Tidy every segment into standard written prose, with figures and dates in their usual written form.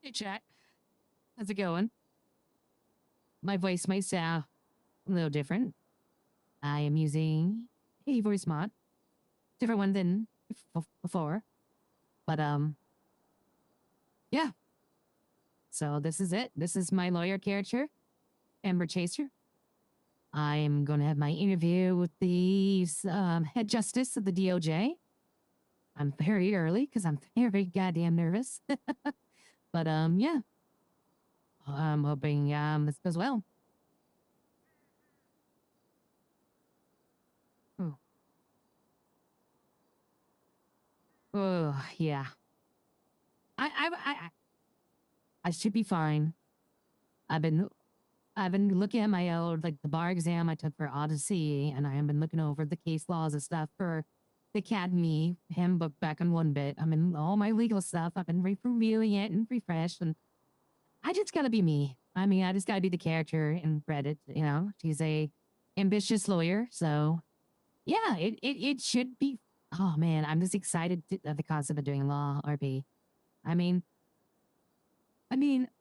Hey, chat. How's it going? My voice might sound a little different. I am using a voice mod, different one than before. But yeah. So this is it. This is my lawyer character, Amber Chaser. I'm going to have my interview with the head justice of the DOJ. I'm very early because I'm very goddamn nervous. But yeah. I'm hoping this goes well. Oh, oh yeah. I should be fine. I've been I've been looking at my like the bar exam I took for Odyssey, and I have been looking over the case laws and stuff for the Academy handbook back on one bit. I'm in all my legal stuff. I've been reviewing it and refreshed, and I just gotta be me. I mean, I just gotta be the character in Reddit. You know, she's a ambitious lawyer, so yeah, it should be. Oh man, I'm just excited at the concept of doing law RP. I mean,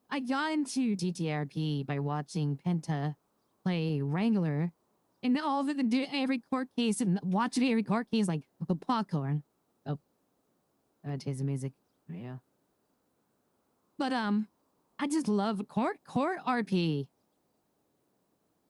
I got into GTRP by watching Penta play Wrangler, and all of it, every court case, and watching every court case like popcorn. Oh, I had to taste the music. Yeah, but I just love court RP.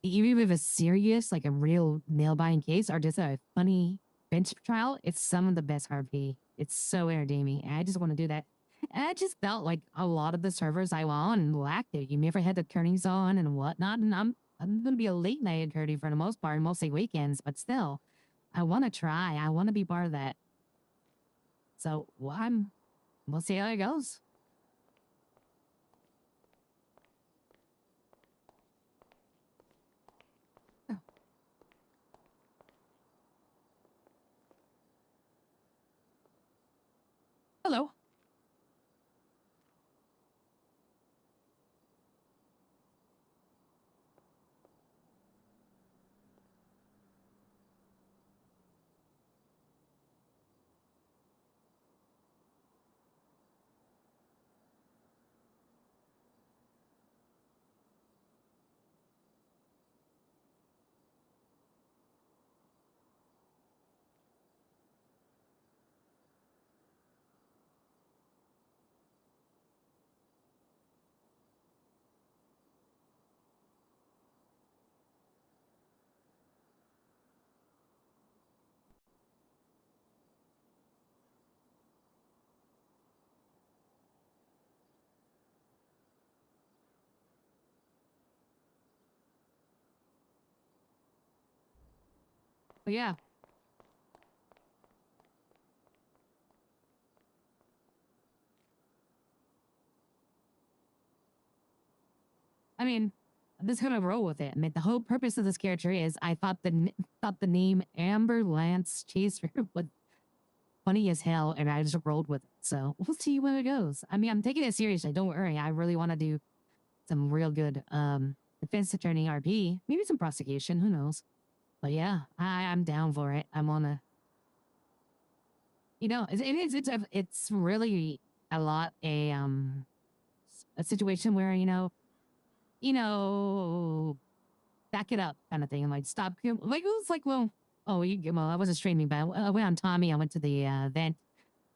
Even if it's serious, like a real nail biting case, or just a funny bench trial, it's some of the best RP. It's so entertaining. And I just want to do that. And I just felt like a lot of the servers I on lacked it. You never had the attorneys on and whatnot. And I'm gonna be a late night attorney for the most part, mostly weekends, but still, I want to try. I want to be part of that. So well, we'll see how it goes. Oh, hello. But yeah, I mean, I'm just gonna roll with it. I mean, the whole purpose of this character is I thought the name Amber Lance Chaser was funny as hell, and I just rolled with it. So we'll see where it goes. I mean, I'm taking it seriously. Don't worry. I really want to do some real good defense attorney RP, maybe some prosecution. Who knows? But yeah, I'm down for it. I'm on a, you know, it's really a lot a situation where you know back it up kind of thing and like stop like it was like well I wasn't streaming but I went on Tommy. I went to the event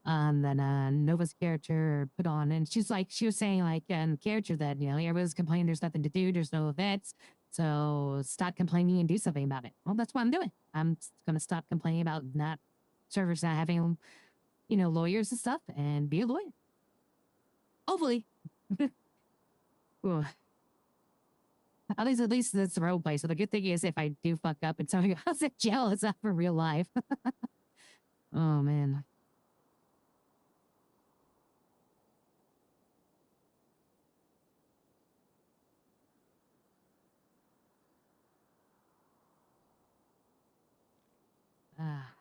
then Nova's character put on, and she was saying like character that everyone's complaining there's nothing to do, there's no events, so stop complaining and do something about it. Well, that's what I'm doing. I'm gonna stop complaining about not servers not having lawyers and stuff and be a lawyer, hopefully. Ooh. At least that's the role play. So the good thing is if I do fuck up and somebody goes to jail, it's not for real life. Oh man. Ah.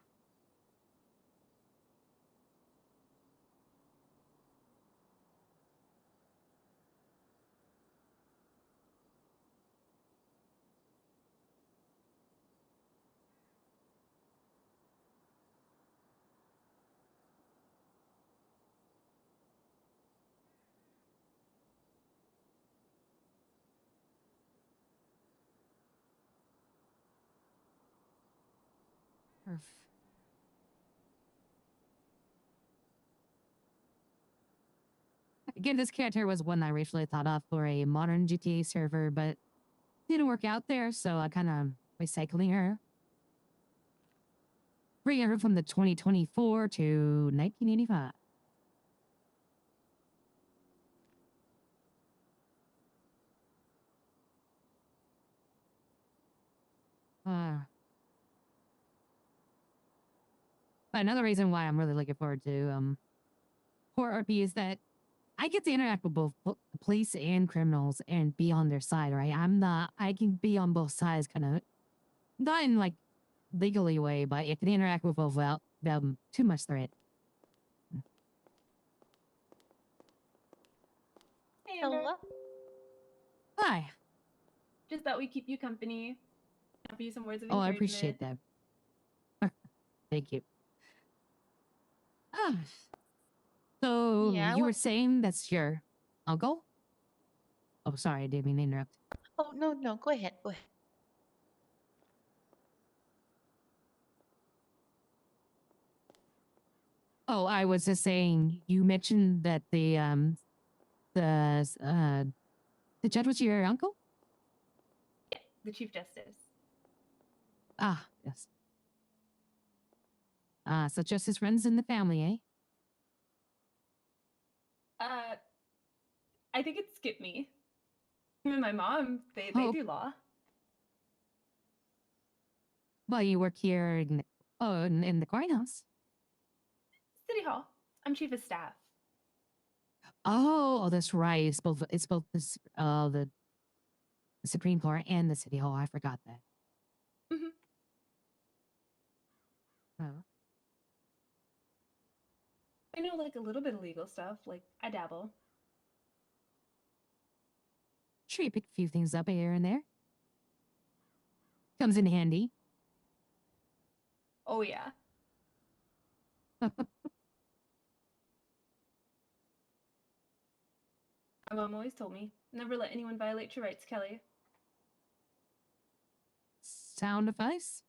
Again, this character was one I originally thought of for a modern GTA server, but didn't work out there, so I kind of recycling her. Bringing her from the 2024 to 1985. Another reason why I'm really looking forward to Horror RP is that I get to interact with both police and criminals and be on their side, right? I can be on both sides, kind of, not in like legally way, but I can interact with both without too much threat. Hey, Amber. Hello. Hi. Just thought we'd keep you company. Offer you some words of Oh, I encouragement. appreciate that. Thank you. Ah. So Yeah, you were what- saying that's your uncle? Oh, sorry, I didn't mean to interrupt. Oh, no, go ahead. Go ahead. Oh, I was just saying you mentioned that the judge was your uncle? Yeah, the Chief Justice. Ah, yes. Ah, so justice runs in the family, eh? I think it skipped me. Him and my mom, they Oh. do law. Well, you work here in the courthouse. City Hall. I'm chief of staff. Oh, that's right. It's both the Supreme Court and the City Hall. I forgot that. Mhm. Oh. I know like a little bit of legal stuff. Like I dabble. Sure, you pick a few things up here and there. Comes in handy. Oh yeah. My mom always told me, never let anyone violate your rights, Kelly. Sound advice?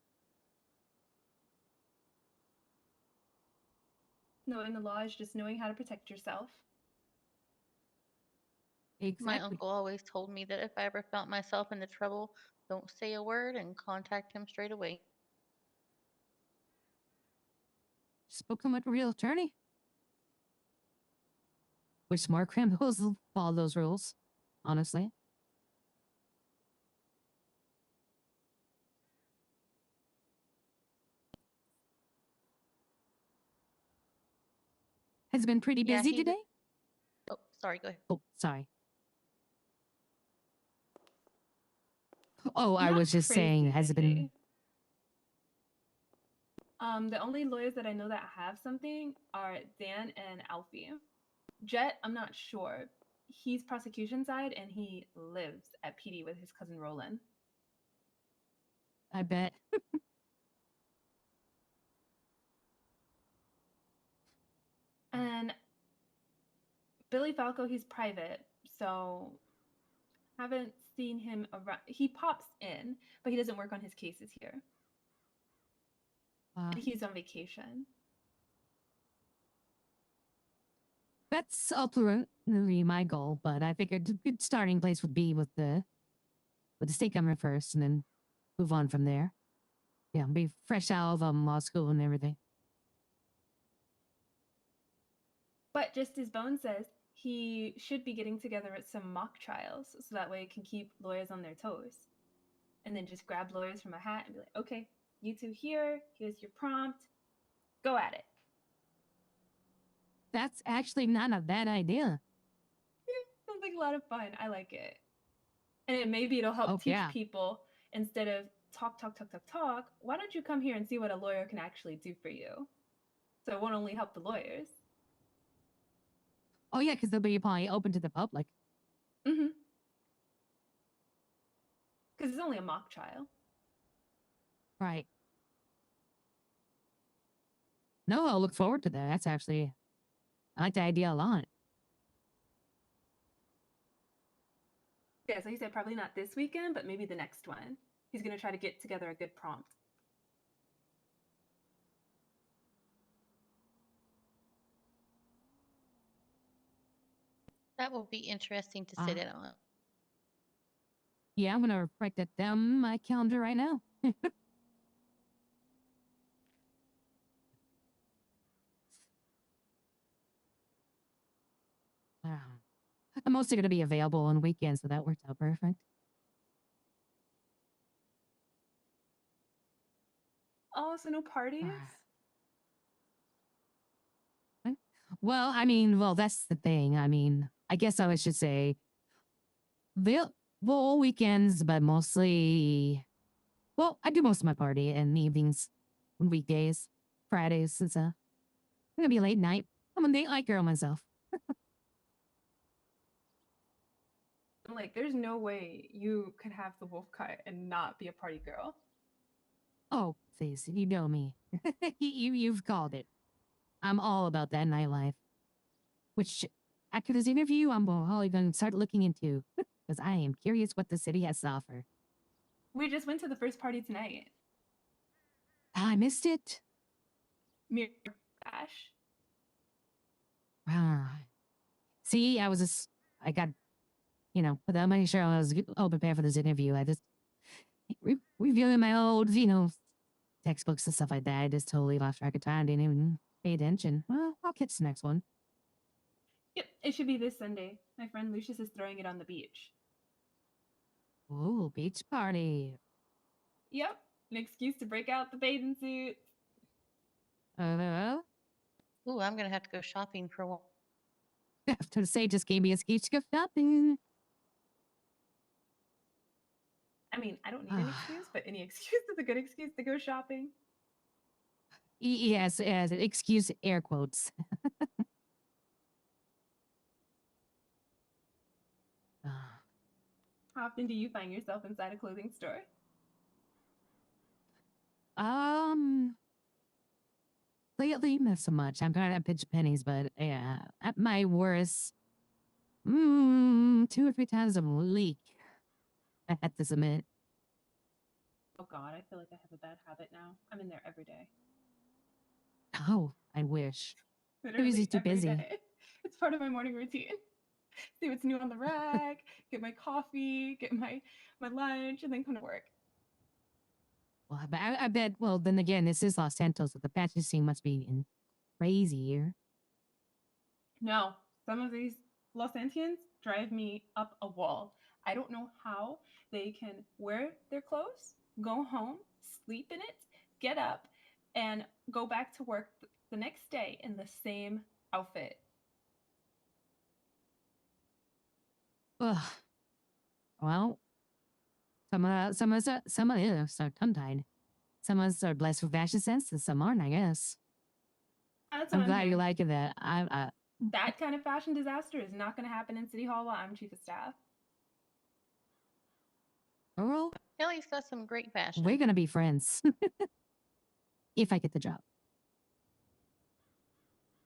Knowing the law is just knowing how to protect yourself. Exactly. My uncle always told me that if I ever found myself into trouble, don't say a word and contact him straight away. Spoken like a real attorney. Wish more criminals follow those rules, honestly. Has it been pretty Yeah, busy he was- today? Oh, sorry, go ahead. Oh, sorry. Oh, I Not was just saying, crazy has it been... busy. The only lawyers that I know that have something are Dan and Alfie. Jet, I'm not sure. He's prosecution side and he lives at PD with his cousin Roland. I bet. And Billy Falco, he's private, so haven't seen him around. He pops in, but he doesn't work on his cases here. And he's on vacation. That's ultimately my goal, but I figured a good starting place would be with the state government first, and then move on from there. Yeah, be fresh out of law school and everything. But just as Bone says, he should be getting together at some mock trials, so that way it can keep lawyers on their toes. And then just grab lawyers from a hat and be like, okay, you two here, here's your prompt, go at it. That's actually not a bad idea. Sounds like a lot of fun. I like it. And maybe it'll help teach people instead of talk. Why don't you come here and see what a lawyer can actually do for you? So it won't only help the lawyers. Oh yeah, because they'll be probably open to the public. Mm-hmm. Because it's only a mock trial. Right. No, I'll look forward to that. That's actually, I like the idea a lot. Yeah, so he said probably not this weekend, but maybe the next one. He's going to try to get together a good prompt. That will be interesting to sit Ah. in on. Yeah, I'm gonna write that down my calendar right now. Ah. I'm mostly gonna be available on weekends, so that worked out perfect. Oh, so no parties? Ah. Well, I mean, well, that's the thing. I mean, I guess I should say the well, all weekends, but mostly. Well, I do most of my party in the evenings, on weekdays, Fridays. Since I'm gonna be late night. I'm a late night girl myself. I'm like, there's no way you could have the wolf cut and not be a party girl. Oh, please, you know me. You've called it. I'm all about that nightlife. Which, after this interview, I'm probably going to start looking into because I am curious what the city has to offer. We just went to the first party tonight. I missed it. Mirror Dash. Ah. See, I was just, I got, without making sure I was all prepared for this interview. I just reviewing my old, textbooks and stuff like that. I just totally lost track of time. Didn't even pay attention. Well, I'll catch the next one. Yep, it should be this Sunday. My friend Lucius is throwing it on the beach. Ooh, beach party. Yep, an excuse to break out the bathing suit. Uh, Ooh, I'm gonna have to go shopping for one. I have to say, just gave me a excuse to go shopping. I mean, I don't need an excuse, but any excuse is a good excuse to go shopping. Yes, excuse air quotes. Ah. How often do you find yourself inside a clothing store? Um, lately, not so much. I'm trying to pitch pennies, but yeah, at my worst, 2 or 3 times a week. I have to submit. Oh God, I feel like I have a bad habit now. I'm in there every day. Oh, I wish. Literally Too every busy. day. It's part of my morning routine. See what's new on the rack, get my coffee, get my lunch, and then come to work. Well, I bet. Well, then again, this is Los Santos, so the fashion scene must be crazy here. No, some of these Los Angeles drive me up a wall. I don't know how they can wear their clothes, go home, sleep in it, get up, and go back to work the next day in the same outfit. Ugh. Well, some of us are tongue-tied. Some of us are blessed with fashion sense, and some aren't. I guess. That's what I'm I'm glad you hearing. like that. I That kind of fashion disaster is not going to happen in City Hall while I'm chief of staff. Earl, Kelly's got some great fashion. we're gonna be friends if I get the job.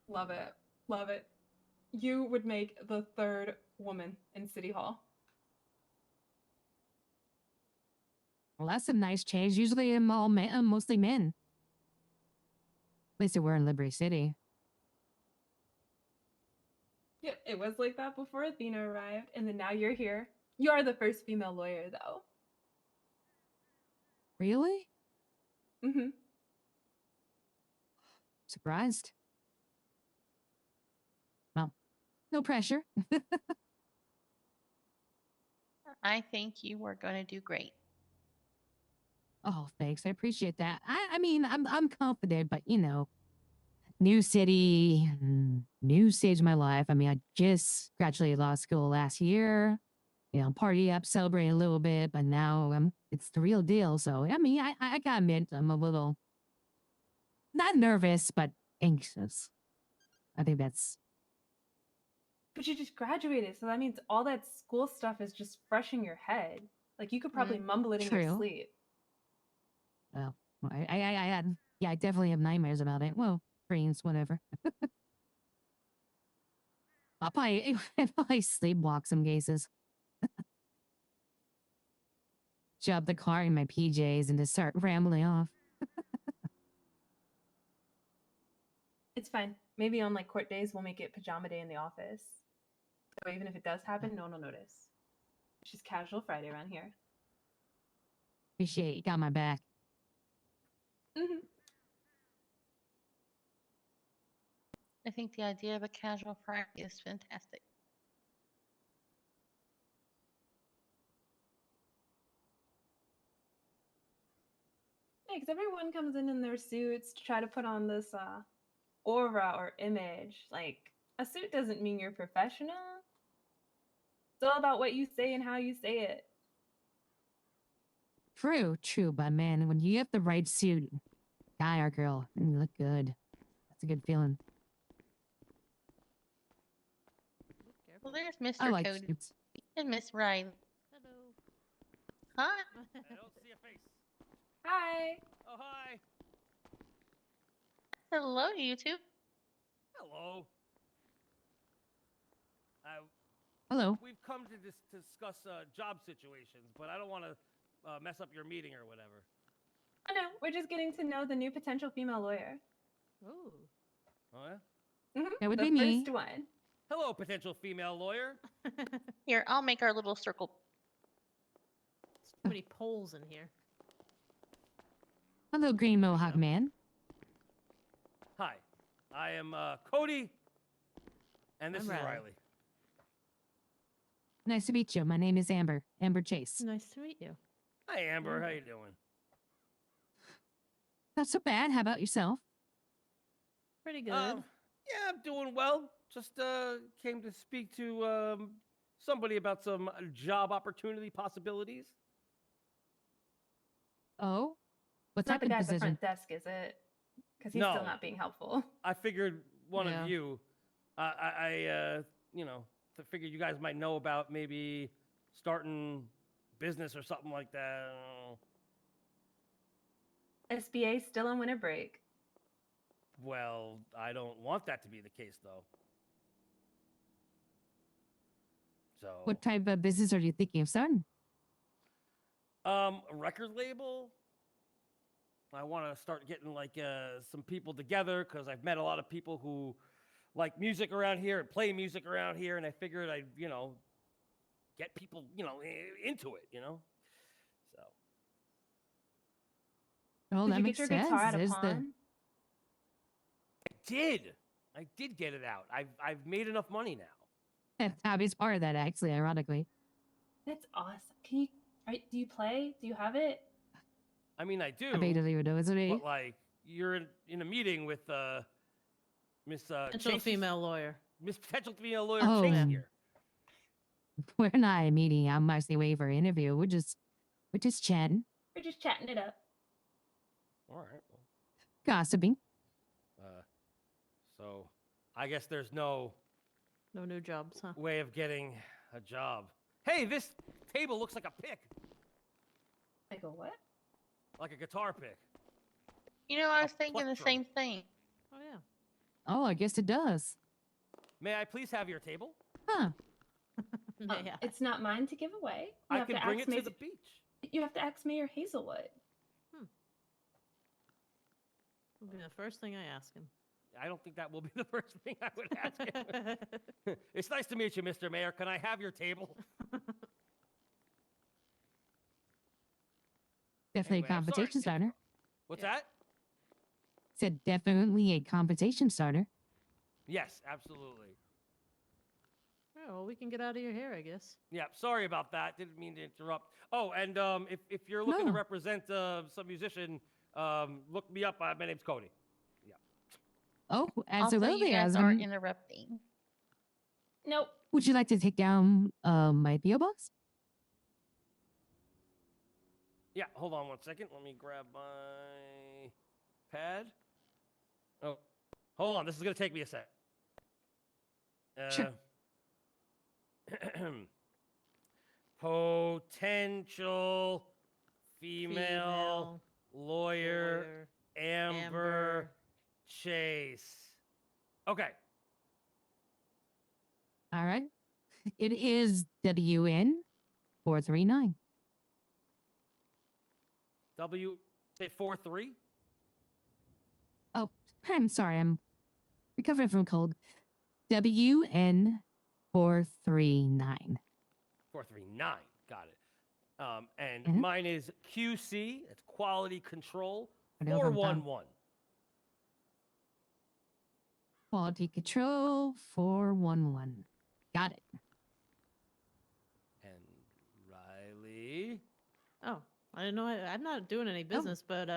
Love it. Love it. You would make the third woman in City Hall. Well, that's a nice change. Usually, I'm all men, mostly men. At least they were in Liberty City. Yep, it was like that before Athena arrived, and then now you're here. You are the first female lawyer, though. Really? Mm-hmm. Surprised? Well, no pressure. I think you are gonna do great. Oh, thanks. I appreciate that. I mean, I'm confident, but new city, new stage of my life. I mean, I just graduated law school last year. Party up, celebrate a little bit, but now it's the real deal. So I mean, I gotta admit, I'm a little not nervous, but anxious. I think that's But you just graduated, so that means all that school stuff is just fresh in your head. Like you could probably mumble it in your true. sleep. Well, I had, yeah, I definitely have nightmares about it. Well, dreams, whatever. I'll probably sleepwalk some cases. Jump the car in my PJs and just start rambling off. It's fine. Maybe on like court days we'll make it pajama day in the office. So even if it does happen, no one will notice. It's just casual Friday around here. Appreciate you got my back. Hmm. I think the idea of a casual Friday is fantastic. Yeah, because everyone comes in their suits to try to put on this aura or image. Like, a suit doesn't mean you're professional. It's all about what you say and how you say it. True, but man, when you have the right suit, guy or girl, and you look good. That's a good feeling. Well, there's I Mr. like Cody suits. and Miss Riley. Hello. Hi. I don't see a face. Hi. Oh, hi. Hello, YouTube. Hello. Hello. We've come to discuss job situations, but I don't want to mess up your meeting or whatever. Oh no, we're just getting to know the new potential female lawyer. Oh. Oh, yeah? That would the be me. first one. Hello, potential female lawyer. Here, I'll make our little circle. Too many poles in here. Hello, Green Mohawk go. Man. Hi. I am Cody, and this I'm is Riley. Riley. Nice to meet you. My name is Amber. Amber Chase. Nice to meet you. Hi, Amber. How Amber. you doing? Not so bad. How about yourself? Pretty good. Yeah, I'm doing well. Just came to speak to somebody about some job opportunity possibilities. Oh? What It's not type the of guy at the position? front desk, is it? Because he's No. still not being helpful. I figured one Yeah. of you, you know, figured you guys might know about maybe starting business or something like that. I don't know. SBA still on winter break. Well, I don't want that to be the case, though. So, What type of business are you thinking of starting? a record label. I want to start getting like some people together because I've met a lot of people who like music around here and play music around here, and I figured I'd, you know, get people, you know, into it, you know. So Oh, Did that you makes get your sense. guitar at a Is the pawn? I did get it out. I've made enough money now. hobby's part of that, actually, ironically. That's awesome. Can you? Do you play? Do you have it? I mean, I do, I bet you don't even know, isn't it? but like you're in a meeting with Miss Potential Chase, female lawyer. Miss potential female lawyer Oh. Chase Yeah. here. We're not a meeting. I'm actually waiting for an interview. We're just chatting, We're just chatting it up. All right. Well, gossiping. so I guess there's no No new jobs, huh? way of getting a job. Hey, this table looks like a pick, I go, what? like a guitar pick. You know, I A was thinking the plectrum. same thing. Oh yeah. Oh, I guess it does. May I please have your table? Huh. Yeah. It's not mine to give away. You I have can to bring ask it to Mayor- the beach. You have to ask Mayor Hazelwood. Will be the first thing I ask him. I don't think that will be the first thing I would ask him. It's nice to meet you, Mr. Mayor. Can I have your table? Definitely Anyway, a I'm sorry. conversation starter. What's Yeah. that? Said definitely a conversation starter. Yes, absolutely. Oh, well, we can get out of your hair, I guess. Yeah, sorry about that. Didn't mean to interrupt. Oh, and if you're looking to No. represent some musician, look me up. My name's Cody. Oh, Also, absolutely. you guys As are I'm- interrupting. Nope. Would you like to take down my PO box? Yeah, hold on 1 second. Let me grab my pad. Oh, hold on. This is gonna take me a sec. Sure. Potential female lawyer, Amber Chase. Okay. All right. It is WN 439. W say 4-3. Oh, I'm sorry. I'm recovering from a cold. WN 439. 439. Got it. And Mhm. mine is QC. It's quality control. Ano bang tawag? 411. Quality control 411. Got it. And Riley. Oh, I didn't know. I'm not doing any business, but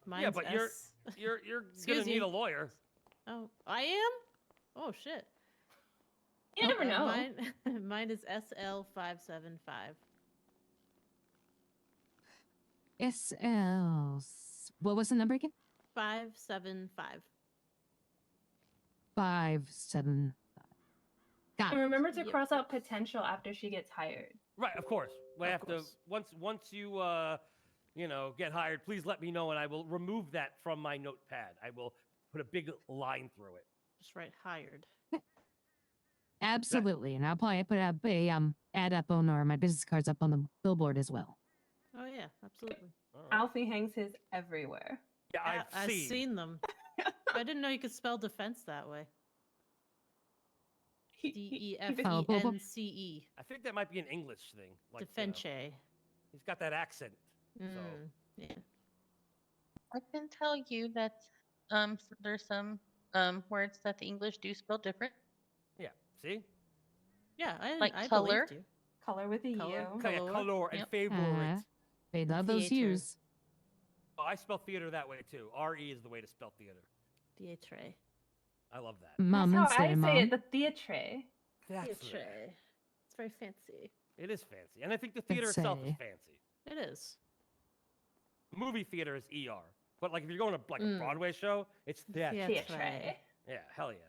mine's Yeah, but you're S. you're gonna Excuse need you. a lawyer. Oh, I am. Oh shit. You never know. Mine is SL575. SL. What was the number again? 575. 575. Got And it. remember to Yep. cross out potential after she gets hired. Right, of course. We Of have course. to once you get hired, please let me know and I will remove that from my notepad. I will put a big line through it. Just write hired. Absolutely. And I'll probably put a ad up on or my business cards up on the billboard as well. Oh yeah, absolutely. All right. Alfie hangs his everywhere. Yeah, I've seen them. I didn't know you could spell defense that way. Oh, boop, boop. DEFENCE. I think that might be an English thing. Like, Defense. he's got that accent. Yeah. I can tell you that there's some words that the English do spell different. Yeah. See? Yeah, Like I color. believed you. Color with a Color. U. Yeah, Color. color and Yep. favorite. They love those theater. hues. Oh, I spell theater that way too. RE is the way to spell theater. Theatre. I love that. Mom That's and how I say, say Mom. it, the theatre. That's Theatre. It's very fancy. It is fancy. And I think the theater itself is say. fancy. It is. Movie theater is ER. But like if you're going to like a Mm. Broadway show, it's theater. Theatre. Theatre. Yeah, hell yeah.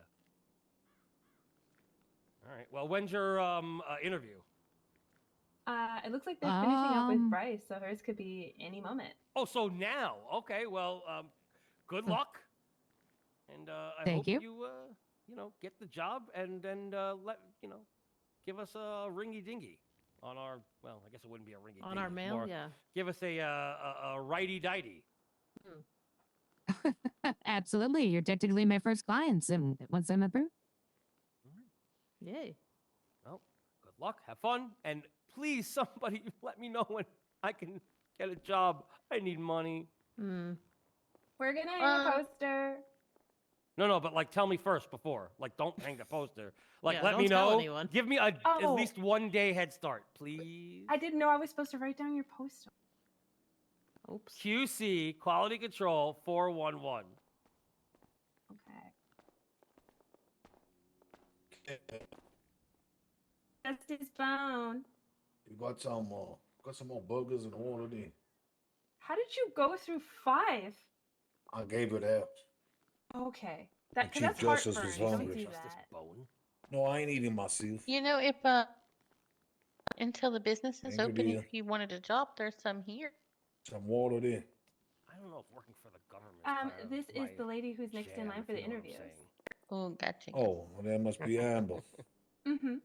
All right. Well, when's your interview? It looks like they're finishing up with Um, Bryce, so hers could be any moment. Oh, so now. Okay. Well, good Hmm. luck. And I Thank hope you. get the job and then give us a ringy dingy on our. Well, I guess it wouldn't be a ringy. On our mail, yeah. Give us a righty dighty. Absolutely. You're technically my first clients. And once I'm approved, Yay. Well, good luck. Have fun. And please, somebody let me know when I can get a job. I need money. Hmm. We're gonna hang a poster. No, but like tell me first before. Like don't hang the poster. Like Yeah, let don't me tell know. anyone. Give me at Oh. least 1 day head start, please. I didn't know I was supposed to write down your poster. Oops. QC quality control 411. Okay. Justice Bone. You got some more burgers and water there. How did you go through 5? I gave it out. Okay. The That, 'cause Chief that's Justice heartburn. was Don't hungry. do Justice that. Bone. No, I ain't eating myself. You know, if until the business is Thank you, open, dear. if you wanted a job, there's some here. Some water there. I don't know if working for the government. This is the lady who's next in line for the interviews. Oh, gotcha. Oh, well, that must be Amber. Mm-hmm.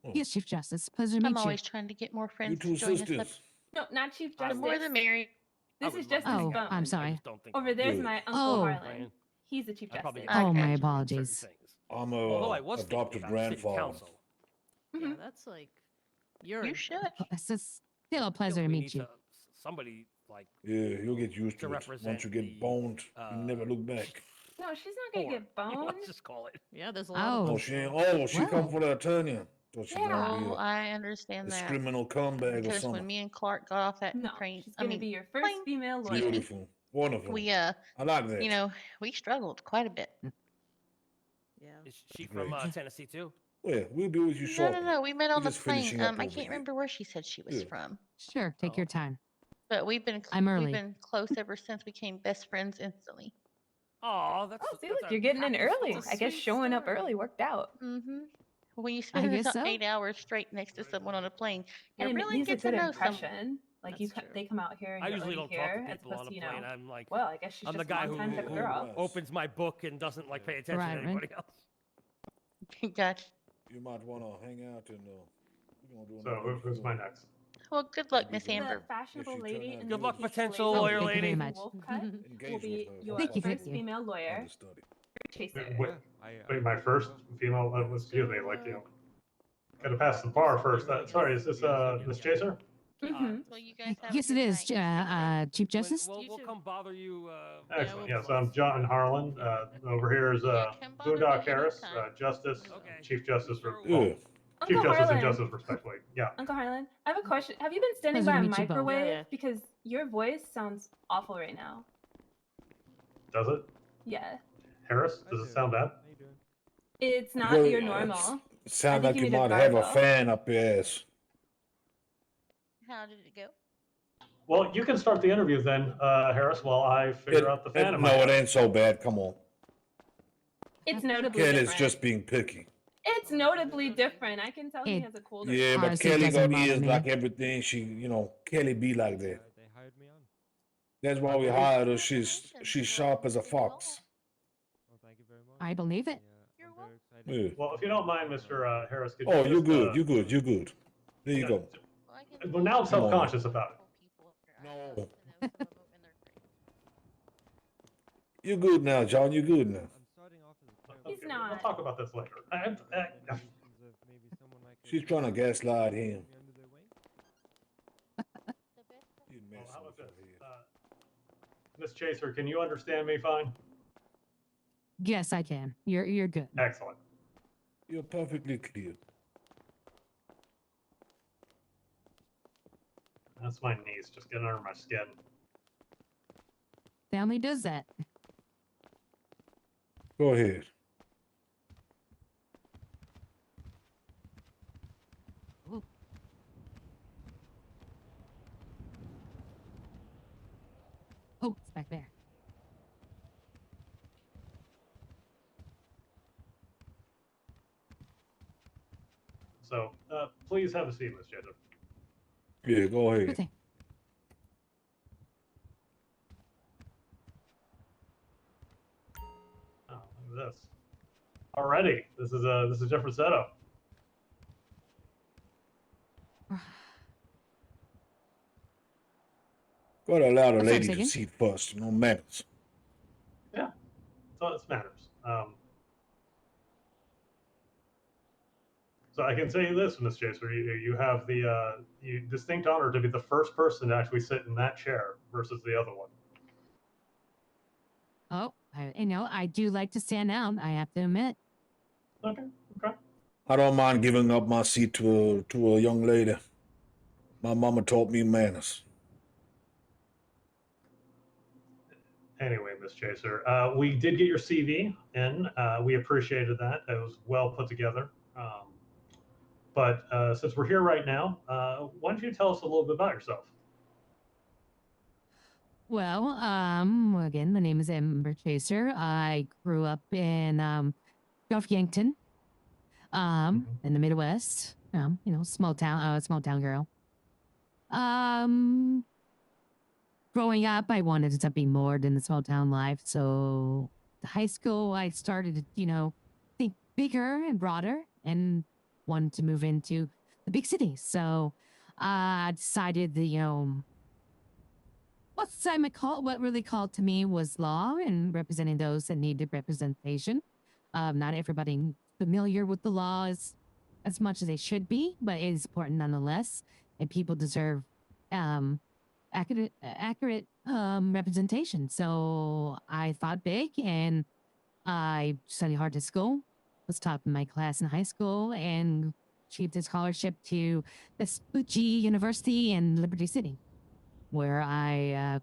Oh, yes, Chief Justice. Pleasure to I'm meet you. always trying to get more you friends two to join us. sisters. No, not Chief I The Justice. more the merrier. This is Justice Oh, Bone. I'm sorry. Over there's Good. my Uncle Oh. Harlan. He's the Chief I probably Justice. get Oh, my gotcha. apologies. I'm Although I was thinking adopted about city grandfather. council. Yeah, Mhm. that's like you're You should. It's just still a Feel pleasure to we meet need you. somebody like Yeah, you'll get used to to it. represent Once you get the, boned, you never look back. No, she's not gonna poor. get boned. Let's just call it. Yeah, there's a lot Oh. of Oh, them. she ain't. Oh, she come Wow. for the attorney. Thought she gonna Yeah. be Oh, a, I understand that. criminal comeback or Because something. when me and Clark got off that No, train, she's I gonna mean, be your first plane, female lawyer. excuse me. Beautiful, wonderful. we I like that. you know, we struggled quite a bit. Yeah. Is she Great. from Tennessee too? Yeah, we'll be with you No, shortly. no, no. We met on the just plane. finishing up I over can't here. remember where she said she was Yeah. from, Sure, take Oh. your time. but we've I'm early. been close ever since we became best friends instantly. Oh, that's. Oh, see, that's look, a you're getting in happy early. story. I guess sweet showing up story. early worked out. Mm-hmm. When you spend guess so. 8 hours straight next to someone on a plane, you And really leaves a get to good know someone. impression. Like That's true. they come out here and I you're usually already don't talk here, to as people on opposed a to, plane. I'm like, well, I guess she's I'm the just guy a long time who- type of who- girl. Yes. opens my book and doesn't like pay attention Right, to right. anybody else. Gotcha. You might want to hang out and we're gonna do So another who's my before. next? Well, good luck, Maybe Miss the- Amber. The fashionable If she lady turn in out the Good luck, peach potential blazer lawyer with lady. the Thank you very much. wolf cut will Engage be with her. your Thank you, first thank you. female lawyer, Understudy. Chaser. Wait, wait, my first female. Let's do they like Gotta pass the bar first. Sorry, is this Miss Chaser? Mhm. Well, you guys have Yes, a it good is, night. Chief Justice. We'll, You we'll too. come bother you. Excellent. we'll- Yes, I'm John Harlan. Over here is Yeah, come bother me Boondock Harris, anytime. Justice, Okay. Chief Justice Sure for will. well, Yeah. Chief Uncle Justice and Harlan. Justice respectively. Yeah. Uncle Harlan, I have a question. Have you been standing Pleasure by to a meet you both. microwave? Yeah. Because your voice sounds awful right now. Does it? Yeah. Harris? Does it sound bad? It's not Well, your normal. Sound I like think you you need a might have a gargle. fan up your ass. How did it go? Well, you can start the interview then, Harris, while I figure out the fan in my No, it house. ain't so bad. Come on. It's notably Kid different. is just being picky. It's notably different. I can tell he It- has a colder. Yeah, but Honestly, Kelly doesn't got bother ears me. like everything. Kelly be like that. They hired me on. That's why we hired her. She's sharp as a fox. Well, thank you very much. I believe it. You're I'm welcome. very excited. Yeah. Well, if you don't mind, Mr. Harris, could Oh, you you just, good. You good. You good. There you yeah, go. Well, I can Well, now I'm tell you self-conscious that about it. people are, No. some of them, and they're great. You good now, John. You good now. I'm starting off as a terrible He's Okay, not. We'll talk about this later. recommendations of maybe someone I could She's trying to gaslight him. take me under their wing. The best You Well, messing how about with this? her head. Miss Chaser, can you understand me fine? Yes, I can. You're good. Excellent. You're perfectly clear. That's my niece, just getting under my skin. Family does that. Go ahead. Oh, it's back there. So please have a seat, Miss Chaser. Yeah, go Sure ahead. thing. Oh, look at this. Already, this is a different setup. Gotta allow the That's what I'm lady to thinking. see it first. No manners. So it matters. So I can say this, Miss Chaser, you have the distinct honor to be the first person to actually sit in that chair versus the other one. Oh, I do like to stand out. I have to admit. Okay. Okay. I don't mind giving up my seat to a young lady. My mama taught me manners. Anyway, Miss Chaser, we did get your CV in. We appreciated that. It was well put together. But since we're here right now, why don't you tell us a little bit about yourself? Well, again, the name is Amber Chaser. I grew up in North Yankton, in the Midwest. Small town girl. Growing up, I wanted something more than the small town life. So, the high school, I started to, think bigger and broader, and wanted to move into the big city. So, I decided that what really called to me was law and representing those that needed representation. Not everybody familiar with the law as much as they should be, but it is important nonetheless. And people deserve accurate representation. So I thought big and I studied hard at school, was top in my class in high school, and achieved a scholarship to Vespucci University in Liberty City, where I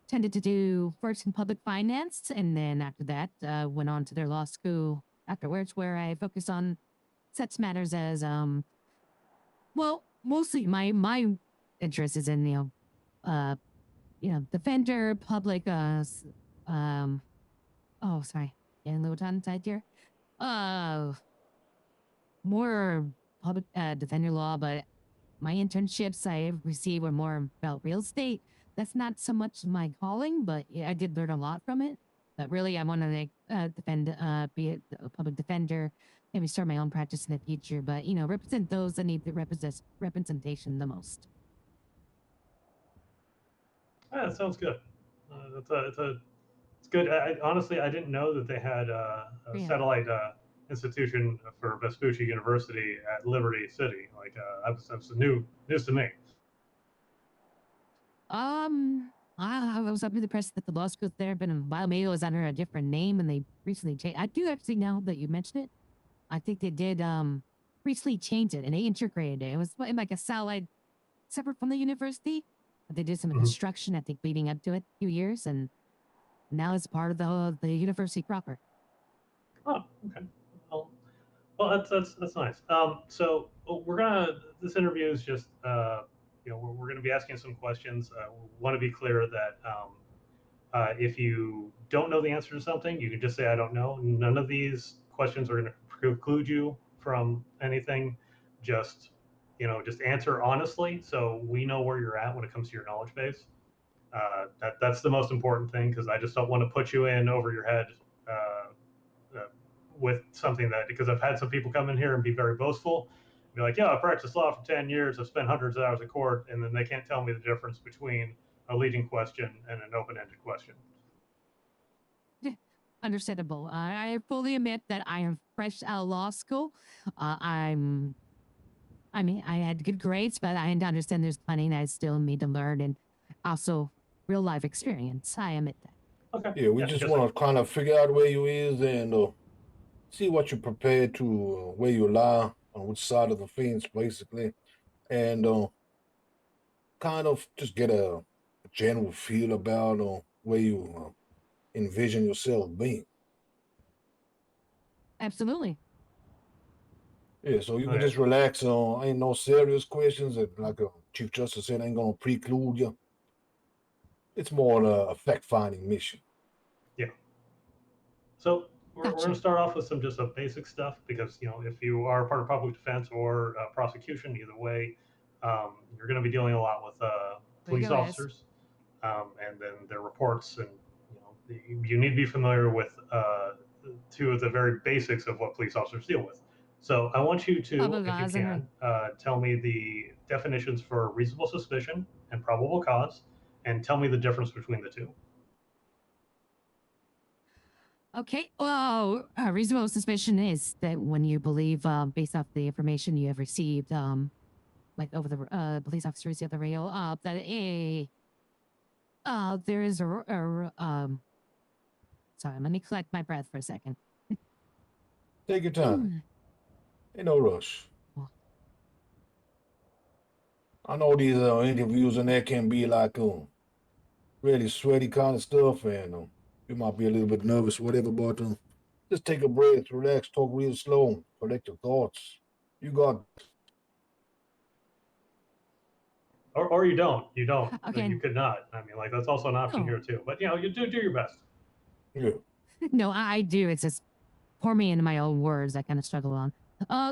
tended to do first in public finance, and then after that went on to their law school afterwards, where I focused on such matters as mostly my interest is in defender, public oh sorry, getting a little tongue tied here. More public defender law, but my internships I received were more about real estate. That's not so much my calling, but yeah, I did learn a lot from it. But really, I want to be a public defender, maybe start my own practice in the future. But represent those that need the representation the most. Yeah, that sounds good. It's good. Honestly, I didn't know that they had a Yeah. satellite institution for Vespucci University at Liberty City. Like, that's news to me. I was under the impression that the law school there, but a while maybe it was under a different name, and they recently changed. I do actually, now that you mention it, I think they did recently change it and they integrated it. It was like a satellite separate from the university. But they did some Mhm. construction, I think, leading up to it a few years, and now it's part of the university proper. Oh, okay. Well, that's nice. So this interview is just, we're going to be asking some questions. We want to be clear that if you don't know the answer to something, you can just say, I don't know. None of these questions are going to preclude you from anything. Just answer honestly, so we know where you're at when it comes to your knowledge base. That's the most important thing, because I just don't want to put you in over your head with something because I've had some people come in here and be very boastful, be like, yeah, I practiced law for 10 years, I've spent hundreds of hours in court, and then they can't tell me the difference between a leading question and an open-ended question. Understandable. I fully admit that I am fresh out of law school. I mean, I had good grades, but I understand there's plenty that I still need to learn, and also real life experience. I admit that. Okay. Yeah, we just want to kind of figure out where you is and see what you're prepared to, where you lie, on which side of the fence, basically, and kind of just get a general feel about where you envision yourself being. Absolutely. Yeah, so you can Okay. just relax. Ain't no serious questions that, like Chief Justice said, ain't gonna preclude you. It's more a fact-finding mission. Yeah. So we're going Gotcha. to start off with some just basic stuff, because if you are part of public defense or prosecution, either way, you're going to be dealing a lot with police go, Ace. officers, and then their reports, and you need to be familiar with two of the very basics of what police officers deal with. So I want you to, Probably if you lies in can, tell me the definitions for reasonable suspicion and probable cause, and tell me the difference between the two. Okay. Well, a reasonable suspicion is that when you believe, based off the information you have received, like over the police officer received the radio, that there is sorry, let me collect my breath for a second. Take your time. Ain't no rush. Oh. I know these interviews and that can be like really sweaty kind of stuff, and you might be a little bit nervous, whatever, but just take a breath, relax, talk real slow, collect your thoughts. You got Or you don't. You don't. Okay. You could not. I mean, like, that's also an option No. here too. But you do your best. yeah. No, I do. It's just pour me into my own words. I kind of struggle on.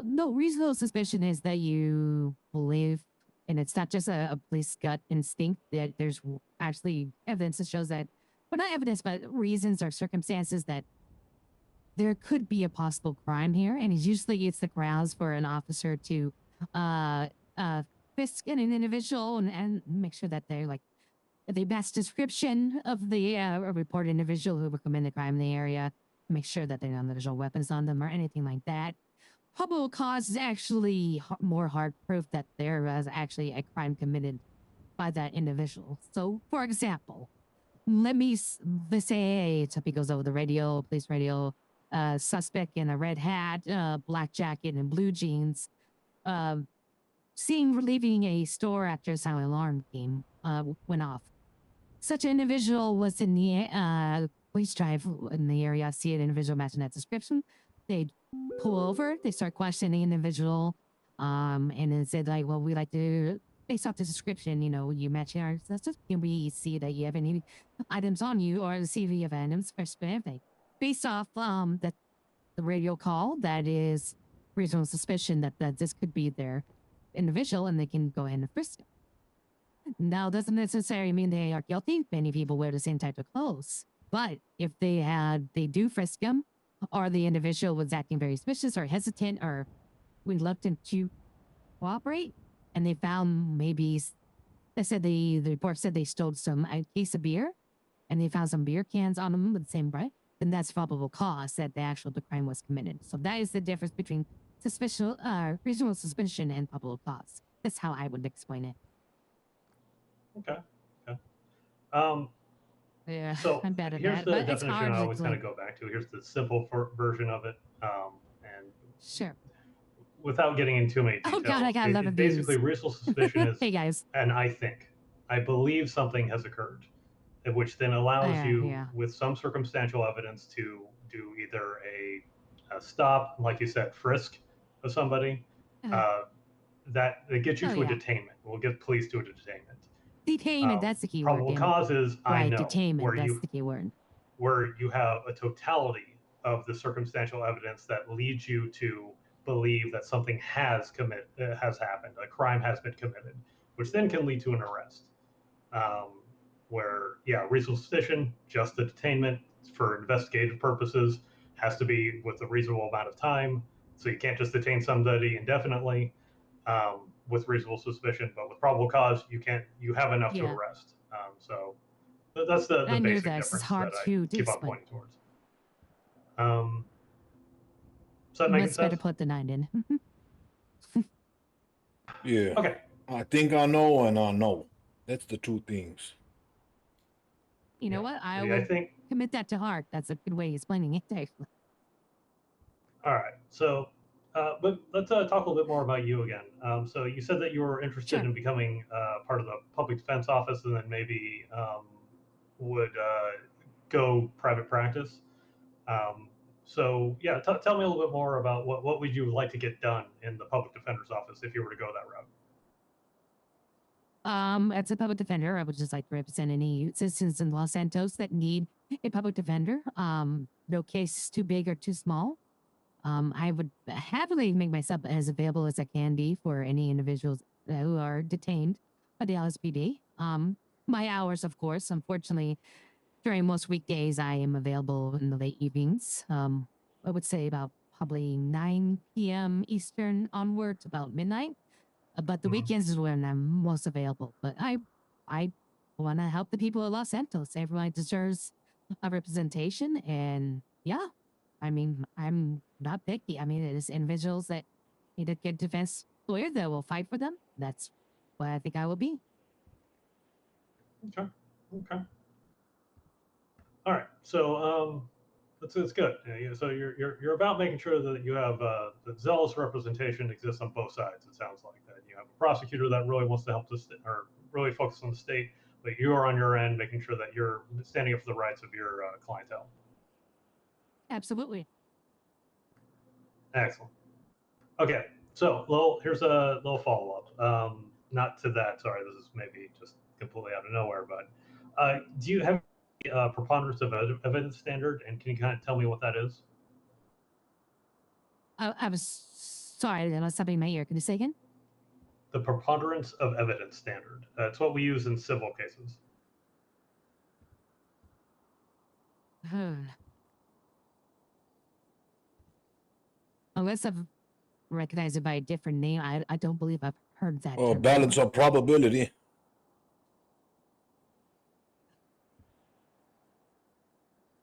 No, reasonable suspicion is that you believe, and it's not just a police gut instinct, that there's actually evidence that shows that, well, not evidence, but reasons or circumstances that there could be a possible crime here. And usually it's the grounds for an officer to frisk an individual and make sure that they're like the best description of the reported individual who would commit the crime in the area. Make sure that there's no weapons on them or anything like that. Probable cause is actually more hard proof that there was actually a crime committed by that individual. So, for example, let's say somebody goes over the radio, police radio, suspect in a red hat, black jacket, and blue jeans, leaving a store after a silent alarm went off. Such an individual was in the police drive in the area, see an individual matching that description. They'd pull over, they start questioning the individual, and then said, like, well, we like to, based off the description, you match our, can we see that you have any items on you or the CV of items for specific? Based off the radio call, that is reasonable suspicion that this could be their individual, and they can go ahead and frisk them. Now, doesn't necessarily mean they are guilty. Many people wear the same type of clothes. But if they do frisk them, or the individual was acting very suspicious or hesitant or reluctant to cooperate, and they found maybe, they said the report said they stole a case of beer, and they found some beer cans on them with the same breath, then that's probable cause that the crime was committed. So that is the difference between reasonable suspicion and probable cause. That's how I would explain it. Okay. Okay. Um, Yeah, so I'm bad at here's that, the but it's definition hard I to always kind of explain. go back to. Here's the simple version of it. And Sure. without getting into too many details, Oh God, I got a lot of basically views. reasonable suspicion is, Hey guys. and I believe something has occurred, which then allows Yeah, you, yeah. with some circumstantial evidence, to do either a stop, like you said, frisk of somebody. Uh, That gets you oh to a yeah. detainment. We'll get police to a detainment. Detainment, that's the key word. Probable Damn it. cause is, I Right, know, detainment, that's the key word. where you have a totality of the circumstantial evidence that leads you to believe that something has happened, a crime has been committed, which then can lead to an arrest. Where, yeah, reasonable suspicion, just the detainment for investigative purposes, has to be with a reasonable amount of time. So you can't just detain somebody indefinitely with reasonable suspicion, but with probable cause, you have enough to Yeah. arrest. So that's the I knew basic this. It's difference hard that I to keep on explain. pointing towards. Does that make Much better sense? put than I did. Yeah. Okay. I think I know and I know. That's the two things. You know Yeah. what? I Yeah, I will think. commit that to heart. That's a good way of explaining it, actually. All right. So, but let's talk a little bit more about you again. So you said that you were interested Sure. in becoming part of the public defense office, and then maybe would go private practice. So yeah, tell me a little bit more about what would you like to get done in the public defender's office if you were to go that route. As a public defender, I would just like to represent any citizens in Los Santos that need a public defender. No case too big or too small. I would happily make myself as available as I can be for any individuals who are detained by the LSPD. My hours, of course, unfortunately, during most weekdays, I am available in the late evenings. I would say about probably 9 p.m. Eastern onwards, about midnight. But the Mhm. weekends is when I'm most available. But I want to help the people of Los Santos. Everyone deserves a representation, and yeah, I mean, I'm not picky. I mean, it is individuals that need a good defense lawyer that will fight for them. That's what I think I will be. Okay. Okay. All right. So that's good. So you're about making sure that you have that zealous representation exists on both sides. It sounds like that you have a prosecutor that really wants to help the state or really focus on the state, but you are on your end making sure that you're standing up for the rights of your clientele. Absolutely. Excellent. Okay. So here's a little follow up. Not to that. Sorry, this is maybe just completely out of nowhere, but do you have preponderance of evidence standard, and can you kind of tell me what that is? I was sorry, there was something in my ear. Can you say again? The preponderance of evidence standard. It's what we use in civil cases. Unless I've recognized it by a different name, I don't believe I've heard that. Or term balance before. of probability.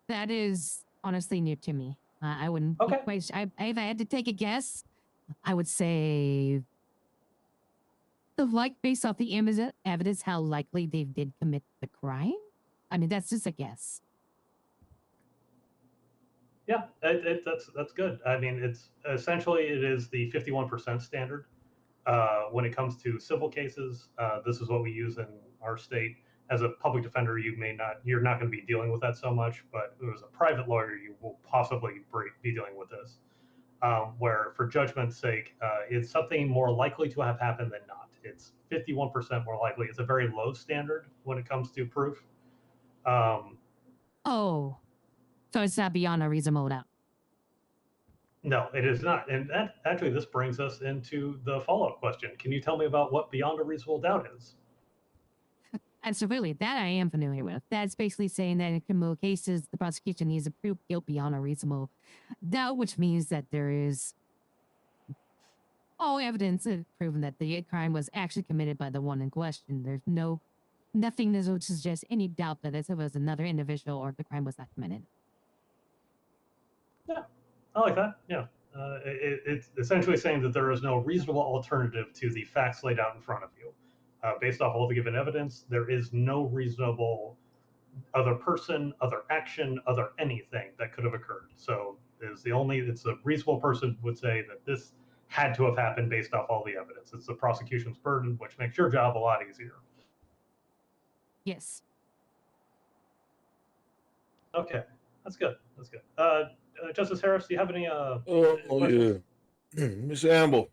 That is honestly new to me. I wouldn't. Okay. If I had to take a guess, I would say based off the evidence, how likely they did commit the crime. I mean, that's just a guess. Yeah, that's good. I mean, it's essentially it is the 51% standard when it comes to civil cases. This is what we use in our state. As a public defender, you're not going to be dealing with that so much, but as a private lawyer, you will possibly be dealing with this. Where for judgment's sake, it's something more likely to have happened than not. It's 51% more likely. It's a very low standard when it comes to proof. Oh, so it's not beyond a reasonable doubt. No, it is not. And that actually, this brings us into the follow-up question. Can you tell me about what beyond a reasonable doubt is? Absolutely, that I am familiar with. That's basically saying that in criminal cases, the prosecution needs to prove guilt beyond a reasonable doubt, which means that there is all evidence proven that the crime was actually committed by the one in question. There's nothing that would suggest any doubt that it was another individual or the crime was not committed. I like that. Yeah. It's essentially saying that there is no reasonable alternative to the facts laid out in front of you. Based off all the given evidence, there is no reasonable other person, other action, other anything that could have occurred. So it's a reasonable person would say that this had to have happened based off all the evidence. It's the prosecution's burden, which makes your job a lot easier. Yes. Okay, that's good. That's good. Justice Harris, do you have any Oh questions? yeah, Miss Amber,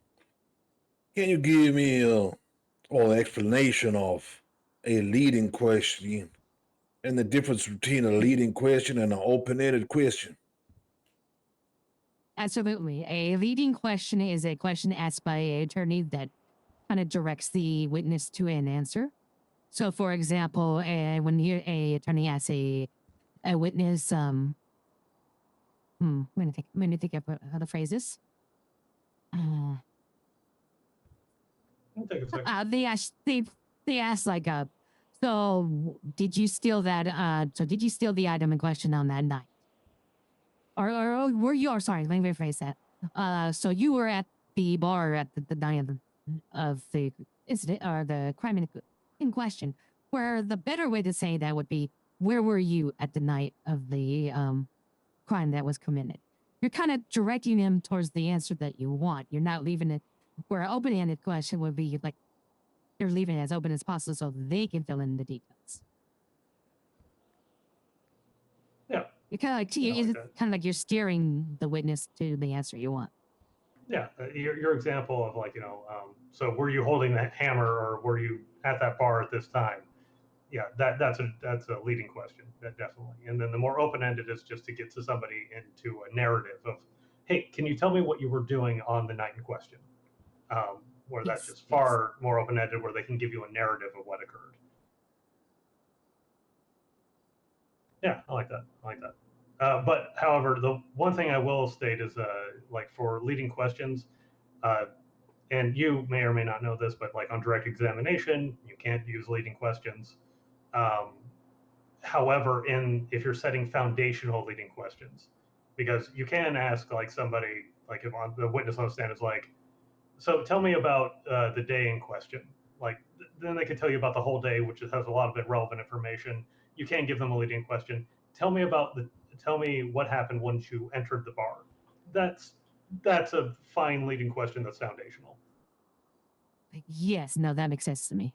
can you give me an explanation of a leading question and the difference between a leading question and an open-ended question? Absolutely. A leading question is a question asked by an attorney that kind of directs the witness to an answer. So, for example, when a attorney asks a witness, I'm gonna think of how to phrase this. I'll take a second. They ask like, so did you steal that? So did you steal the item in question on that night? Or were you? Or sorry, let me rephrase that. So you were at the bar at the night of the incident or the crime in question. Where the better way to say that would be, where were you at the night of the crime that was committed? You're kind of directing them towards the answer that you want. You're not leaving it where an open-ended question would be like you're leaving it as open as possible so they can fill in the details. Yeah. You're kind of like Yeah, I like it's that. kind of like you're steering the witness to the answer you want. Yeah, your example of like, so were you holding that hammer or were you at that bar at this time? Yeah, that's a leading question, that definitely. And then the more open-ended is just to get to somebody into a narrative of, hey, can you tell me what you were doing on the night in question? Where that's Yes, just yes. far more open-ended, where they can give you a narrative of what occurred. Yeah, I like that. I like that. But however, the one thing I will state is, like for leading questions, and you may or may not know this, but like on direct examination, you can't use leading questions. However, if you're setting foundational leading questions, because you can ask like somebody, like if on the witness on the stand is like, so tell me about the day in question. Like then they can tell you about the whole day, which has a lot of irrelevant information. You can give them a leading question. Tell me what happened once you entered the bar. That's a fine leading question. That's foundational. Yes, no, that makes sense to me.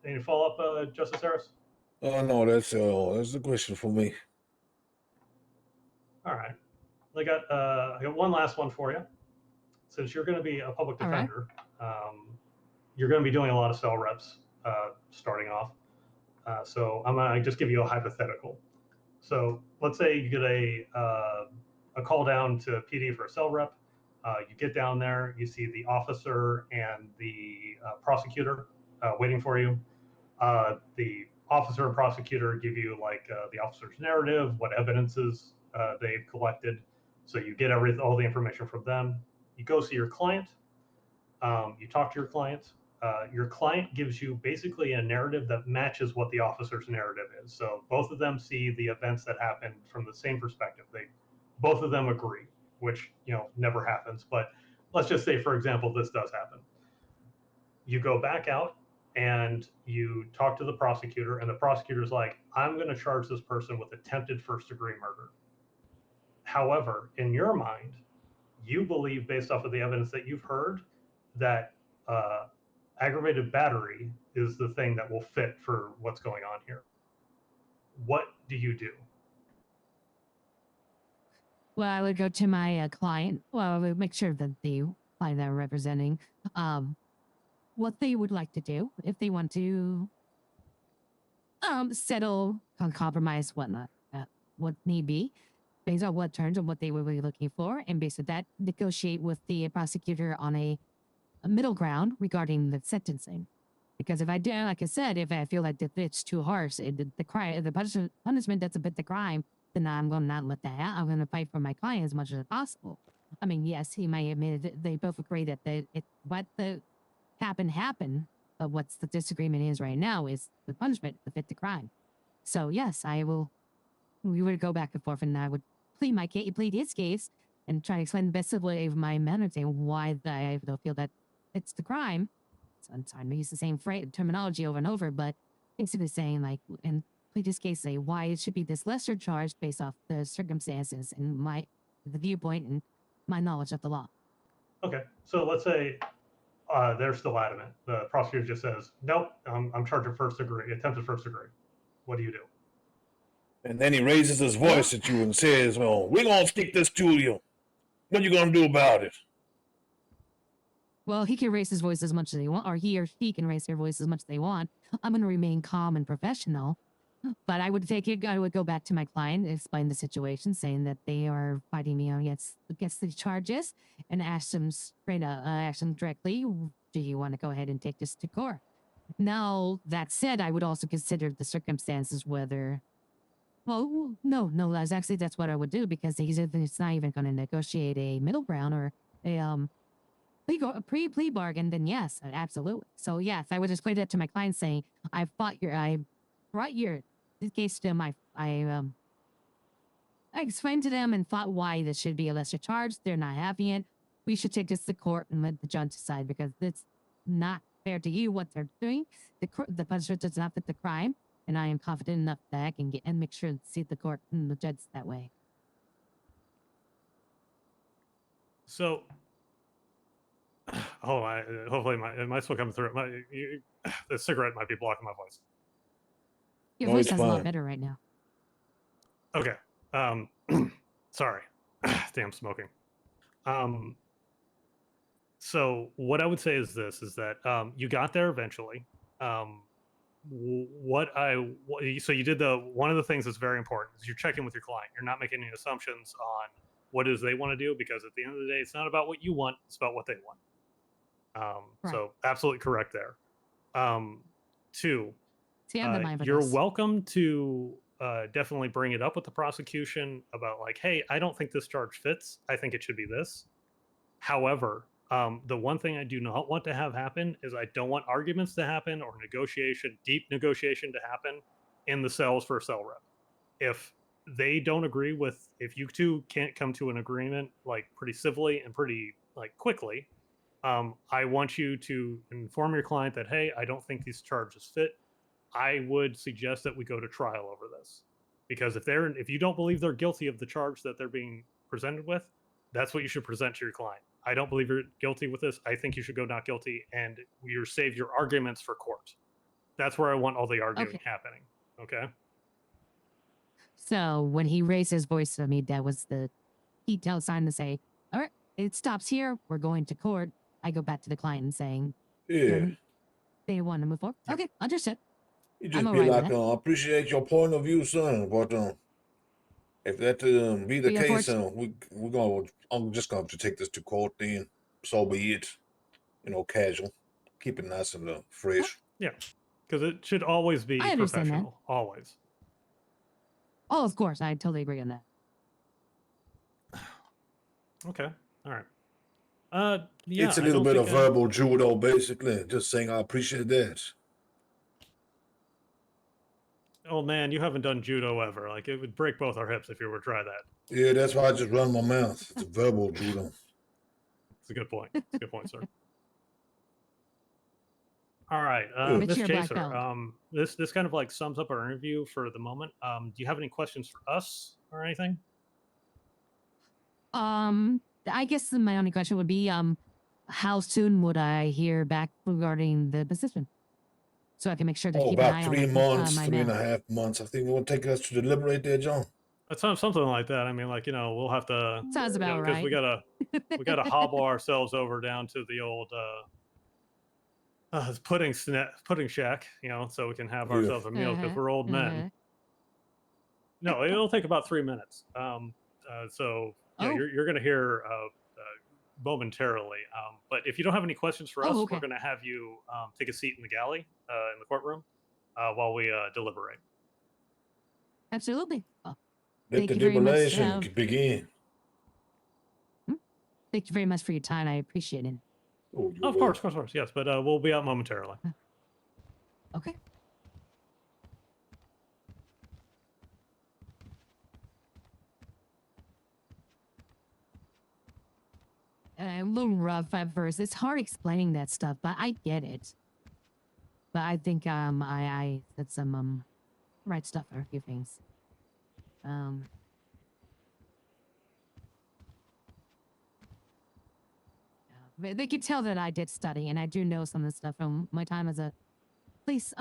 Any follow up, Justice Harris? Oh no, that's the question for me. All right. I got one last one for you. Since you're going to be a public All right. defender, you're going to be doing a lot of cell reps starting off. So I'm going to just give you a hypothetical. So let's say you get a call down to PD for a cell rep. You get down there, you see the officer and the prosecutor waiting for you. The officer and prosecutor give you like the officer's narrative, what evidences they've collected. So you get all the information from them. You go see your client. You talk to your client. Your client gives you basically a narrative that matches what the officer's narrative is. So both of them see the events that happened from the same perspective. Both of them agree, which never happens. But let's just say, for example, this does happen. You go back out and you talk to the prosecutor, and the prosecutor's like, I'm going to charge this person with attempted first-degree murder. However, in your mind, you believe, based off of the evidence that you've heard, that aggravated battery is the thing that will fit for what's going on here. What do you do? Well, I would go to my client. Well, I would make sure that the client that I'm representing, what they would like to do, if they want to settle, compromise, whatnot, what need be, based on what terms and what they would be looking for, and based on that, negotiate with the prosecutor on a middle ground regarding the sentencing. Because if I do, like I said, if I feel like that it's too harsh, the punishment that's a bit the crime, then I'm going to not let that out. I'm going to fight for my client as much as possible. I mean, yes, he might admit it, they both agree that what happened, but what's the disagreement is right now is the punishment to fit the crime. So yes, I will we would go back and forth, and I would plead his case, and try to explain the best way of my manner, saying why I don't feel that it's the crime. So I'm trying to use the same terminology over and over, but basically saying like, and plead his case, say why it should be this lesser charge based off the circumstances and the viewpoint and my knowledge of the law. Okay, so let's say they're still adamant. The prosecutor just says, "Nope, I'm charging first degree, attempted first degree." What do you do? And then he raises his voice at you and says, "Well, we're gonna stick this to you. What you gonna do about it?" Well, he can raise his voice as much as they want, or he or she can raise their voice as much as they want. I'm going to remain calm and professional, but I would go back to my client, explain the situation, saying that they are fighting me against the charges, and ask them ask them directly, do you want to go ahead and take this to court? Now, that said, I would also consider the circumstances whether. Well, no, that's what I would do, because it's not even going to negotiate a middle ground or a plea bargain, then yes, absolutely. So yes, I would just play that to my client, saying, I brought your case to them. I explained to them and thought why this should be a lesser charge. They're not having it. We should take this to court and let the judge decide, because it's not fair to you what they're doing. The punishment does not fit the crime, and I am confident enough that I can get and make sure to see the court and the judge that way. So, hopefully it might still come through. The cigarette might be blocking my voice. Your No, voice it's sounds a lot fine. better right now. Okay. Sorry. Damn smoking. So what I would say is this: is that you got there eventually. So you did one of the things that's very important is you're checking with your client. You're not making any assumptions on what it is they want to do, because at the end of the day, it's not about what you want; it's about what they want. Right. So absolutely correct there. Two, See, I'm the mind for you're this. welcome to definitely bring it up with the prosecution about like, hey, I don't think this charge fits. I think it should be this. However, the one thing I do not want to have happen is I don't want arguments to happen or deep negotiation to happen in the cells for a cell rep. If they don't agree if you two can't come to an agreement like pretty civilly and pretty like quickly, I want you to inform your client that, hey, I don't think these charges fit. I would suggest that we go to trial over this, because if you don't believe they're guilty of the charge that they're being presented with, that's what you should present to your client. I don't believe you're guilty with this. I think you should go not guilty, and you save your arguments for court. That's where I want all the arguing happening. Okay. So when he raised his voice to me, that was the detailed sign to say, all right, it stops here. We're going to court. I go back to the client and saying, Yeah. they want to move forward. Okay, understood. You just I'm be alright with like, that. I appreciate your point of view, son. But if that be the Yeah, case, I'm just gonna have to take this to court. Then so be it. Casual. Keep it nice and fresh. Yeah, because it should always be I understand that. professional. Always. Oh, of course. I totally agree on that. Okay. All right. Yeah, It's a I little don't bit of think I- verbal judo, basically. Just saying, I appreciate that. Oh man, you haven't done judo ever. Like, it would break both our hips if you were to try that. Yeah, that's why I just run my mouth. It's a verbal judo. It's a good point. It's a good point, sir. All right, Good. Miss But you're a black Chaser. belt. This kind of like sums up our interview for the moment. Do you have any questions for us or anything? I guess my only question would be, how soon would I hear back regarding the position? So I can make sure to Oh, keep an eye about on 3 months, my three and mail. a half months. I think it will take us to deliberate there, John. That sounds something like that. I mean, like, we'll have to. Sounds about because right. we gotta hobble ourselves over down to the old pudding shack, so we can have Yeah. ourselves a meal because we're old men. No, it'll take about 3 minutes. So yeah, Oh. you're going to hear momentarily. But if you don't have any questions for us, Oh, okay. we're going to have you take a seat in the galley in the courtroom while we deliberate. Absolutely. Oh, Let Thank the you very much, deliberation begin. thank you very much for your time. I appreciate it. Oh, you're Of course, yes. But we'll be out momentarily. Okay. a little rough at first. It's hard explaining that stuff, but I get it. But I think I said some right stuff for a few things. But they could tell that I did study, and I do know some of the stuff from my time as a phase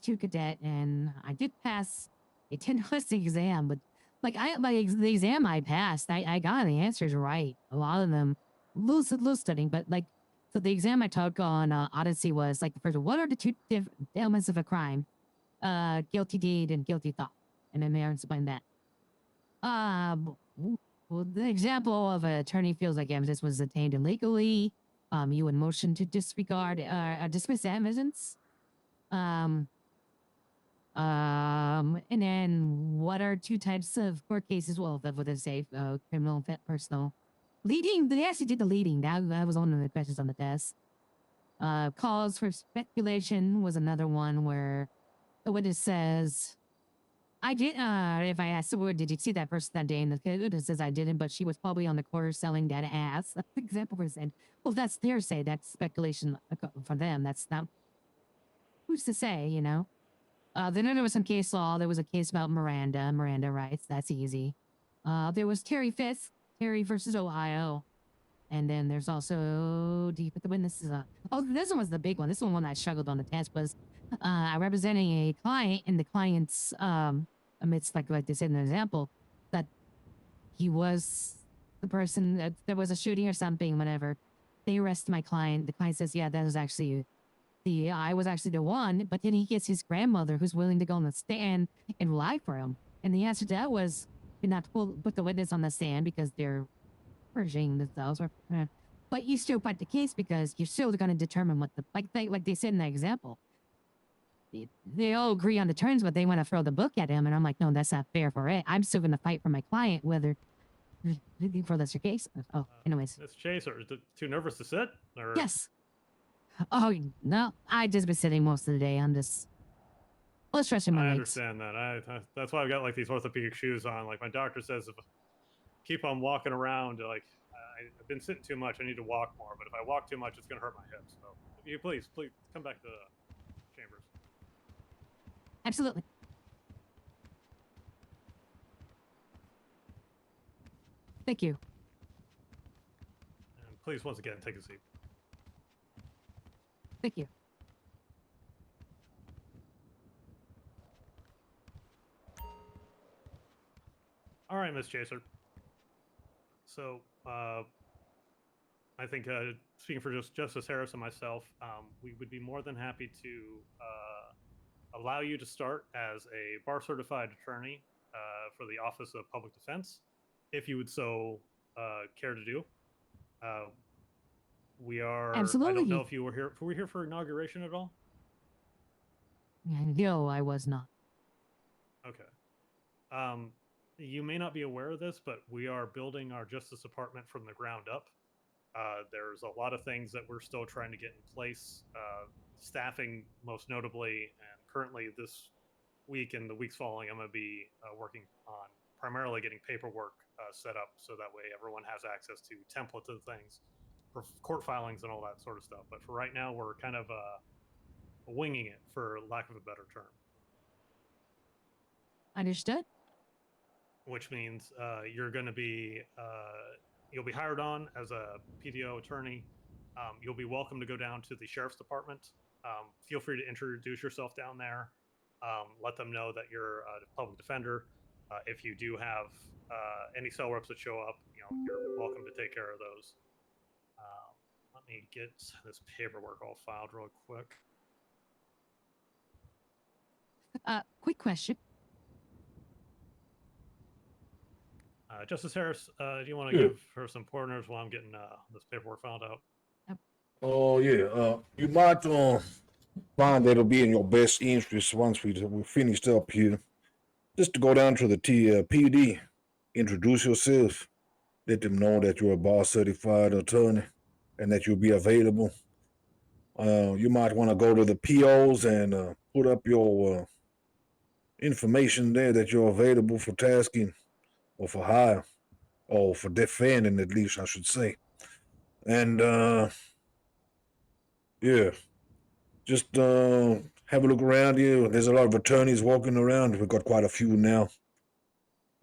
2 cadet, and I did pass a 10 listing exam, but like the exam I passed, I got the answers right. A lot of them, little studying, but like, so the exam I took on Odyssey was like the first one. What are the two different elements of a crime? Guilty deed and guilty thought. And then they explained that. Well, the example of an attorney feels like evidence was obtained illegally. You would motion to disregard, dismiss evidence. And then what are two types of court cases? Well, that would say criminal and personal. Leading, they actually did the leading. That was one of the questions on the test. Cause for speculation was another one where the witness says, I did, if I asked the word, did you see that person that day? And the witness says I didn't, but she was probably on the corner selling that ass. That's the example was said. Well, that's their say. That's speculation for them. That's not, who's to say, you know? Then there was some case law. There was a case about Miranda rights. That's easy. There was Terry Fisk, Terry versus Ohio. And then there's also, do you put the witnesses up? Oh, this one was the big one. This one I struggled on the test was I representing a client, and the client's amidst like they said in the example, that he was the person that there was a shooting or something, whatever. They arrest my client. The client says, yeah, that was actually I was actually the one, but then he gets his grandmother who's willing to go on the stand and lie for him. And the answer to that was not to put the witness on the stand because they're purging themselves, but you still fight the case because you're still going to determine what the like they said in the example. They all agree on the terms, but they want to throw the book at him, and I'm like, no, that's not fair for it. I'm still going to fight for my client, whether for that's your case. Oh, anyways. Miss Chaser, is it too nervous to sit? Or... Yes. Oh no, I just been sitting most of the day. I'm just stretching my I legs. understand that. I that's why I've got like these orthopedic shoes on. Like my doctor says, if I keep on walking around, like I've been sitting too much. I need to walk more. But if I walk too much, it's gonna hurt my hips. So you please come back to the chambers. Absolutely. Thank you. And please, once again, take a seat. Thank you. All right, Miss Chaser. So, I think speaking for just Justice Harris and myself, we would be more than happy to allow you to start as a bar certified attorney for the Office of Public Defense, if you would so care to do. We are. Absolutely. I don't know if you were here. Were we here for inauguration at all? No, I was not. Okay. You may not be aware of this, but we are building our Justice Department from the ground up. There's a lot of things that we're still trying to get in place, staffing most notably, and currently this week and the weeks following, I'm going to be working on primarily getting paperwork set up so that way everyone has access to templates of things for court filings and all that sort of stuff. But for right now, we're kind of winging it, for lack of a better term. Understood. Which means you're going to be you'll be hired on as a PDO attorney. You'll be welcome to go down to the sheriff's department. Feel free to introduce yourself down there. Let them know that you're a public defender. If you do have any cell reps that show up, you're welcome to take care of those. Let me get this paperwork all filed real quick. Quick question. Justice Harris, do you want to give her some pointers while I'm getting this paperwork filed out? Oh yeah, you might find that it'll be in your best interest once we're finished up here, just to go down to the PD, introduce yourself, let them know that you're a bar certified attorney and that you'll be available. You might want to go to the POs and put up your information there that you're available for tasking or for hire, or for defending, at least I should say. And yeah, just have a look around you. There's a lot of attorneys walking around. We've got quite a few now.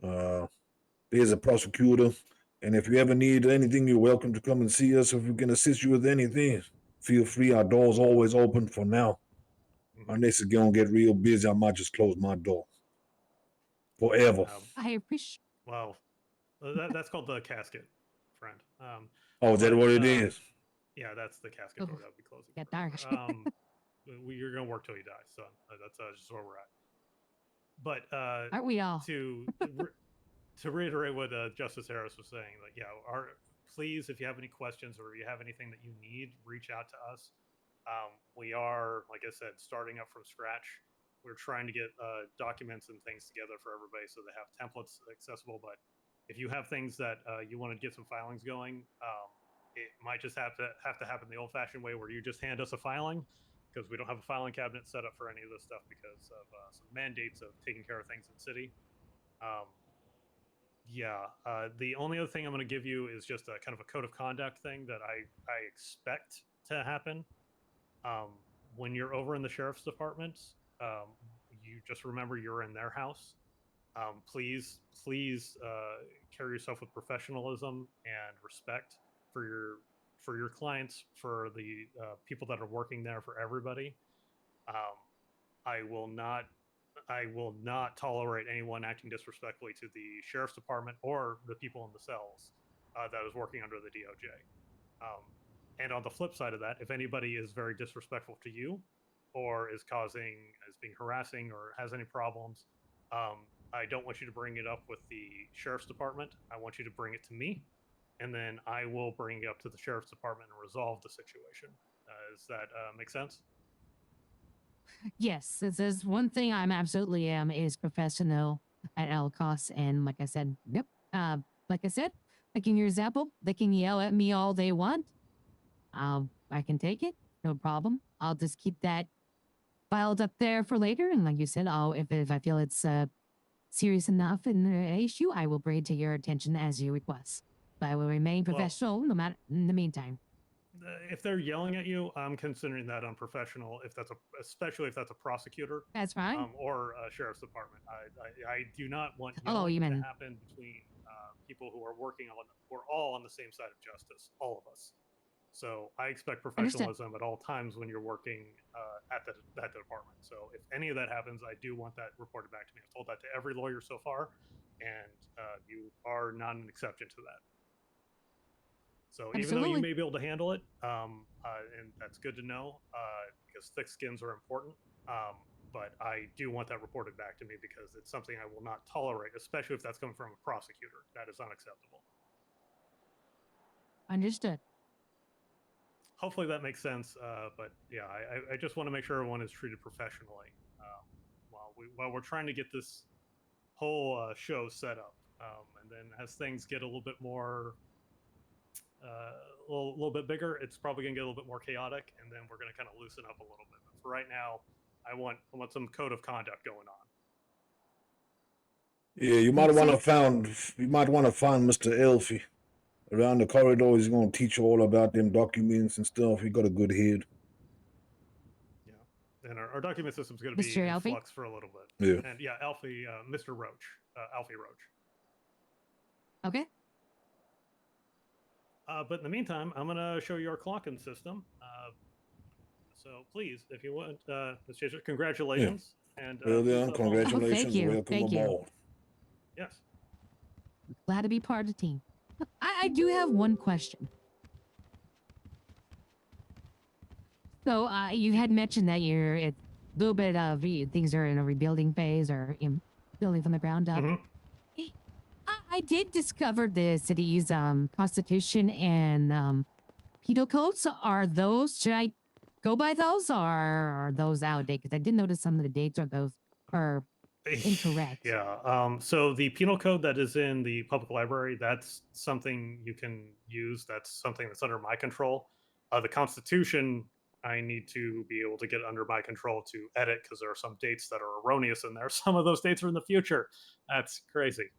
There's a prosecutor, and if you ever need anything, you're welcome to come and see us. If we can assist you with anything, feel free. Our door's always open for now. Unless it's gonna get real busy, I might just close my door forever. I appreciate. Well, that's called the casket, friend. Oh, is that but, what it is? Yeah, that's the casket door Oh, that would be closing. get for you. dark. You're gonna work till you die, son. That's just where we're at. But Aren't we all? to reiterate what Justice Harris was saying, like, yeah, please, if you have any questions or you have anything that you need, reach out to us. We are, like I said, starting up from scratch. We're trying to get documents and things together for everybody so they have templates accessible. But if you have things that you want to get some filings going, it might just have to happen the old-fashioned way, where you just hand us a filing, because we don't have a filing cabinet set up for any of this stuff because of some mandates of taking care of things in city. The only other thing I'm going to give you is just a kind of a code of conduct thing that I expect to happen. When you're over in the sheriff's department, you just remember you're in their house. Please carry yourself with professionalism and respect for your clients, for the people that are working there, for everybody. I will not tolerate anyone acting disrespectfully to the sheriff's department or the people in the cells that is working under the DOJ. And on the flip side of that, if anybody is very disrespectful to you, or is being harassing, or has any problems, I don't want you to bring it up with the sheriff's department. I want you to bring it to me, and then I will bring it up to the sheriff's department and resolve the situation. Does that make sense? Yes, this is one thing I'm absolutely is professional at all costs, and like I said, yep. Like I said, like in your example, they can yell at me all they want. I can take it, no problem. I'll just keep that filed up there for later, and like you said, if I feel it's serious enough in the issue, I will bring it to your attention as you request. But I will remain Well- professional no matter in the meantime. If they're yelling at you, I'm considering that unprofessional. Especially if that's a prosecutor, That's fine. or a sheriff's department. I do not want Oh, you yelling to mean- happen between people who are working on. We're all on the same side of justice, all of us. So I expect Understood. professionalism at all times when you're working at that department. So if any of that happens, I do want that reported back to me. I've told that to every lawyer so far, and you are not an exception to that. So even though you Absolutely. may be able to handle it, and that's good to know, because thick skins are important, but I do want that reported back to me, because it's something I will not tolerate, especially if that's coming from a prosecutor. That is unacceptable. Understood. Hopefully that makes sense, but yeah, I just want to make sure everyone is treated professionally while we're trying to get this whole show set up, and then as things get a little bit more a little bit bigger, it's probably gonna get a little bit more chaotic, and then we're gonna kind of loosen up a little bit. But for right now, I want some code of conduct going on. Yeah, you might Makes want to sense. find Mr. Elfie around the corridor. He's gonna teach you all about them documents and stuff. He got a good head. Yeah, and our document system's gonna be Mr. in Alfie? flux for a little bit. Yeah. And yeah, Alfie, Mr. Roach, Alfie Roach. Okay. But in the meantime, I'm gonna show you our clocking system. So please, if you want, Ms. Chaser, congratulations. And Well please done. don't fall- Congratulations. you. Welcome Thank you. aboard. Yes. Glad to be part of the team. I do have one question. So you had mentioned that you're a little bit of things are in a rebuilding phase or in building from the ground up. Mhm. I did discover the city's constitution and penal codes. Are those, should I go by those, or are those outdated? Because I did notice some of the dates are those are incorrect. Yeah. So the penal code that is in the public library, that's something you can use. That's something that's under my control. The Constitution, I need to be able to get under my control to edit, because there are some dates that are erroneous in there. Some of those dates are in the future. That's crazy.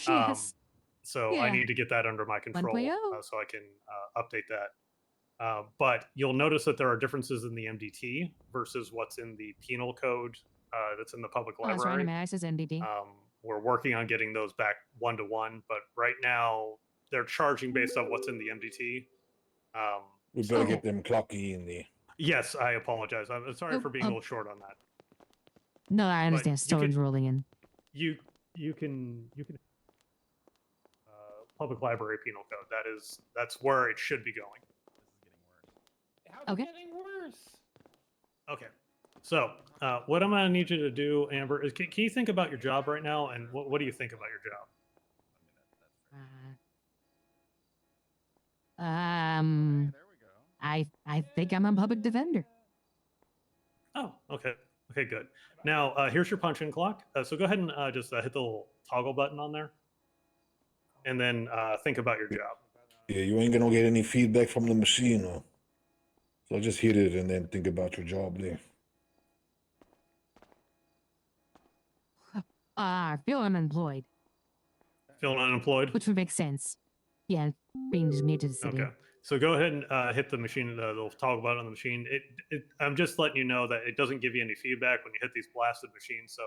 Yes. So Yeah. I need to get that under my control 1.0. so I can update that. But you'll notice that there are differences in the MDT versus what's in the penal code that's in the public Oh, that's right. library. I says NDD. We're working on getting those back 1-to-1, but right now they're charging based on what's in the MDT. We better Okay. get them clocky in there. Yes, I apologize. I'm sorry Oh, for being a little short on that. No, I but understand. you Storm's could- rolling in. You can public library penal code. That's where it should be going. How's Okay. it getting worse? Okay. So what I'm gonna need you to do, Amber, is can you think about your job right now, and what do you think about your job? I think I'm a public defender. Oh, okay. Okay, good. Now here's your punch-in clock. So go ahead and just hit the little toggle button on there, and then think about your job. Yeah, you ain't gonna get any feedback from the machine, huh? So just hit it and then think about your job there. I feel unemployed, Feeling unemployed? which would make sense. Yeah, being new to the city. Okay. So go ahead and hit the machine, the little toggle button on the machine. I'm just letting you know that it doesn't give you any feedback when you hit these blasted machines. So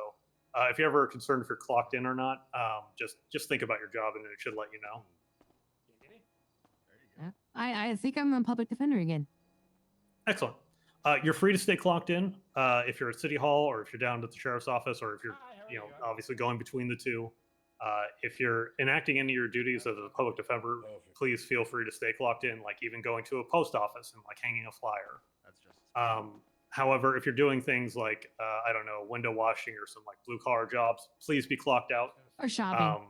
if you're ever concerned if you're clocked in or not, just think about your job and it should let you know. I think I'm a public defender again. Excellent. You're free to stay clocked in if you're at City Hall or if you're down at the sheriff's office or if you're, obviously going between the two. If you're enacting any of your duties as a public defender, please feel free to stay clocked in, like even going to a post office and like hanging a flyer. That's just However, if you're doing things like, I don't know, window washing or some like blue collar jobs, please be clocked out. Or shopping.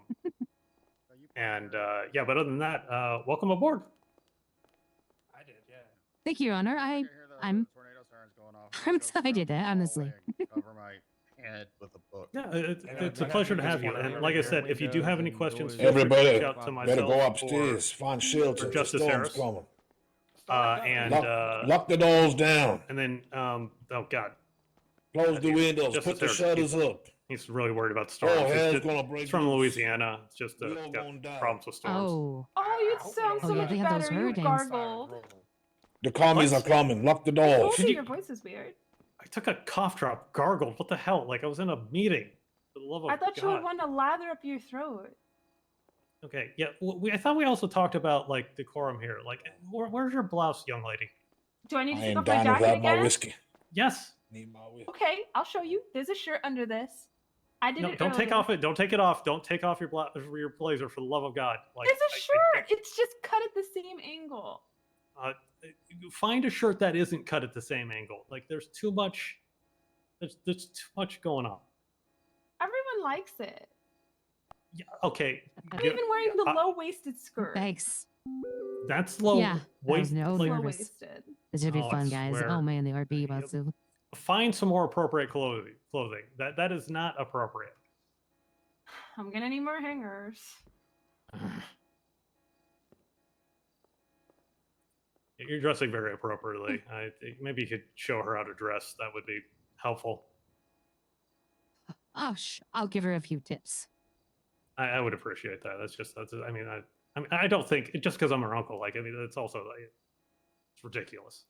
Yeah, but other than that, welcome aboard. I did, yeah. Thank you, Your Honor. I'm tornado sirens going off. I'm Let's go excited, down the honestly. hallway and cover my head with a book. Yeah, it's a I got pleasure you to have just you. wanna And hear like I your said, if you do have any windows questions, and feel free to doors. Everybody, reach out to myself. better go or- upstairs, find shelter. The Justice storm's Harris. coming. And Lock the doors down. and then oh god, Close the windows. Justice Put the Harris, shutters up. he's really worried about the storm. Oh, hell's It's gonna break It's from loose. Louisiana. It's just We all got gonna die. problems with storms. Oh, Oh, you I hope sound we so don't yeah, much they have those better. You hurricanes. gargled. The commies What? are coming. Lock the I doors. told Did you you- your voice is weird. I took a cough drop, gargled. What the hell? Like I was in a meeting. For the love of I thought you God. would want to lather up your throat. Okay, yeah. I thought we also talked about like decorum here. Like, where's your blouse, young lady? Do I need I to take ain't off my dying jacket without my again? whiskey. Yes. Need my whiskey. Okay, I'll show you. There's a shirt under this. I did No, it don't take earlier. off it. Don't take it off. Don't take off your your blazer for the love of God. Like, There's a I- shirt. It's just cut at the same angle. find a shirt that isn't cut at the same angle. Like, there's too much. There's too much going on. Everyone likes it. Yeah, okay. I'm yeah, even wearing the I- low-waisted skirt. thanks. That's low. Yeah, that was waist. no like, nervous. Low-waisted. This should be Oh, I fun, guys. swear. Oh man, the RP Yep. about to. find some more appropriate clothing. That is not appropriate. I'm gonna need more hangers. You're dressing very appropriately. I think maybe you could show her how to dress. That would be helpful. Oh, I'll give her a few tips. I would appreciate that. I mean, I don't think just because I'm her uncle. Like, I mean, it's also like, it's ridiculous.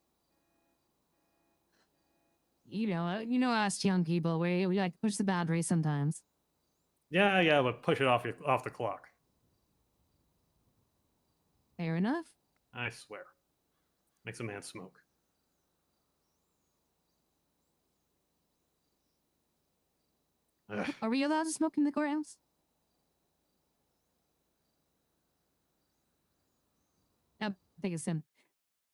You know us young people, we like to push the boundaries sometimes. Yeah, but push it off the clock. Fair enough. I swear, makes a man smoke. Ugh. Are we allowed to smoke in the courthouse? Yep, take a sim.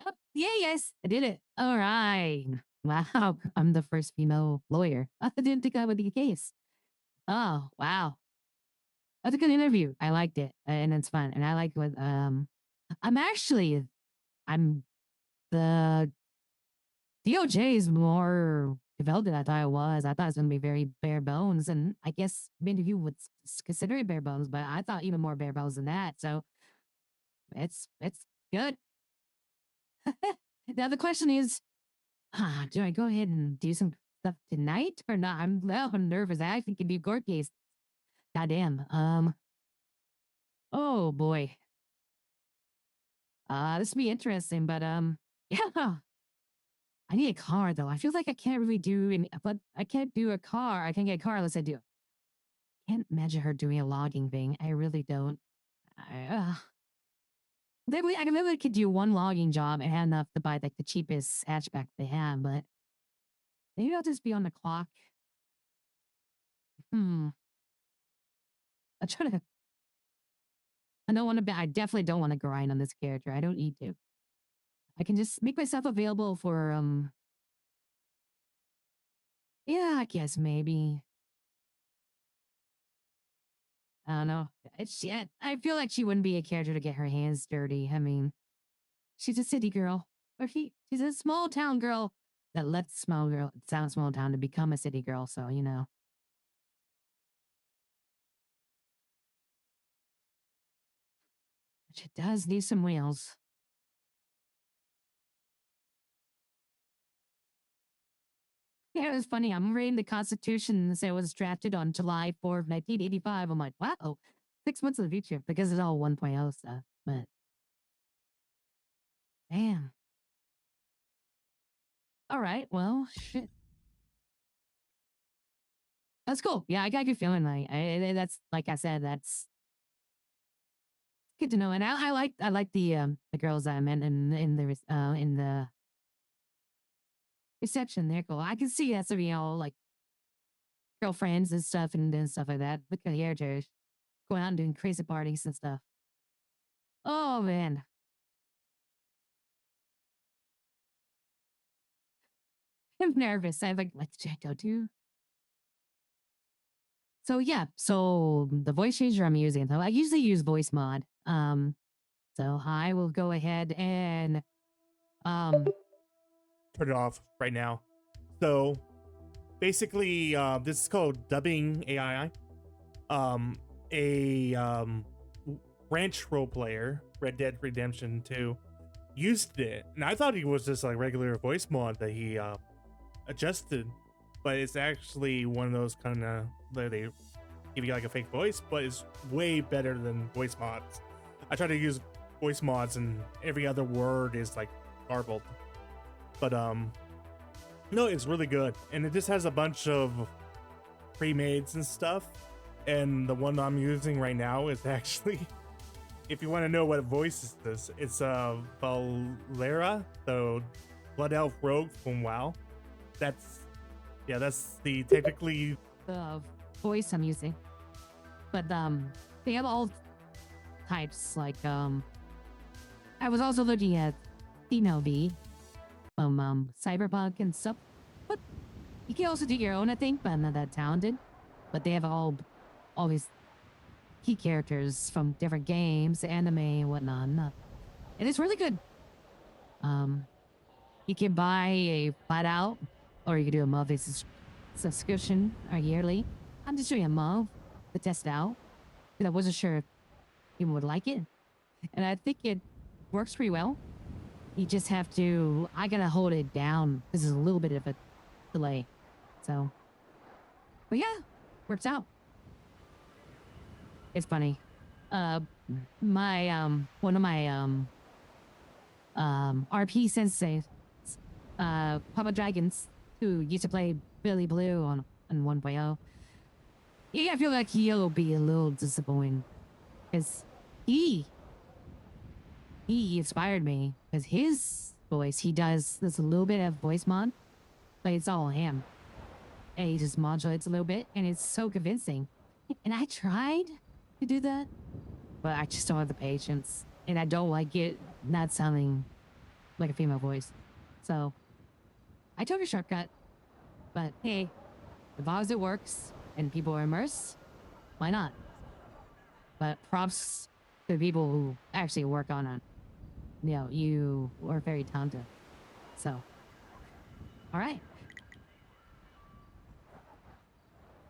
Oh, yeah, yes, I did it. All right. Wow, I'm the first female lawyer. I didn't think I would be a case. Oh, wow. That's a good interview. I liked it, and it's fun. And I like what I'm the DOJ is more developed than I thought it was. I thought it was going to be very bare bones, and I guess many of you would consider it bare bones, but I thought even more bare bones than that. So it's good. Now the question is, do I go ahead and do some stuff tonight or not? I'm nervous. I actually can do court case. Goddamn. Oh boy. This will be interesting, but yeah. I need a car though. I feel like I can't really do any, but I can't do a car. I can't get a car unless I do. Can't imagine her doing a logging thing. I really don't. I maybe could do one logging job and have enough to buy like the cheapest hatchback they have, but maybe I'll just be on the clock. I try to. I don't want to. I definitely don't want to grind on this character. I don't need to. I can just make myself available for Yeah, I guess maybe. I don't know. I feel like she wouldn't be a character to get her hands dirty. I mean, she's a city girl, or she's a small town girl that left small town to become a city girl. So she does need some wheels. Yeah, it was funny. I'm reading the Constitution and it was drafted on July 4th, 1985. I'm like, wow, 6 months in the future because it's all 1.0 stuff. But damn. All right, well, shit. That's cool. Yeah, I got a good feeling. That's like I said, that's good to know. And I like the girls I met in the reception. They're cool. I can see that's all like girlfriends and stuff and stuff like that. Look at the characters going out and doing crazy parties and stuff. Oh man. I'm nervous. I like to check out too. So yeah, so the voice changer I'm using, though, I usually use voice mod. So I will go ahead and turn it off right now. So basically, this is called dubbing AI. Ranch role player, Red Dead Redemption 2, used it, and I thought it was just like regular voice mod that he adjusted, but it's actually one of those kind of where they give you like a fake voice, but it's way better than voice mods. I try to use voice mods and every other word is like garbled, but no, it's really good, and it just has a bunch of pre-mades and stuff, and the one I'm using right now is actually if you want to know what voice is this, it's Valera, the Blood Elf Rogue from WoW. That's the technically the voice I'm using. But they have all types. Like I was also looking at Dino V from Cyberpunk and stuff. But you can also do your own, I think, but I'm not that talented. But they have all these key characters from different games, anime, and whatnot. And it's really good. You can buy a flat out, or you can do a monthly subscription or yearly. I'm just doing a month to test it out because I wasn't sure if people would like it, and I think it works pretty well. You just have to. I gotta hold it down. This is a little bit of a delay, so. But yeah, works out. It's funny. My one of my RP senseis, Papa Dragons, who used to play Billy Blue on 1.0. Yeah, I feel like he'll be a little disappointed because he inspired me because his voice, he does a little bit of voice mod, but it's all him, and he just modulates a little bit, and it's so convincing. And I tried to do that, but I just don't have the patience, and I don't like it not sounding like a female voice. So I took a shortcut, but hey, as long as it works and people are immersed, why not? But props to the people who actually work on it. You know, you are very talented. So, all right.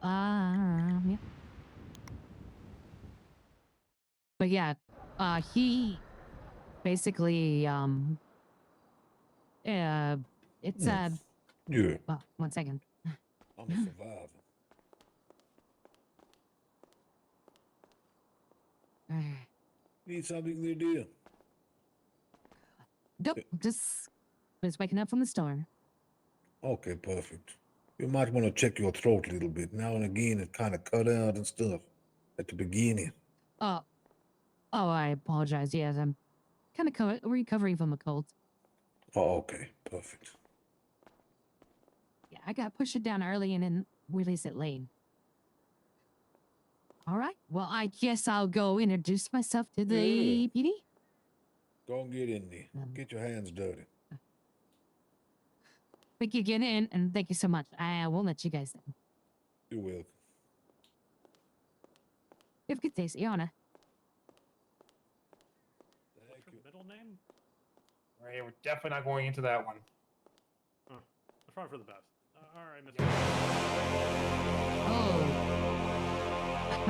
Yeah. But yeah, he basically, it's Yeah. well, 1 second. I'm a survivor. Need something new, dear? Nope, just waking up from the storm. Okay, perfect. You might want to check your throat a little bit. Now and again, it kind of cut out and stuff at the beginning. Oh, I apologize. Yes, I'm kind of recovering from a cold. Oh, okay, perfect. Yeah, I got pushed it down early and then release it late. All right. Well, I guess I'll go introduce myself to the Yeah. PD. Go and get in there. Um, Get your hands dirty. Thank you again, and thank you so much. I won't let you guys down. You're welcome. You have a good day, Iana. Thank What's her you. middle name? Right, we're definitely not going into that one. That's probably for the best. All right, Mr.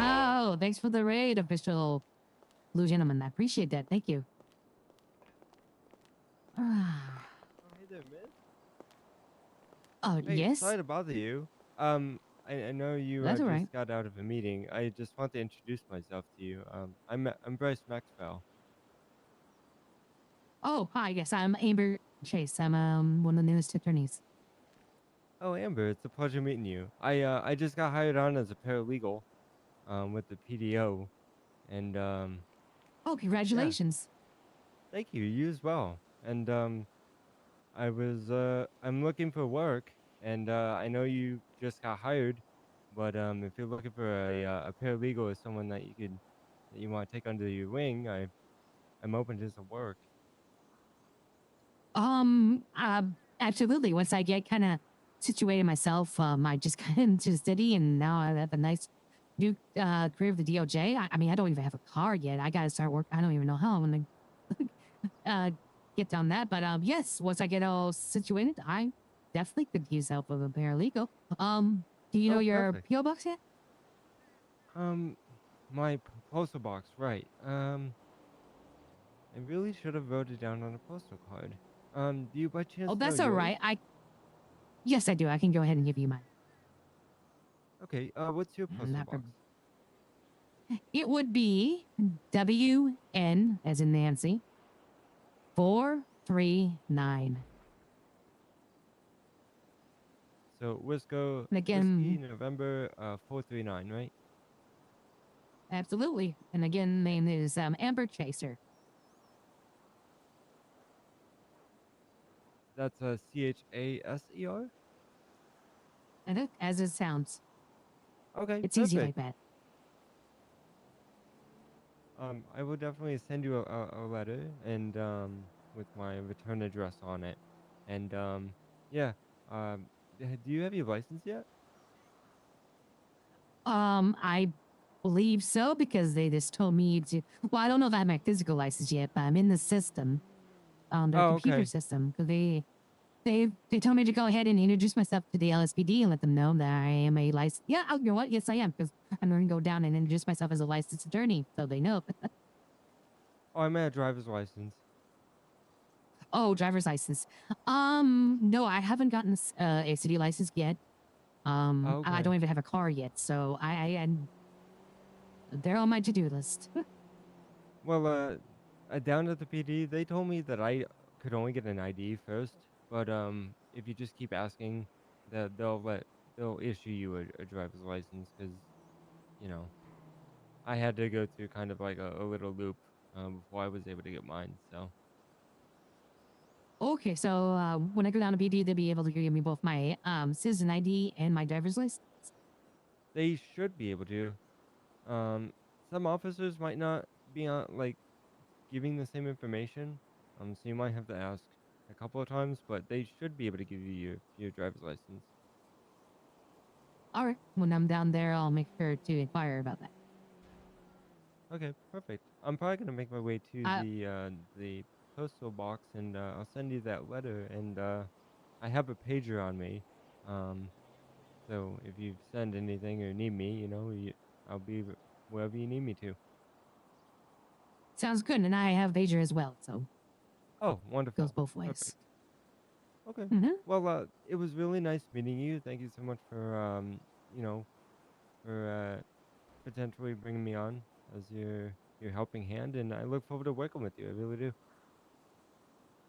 Oh, thanks for the raid, official blue gentleman. I appreciate that. Thank you. Oh, hey there, miss. Oh, Hey, yes? sorry to bother you. I know you That's all just right. got out of a meeting. I just want to introduce myself to you. I'm Bryce Maxwell. Oh, hi. Yes, I'm Amber Chase. I'm one of the newest attorneys. Oh, Amber, it's a pleasure meeting you. I just got hired on as a paralegal, with the PDO, and Oh, congratulations. thank you. You as well. And I'm looking for work, and I know you just got hired, but if you're looking for a paralegal or someone that you want to take under your wing, I'm open to some work. Absolutely. Once I get kind of situated myself, I just got into the city, and now I have a nice new career with the DOJ. I mean, I don't even have a car yet. I gotta start work. I don't even know how I'm gonna get down that. But yes, once I get all situated, I definitely could use help with a paralegal. Do you know Oh, your perfect. PO box yet? My postal box, right? I really should have wrote it down on a postal card. Do you by chance Oh, know that's all yours? right. Yes, I do. I can go ahead and give you mine. Okay. What's your postal Not for- box? It would be WN as in Nancy 439. So And Whiskey again, November 439, right? absolutely. And again, name is Amber Chaser. That's CHASER. And as it sounds, Okay, it's easy like perfect. that. I will definitely send you a letter and with my return address on it. And yeah. Do you have your license yet? I believe so because they just told me to. Well, I don't know if I have my physical license yet, but I'm in the system, their Oh, computer okay. system, because they told me to go ahead and introduce myself to the LSPD and let them know that I am a licensed. Yeah, you know what? Yes, I am, because I'm going to go down and introduce myself as a licensed attorney, so they know. Oh, I'm at a driver's license. Oh, driver's license. No, I haven't gotten a city license yet. Oh, I okay. don't even have a car yet, so they're on my to-do list. Well, down at the PD, they told me that I could only get an ID first, but if you just keep asking, that they'll issue you a driver's license because, you know, I had to go through kind of like a little loop before I was able to get mine. So Okay, so when I go down to PD, they'll be able to give me both my citizen ID and my driver's license. they should be able to. Um, some officers might not be on like giving the same information. So you might have to ask a couple of times, but they should be able to give you your driver's license. All right, when I'm down there, I'll make sure to inquire about that. Okay, perfect. I'm probably gonna make my way to Uh, the postal box and I'll send you that letter and I have a pager on me. Um, so if you send anything or need me, I'll be wherever you need me to. Sounds good, and I have pager as well, so Oh, it wonderful. goes both Perfect. ways. Okay. Mhm. Well, it was really nice meeting you. Thank you so much for for potentially bringing me on as your your helping hand, and I look forward to working with you. I really do.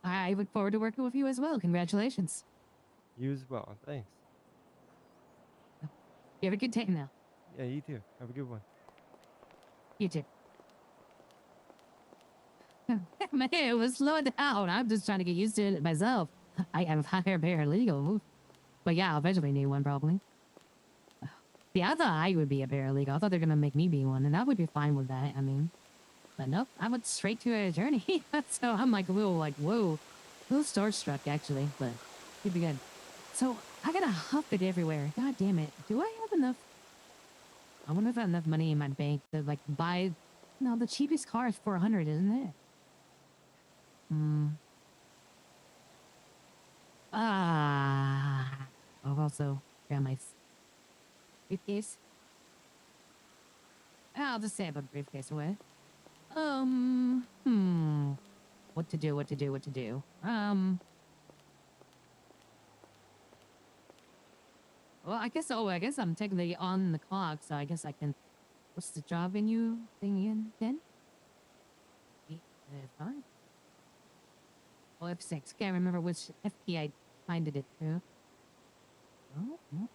I look forward to working with you as well. Congratulations. You as well. Thanks. You have a good day now. Yeah, you too. Have a good one. You too. Man, it was slowing down. I'm just trying to get used to it myself. I am higher paralegal. But yeah, I'll eventually need one probably. Yeah, I thought I would be a paralegal. I thought they're gonna make me be one, and I would be fine with that. I mean, but nope, I went straight to an attorney. So I'm like a little whoa, a little starstruck actually, but it'd be good. So I gotta huff it everywhere. God damn it. Do I have enough? I wonder if I have enough money in my bank to like buy. No, the cheapest car is 400, isn't it? I've also got my briefcase. I'll just say I put briefcase away. What to do? Well, I guess I'm technically on the clock, so I guess I can. What's the job venue thing again? 10? 5? Oh, F6. Can't remember which FP I finded it through. Oh, no.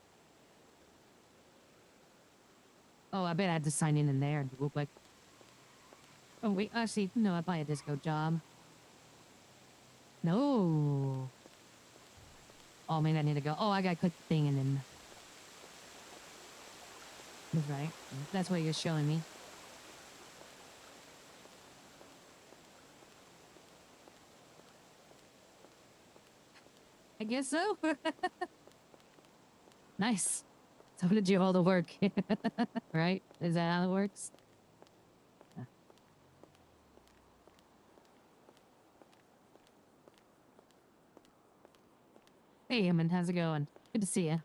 Oh, I bet I had to sign in there real quick. Oh, wait, actually, no, I buy a disco job. No. Oh, man, I need to go. Oh, I gotta click the thing and then. That's right. That's what you're showing me. I guess so. Nice. So I'm gonna do all the work. Right? Is that how it works? Hey, Eamon, how's it going? Good to see you.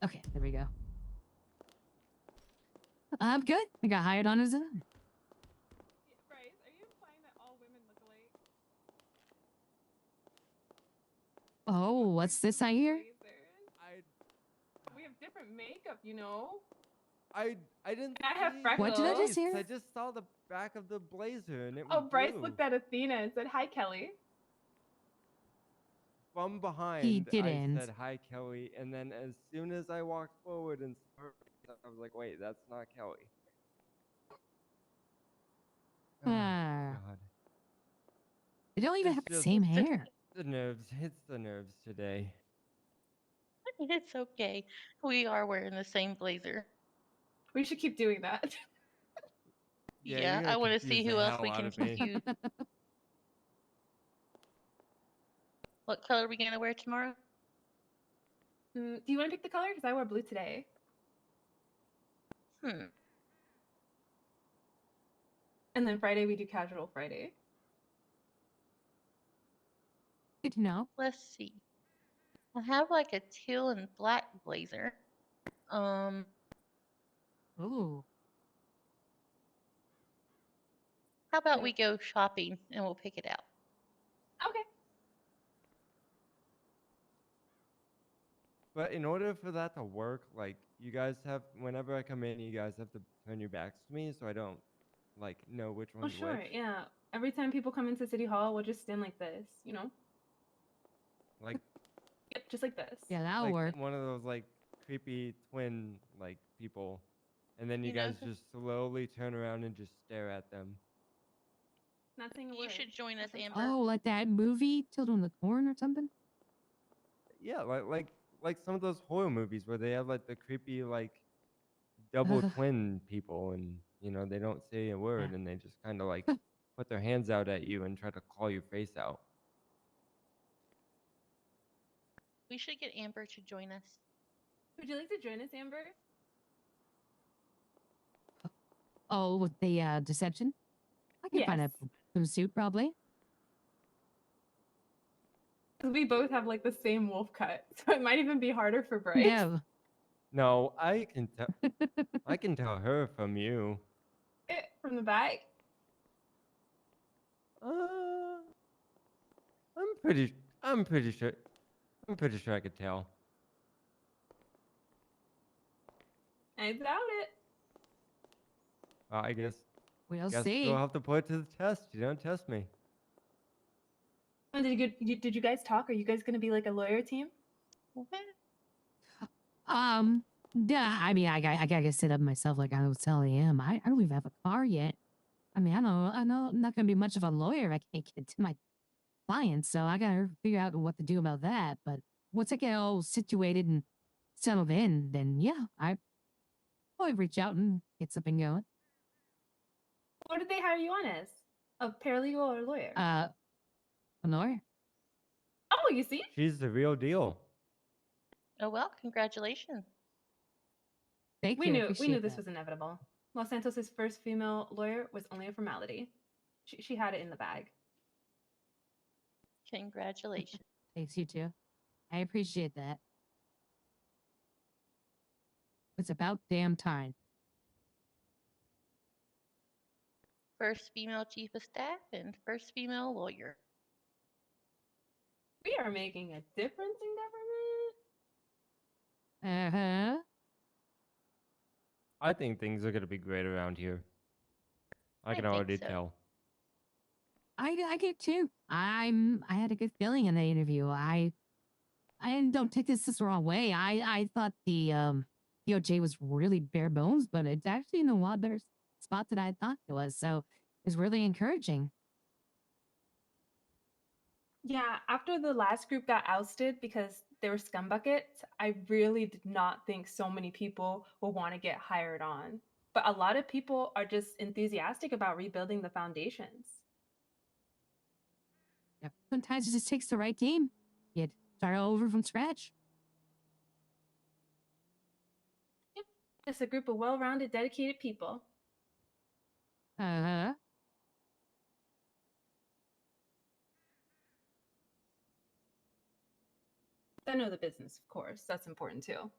Okay, there we go. I'm good. I got hired on as a. Bryce, are you implying that all women look alike? Oh, what's this I hear? We have different makeup, you know. I didn't. And I have see What did I freckles. just hear? I just saw the back of the blazer, and it was Oh, Bryce blue. looked at Athena and said, "Hi, Kelly." From behind, I didn't. said hi, Kelly, and then as soon as I walked forward and saw her, I was like, wait, that's not Kelly. Oh, Ah. God. They don't even It's have the just same hair. the nerves. It's the nerves today. It's okay. We are wearing the same blazer. We should keep doing that. Yeah, Yeah, you're gonna I want to confuse see the who else hell we out can of me. confuse. What color are we gonna wear tomorrow? Do you want to pick the color? Because I wore blue today. And then Friday we do casual Friday. Good to know. Let's see. I have like a teal and black blazer. Ooh. How about we go shopping and we'll pick it out? Okay. But in order for that to work, like you guys have, whenever I come in, you guys have to turn your backs to me, so I don't like know which Oh, one's sure. which. Yeah. Every time people come into City Hall, we'll just stand like this, you know? Like Yep, just like this. Yeah, that'll like work. one of those like creepy twin like people, and then you You know, guys just slowly turn around and just stare at them. Not saying a word. You should join us, Amber. Oh, like that movie, Children of the Corn or something? Yeah, like some of those horror movies where they have like the creepy like double twin people, and you know they don't say a word, and they just kind of like put their hands out at you and try to claw your face out. We should get Amber to join us. Would you like to join us, Amber? Oh, with the deception? I can find a Yes. suit probably. 'Cause we both have like the same wolf cut, so it might even be harder for Bryce. Yeah. No, I can tell. I can tell her from you. From the back. Uh, I'm pretty. I'm pretty sure. I'm pretty sure I could tell. I doubt it. I guess. We'll Guess see. we'll have to put it to the test. You don't test me. And did you guys talk? Are you guys gonna be like a lawyer team? Yeah, I mean, I gotta set up myself like I was telling him. I don't even have a car yet. I mean, I know I'm not gonna be much of a lawyer. I can't get to my clients, so I gotta figure out what to do about that. But once I get all situated and settled in, then yeah, I probably reach out and get something going. What did they hire you on as? A paralegal or a lawyer? A lawyer. Oh, you see? She's the real deal. Oh well, congratulations. Thank We you. knew Appreciate this that. was inevitable. Los Santos's first female lawyer was only a formality. She had it in the bag. Congratulations. Thanks, you too. I appreciate that. It's about damn time. First female chief of staff and first female lawyer. We are making a difference in government. Uh-huh. I think things are gonna be great around here. I can think already so. tell. I get too. I had a good feeling in the interview. I don't take this the wrong way. I thought the DOJ was really bare bones, but it's actually in a lot better spot than I thought it was. So it's really encouraging. Yeah, after the last group got ousted because they were scumbuckets, I really did not think so many people will want to get hired on. But a lot of people are just enthusiastic about rebuilding the foundations. Yeah, sometimes it just takes the right team. You start all over from scratch. Just a group of well-rounded, dedicated people. Uh-huh. That know the business, of course. That's important too.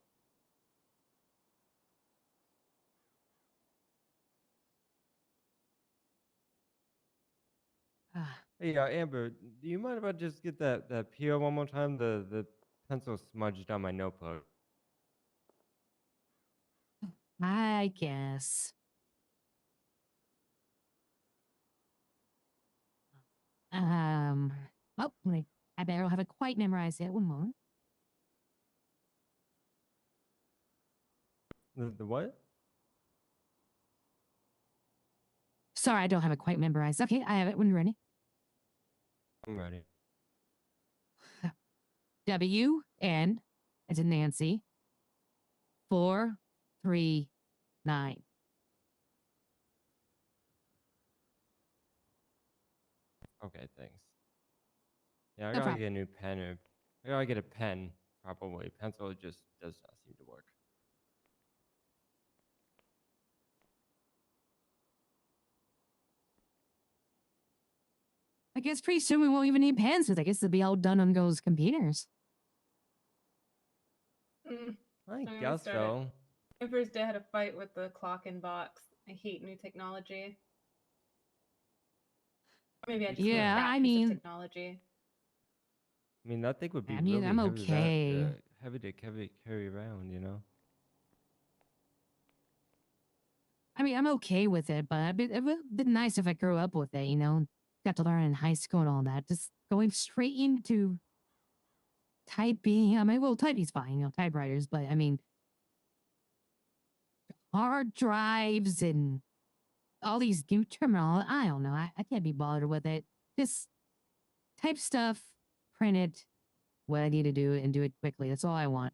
Hey, Amber, do you mind if I just get that PO one more time? The pencil smudged on my notebook. I guess. Oh, wait, I better have it quite memorized yet. One moment. The what? Sorry, I don't have it quite memorized. Okay, I have it when you're ready. I'm ready. WN as in Nancy. 439. Okay, thanks. Yeah, I No gotta problem. get a new pen or I gotta get a pen, probably. Pencil just does not seem to work. I guess pretty soon we won't even need pens because I guess it'll be all done on those computers. I I'm guess so. My first day I had a fight with the clock in box. I hate new technology. Or maybe I just hate Yeah, that I piece of mean, technology. I mean, that thing would be I mean, really I'm heavy, okay. heavy to carry around, you know? I mean, I'm okay with it, but it would have been nice if I grew up with it, you know? Got to learn in high school and all that. Just going straight into typing. I mean, well, typing's fine, you know, typewriters, but I mean, hard drives and all these new terminal. I don't know. I can't be bothered with it. Just type stuff, print it, what I need to do, and do it quickly. That's all I want.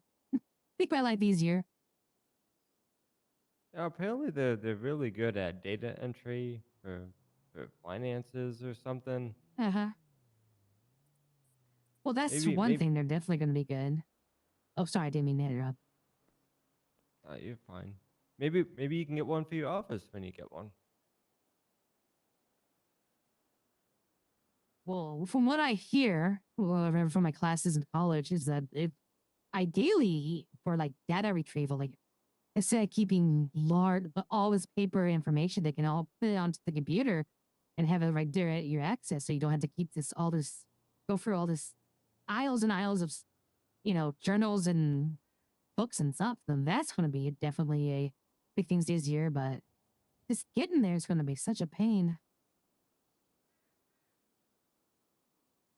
Make my life easier. Yeah, apparently they're really good at data entry for finances or something. Uh-huh. Well, that's Maybe one thing they're definitely going to be good. Oh, sorry, I didn't mean to interrupt. you're fine. Maybe you can get one for your office when you get one. Well, from what I hear, well, I remember from my classes in college, is that it ideally for like data retrieval, like instead of keeping large, all this paper information, they can all put it onto the computer and have it right there at your access, so you don't have to keep go through all this aisles and aisles of, journals and books and stuff. Then that's going to be definitely a big things easier, but just getting there is going to be such a pain.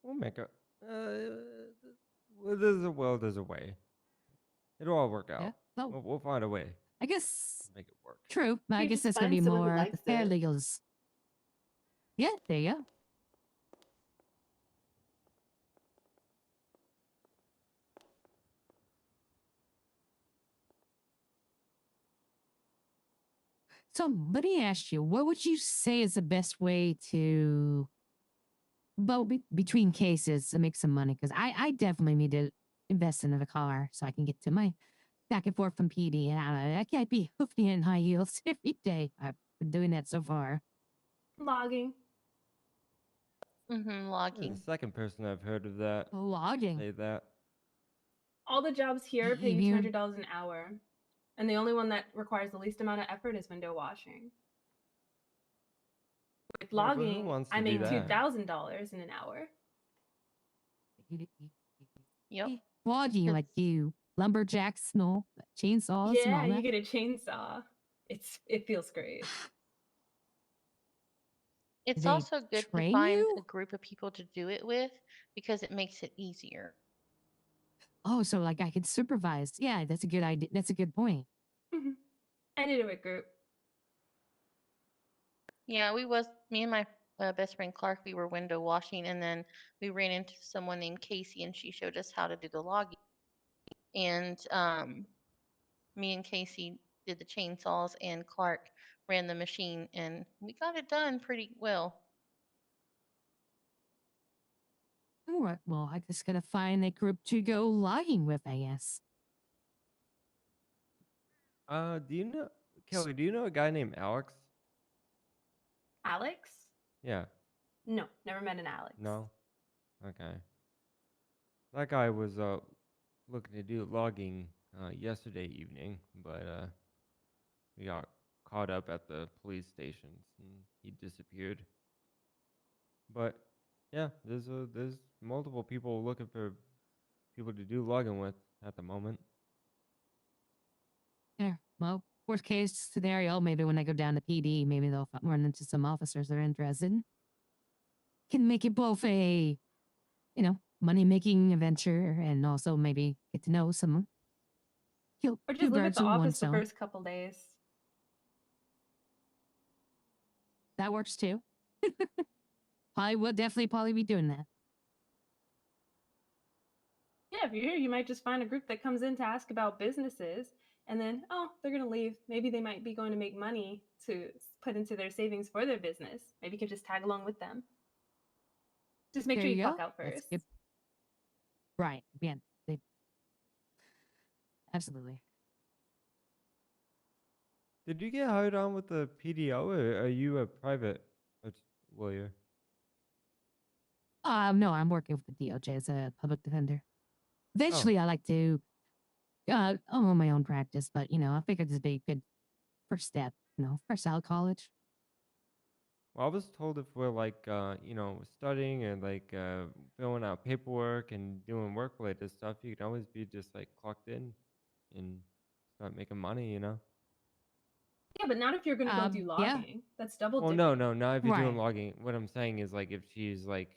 We'll make it. There's a way. It'll all work out. Yeah. Oh, We'll find a way I guess to make it work. true. But I You guess just that's going to find be someone who more likes the it. paralegals. Yeah, there you go. So let me ask you, what would you say is the best way to, between cases to make some money? Because I definitely need to invest in a car so I can get to my back and forth from PD. And I can't be hoofing in high heels every day. I've been doing that so far. Logging. Mm-hmm, You're the logging. second person I've heard of that Logging. say that. All the jobs here pay you Even- $200 an hour, and the only one that requires the least amount of effort is window washing. With Yeah, but who logging, wants I to do make that? $2,000 in an hour. Yep. Logging, It's- like you lumberjacks, no chainsaws and Yeah, all you that. get a chainsaw. It feels great. It's They also good to train find you? a group of people to do it with because it makes it easier. Oh, so like I could supervise. Yeah, that's a good idea. That's a good point. Mhm. I did it with group. Yeah, me and my best friend Clark, we were window washing, and then we ran into someone named Casey, and she showed us how to do the logging. And me and Casey did the chainsaws, and Clark ran the machine, and we got it done pretty well. All right. Well, I just gotta find a group to go logging with, I guess. Do you know Kelly? Do you know a guy named Alex? Alex? Yeah. No, never met an Alex. No. Okay. That guy was looking to do logging yesterday evening, but we got caught up at the police stations and he disappeared. But yeah, there's multiple people looking for people to do logging with at the moment. Yeah. Well, worst case scenario, maybe when I go down to PD, maybe they'll run into some officers they're interested. Can make it both a, money making adventure and also maybe get to know someone. Kill Or two just live at birds the with one office the stone. first couple days. That works too. Probably be doing that. Yeah, if you're here, you might just find a group that comes in to ask about businesses, and then, oh, they're going to leave. Maybe they might be going to make money to put into their savings for their business. Maybe you could just tag along with them. Just make There sure you you clock go. out That's first. good. Right. Yeah. Absolutely. Did you get hired on with the PDO or are you a private lawyer? No, I'm working with the DOJ as a public defender. Eventually, I like to own my own practice, but I figured this would be a good first step. Fresh out of college. Well, I was told if we're like, studying and like filling out paperwork and doing work-related stuff, you can always be just like clocked in and start making money. Yeah, but not if you're going to go do Yeah. logging. That's double Well, dipping. no, not if you're doing Right. logging. What I'm saying is like if she's like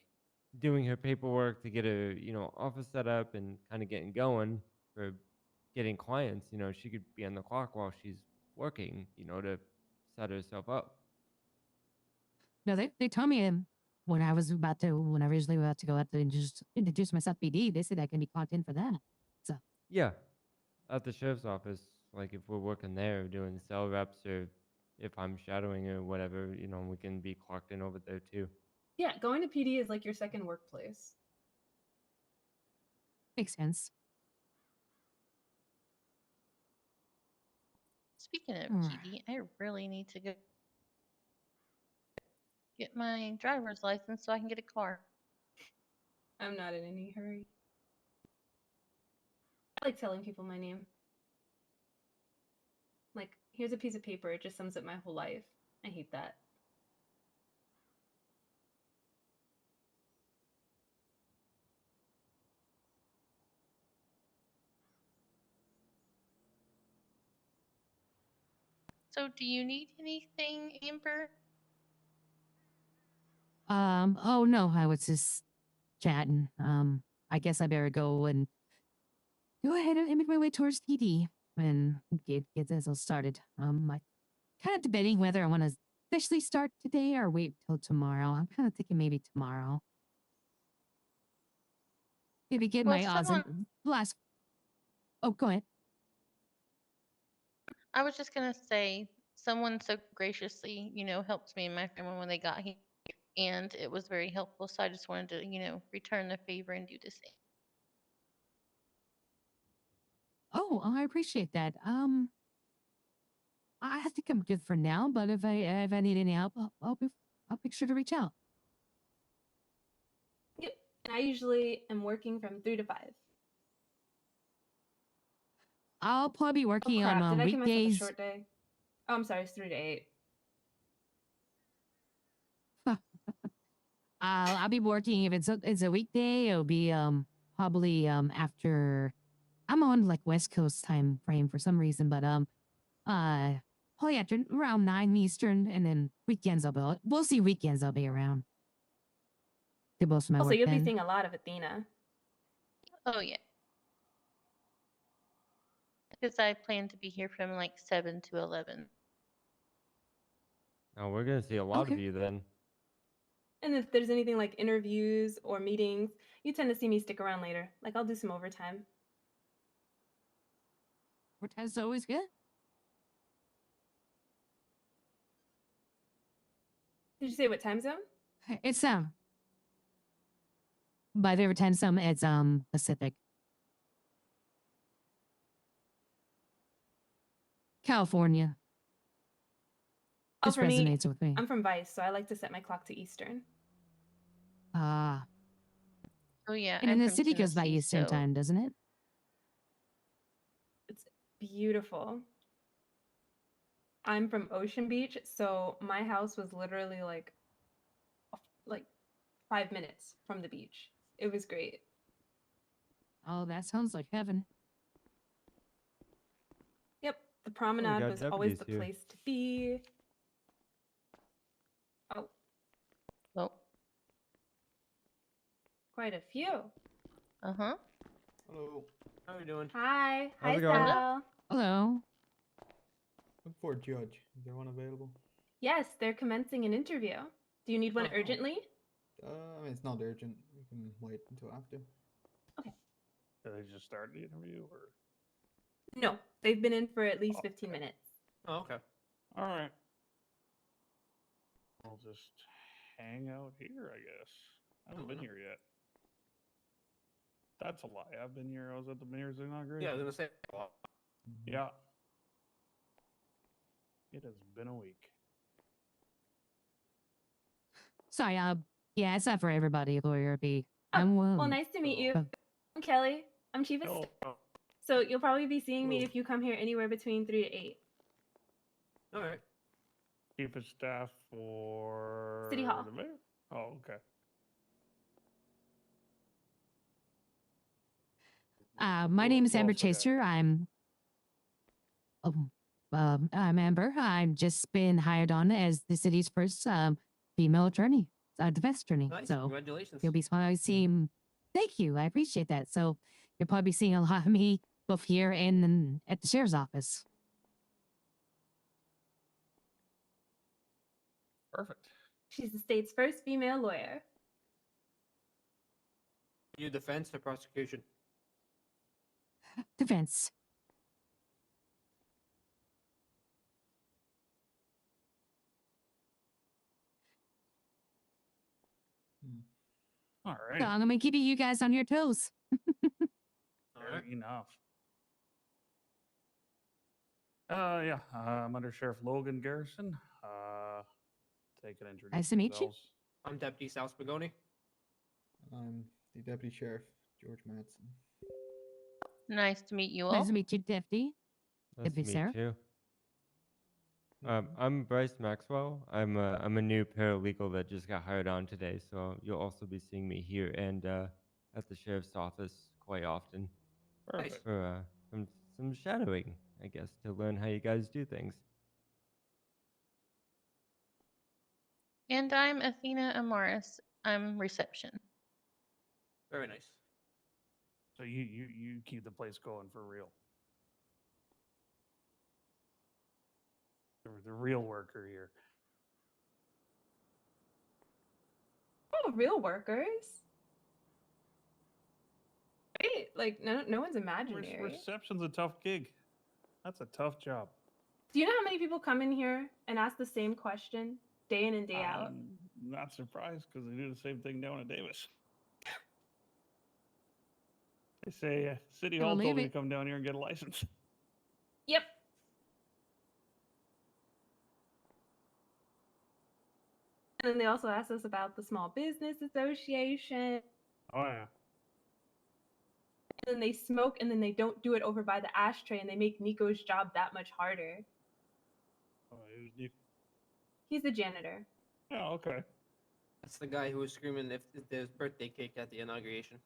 doing her paperwork to get a, office set up and kind of getting going for getting clients, she could be on the clock while she's working, to set herself up. No, they told me when I was originally about to go out to just introduce myself PD, they said I can be clocked in for that. So Yeah, at the sheriff's office, like if we're working there doing cell reps or if I'm shadowing or whatever, we can be clocked in over there too. Yeah, going to PD is like your second workplace. makes sense. Speaking of Alright. PD, I really need to go get my driver's license so I can get a car. I'm not in any hurry. I like telling people my name. Like, here's a piece of paper, it just sums up my whole life. I hate that. So, do you need anything, Amber? Oh no, I was just chatting. I guess I better go and go ahead and make my way towards TD and get this all started. I kind of debating whether I want to officially start today or wait till tomorrow. I'm kind of thinking maybe tomorrow. Maybe get Well, my odds someone- and last. Oh, go ahead. I was just gonna say, someone so graciously, helped me and my family when they got here, and it was very helpful. So I just wanted to, return the favor and do the same. Oh, I appreciate that. I think I'm good for now. But if I need any help, I'll make sure to reach out. Yep. And I usually am working from 3 to 5. I'll probably be Oh working crap, on did I give myself a weekdays. short day? Oh, I'm sorry, it's 3 to 8. I'll be working if it's a weekday. It'll be probably after. I'm on like West Coast time frame for some reason, but probably after around 9 Eastern, and then weekends we'll see weekends I'll be around. Do most of my Also, work you'll be then. seeing a lot of Athena. Oh yeah. Because I plan to be here from like 7 to 11. Oh, we're gonna see a lot of Okay. you then. And if there's anything like interviews or meetings, you tend to see me stick around later. Like, I'll do some overtime. Overtime's always good. Did you say what time zone? It's by the time zone, it's Pacific. California. Oh, Just for me, resonates with me. I'm from Vice, so I like to set my clock to Eastern. Ah. Oh yeah. And I'm then the from city goes by Tennessee, Eastern so- time, doesn't it? It's beautiful. I'm from Ocean Beach, so my house was literally like 5 minutes from the beach. It was great. Oh, that sounds like heaven. Yep, the promenade got was always deputies the here. place to be. Oh, Oh. quite a few. Uh-huh. Hello. How are you doing? Hi. How's Hi, it going? Sal. Hello. Look for a judge. Is there one available? Yes, they're commencing an interview. Do you need one Oh. urgently? I mean, it's not urgent. We can wait until after. Did they just start the interview or? No, they've been in for at least 15 minutes. Oh, okay. All right. I'll just hang out here, I guess. I haven't been here yet. That's a lie. I've been here. I was at the mayor's inauguration. Yeah, I was gonna say. Yeah. It has been a week. Sorry, yeah, it's not for everybody, Lawyer B. Oh, I'm well, nice to meet you. I'm Kelly. I'm Chief of Oh, Staff. So you'll probably be seeing me Hello. if you come here anywhere between 3 to 8. All right. chief of staff for City Hall. the mayor? Oh, okay. My name is Who Amber else we got? Chaser. I'm Amber. I've just been hired on as the city's first female attorney, defense attorney. Nice. So Congratulations. you'll be seeing. Thank you. I appreciate that. So you'll probably be seeing a lot of me both here and at the sheriff's office. Perfect. She's the state's first female lawyer. You defense or prosecution? Defense. All So right. I'm gonna keep you guys on your toes. Fair enough. Yeah, I'm Under Sheriff Logan Garrison. Take it, introduce Nice to meet you. yourselves. I'm Deputy Sal Spagoni. I'm the deputy sheriff, George Madsen. Nice to meet you all. Nice to meet you, Deputy. Nice to Deputy meet Sheriff. you. Mhm. I'm Bryce Maxwell. I'm a new paralegal that just got hired on today, so you'll also be seeing me here and at the sheriff's office quite often Perfect. for some shadowing, I guess, to learn how you guys do things. And I'm Athena Amaris. I'm reception. Very nice. So you keep the place going for real. The real worker here. Oh, real workers. Right? Like no one's imaginary. Reception's a tough gig. That's a tough job. Do you know how many people come in here and ask the same question day in and day out? I'm not surprised because they do the same thing down at Davis. They say City Yeah, Hall well, told me to maybe- come down here and get a license. Yep. And then they also asked us about the Small Business Association. Oh yeah. And then they smoke and then they don't do it over by the ashtray and they make Nico's job that much harder. Oh, it was Nick. He's the janitor. Oh, okay. That's the guy who was screaming if there's birthday cake at the inauguration.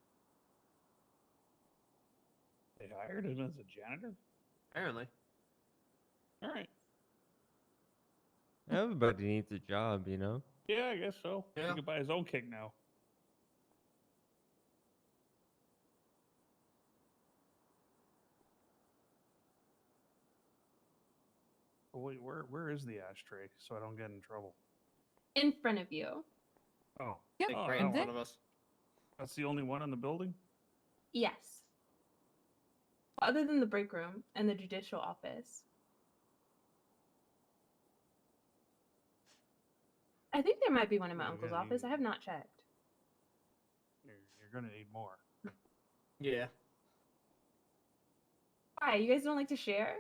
They hired him as a janitor. Apparently. All right. Everybody needs a job, you know. Yeah, I guess so. Yeah. He can buy his own cake now. Oh, wait, where is the ashtray so I don't get in trouble? In front of you. Oh, Yep. Like Oh, right that in front one. of us. that's the only one in the building? Yes. Other than the break room and the judicial office. I think there might be one in my Yeah, uncle's yeah, office. I you- have not checked. You're gonna need more. Yeah. Why? You guys don't like to share?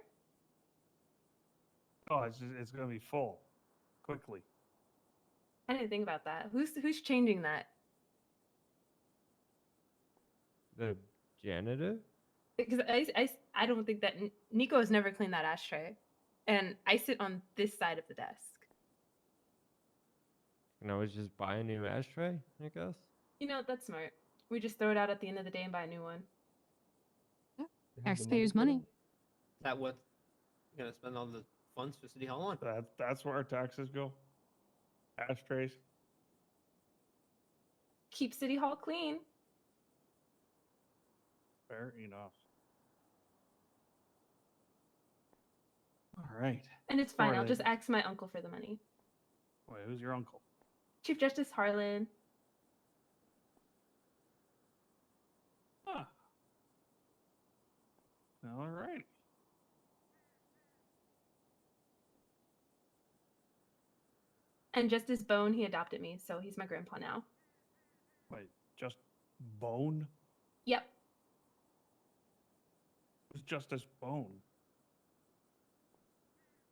Oh, it's gonna be full quickly. I didn't think about that. Who's changing that? The janitor? Because I don't think that Nico has never cleaned that ashtray, and I sit on this side of the desk. And I was just buy a new ashtray, I guess. You know, that's smart. We just throw it out at the end of the day and buy a new one. They have the Taxpayers' for money. that? Is that what you're gonna spend all the funds for City Hall on? That's where our taxes go. Ashtrays. Keep City Hall clean. Fair enough. All right. And it's fine. I'll Harlan. just ask my uncle for the money. Wait, who's your uncle? Chief Justice Harlan. Ah. All right. And Justice Bone, he adopted me, so he's my grandpa now. Wait, just Bone? Yep. Who's Justice Bone?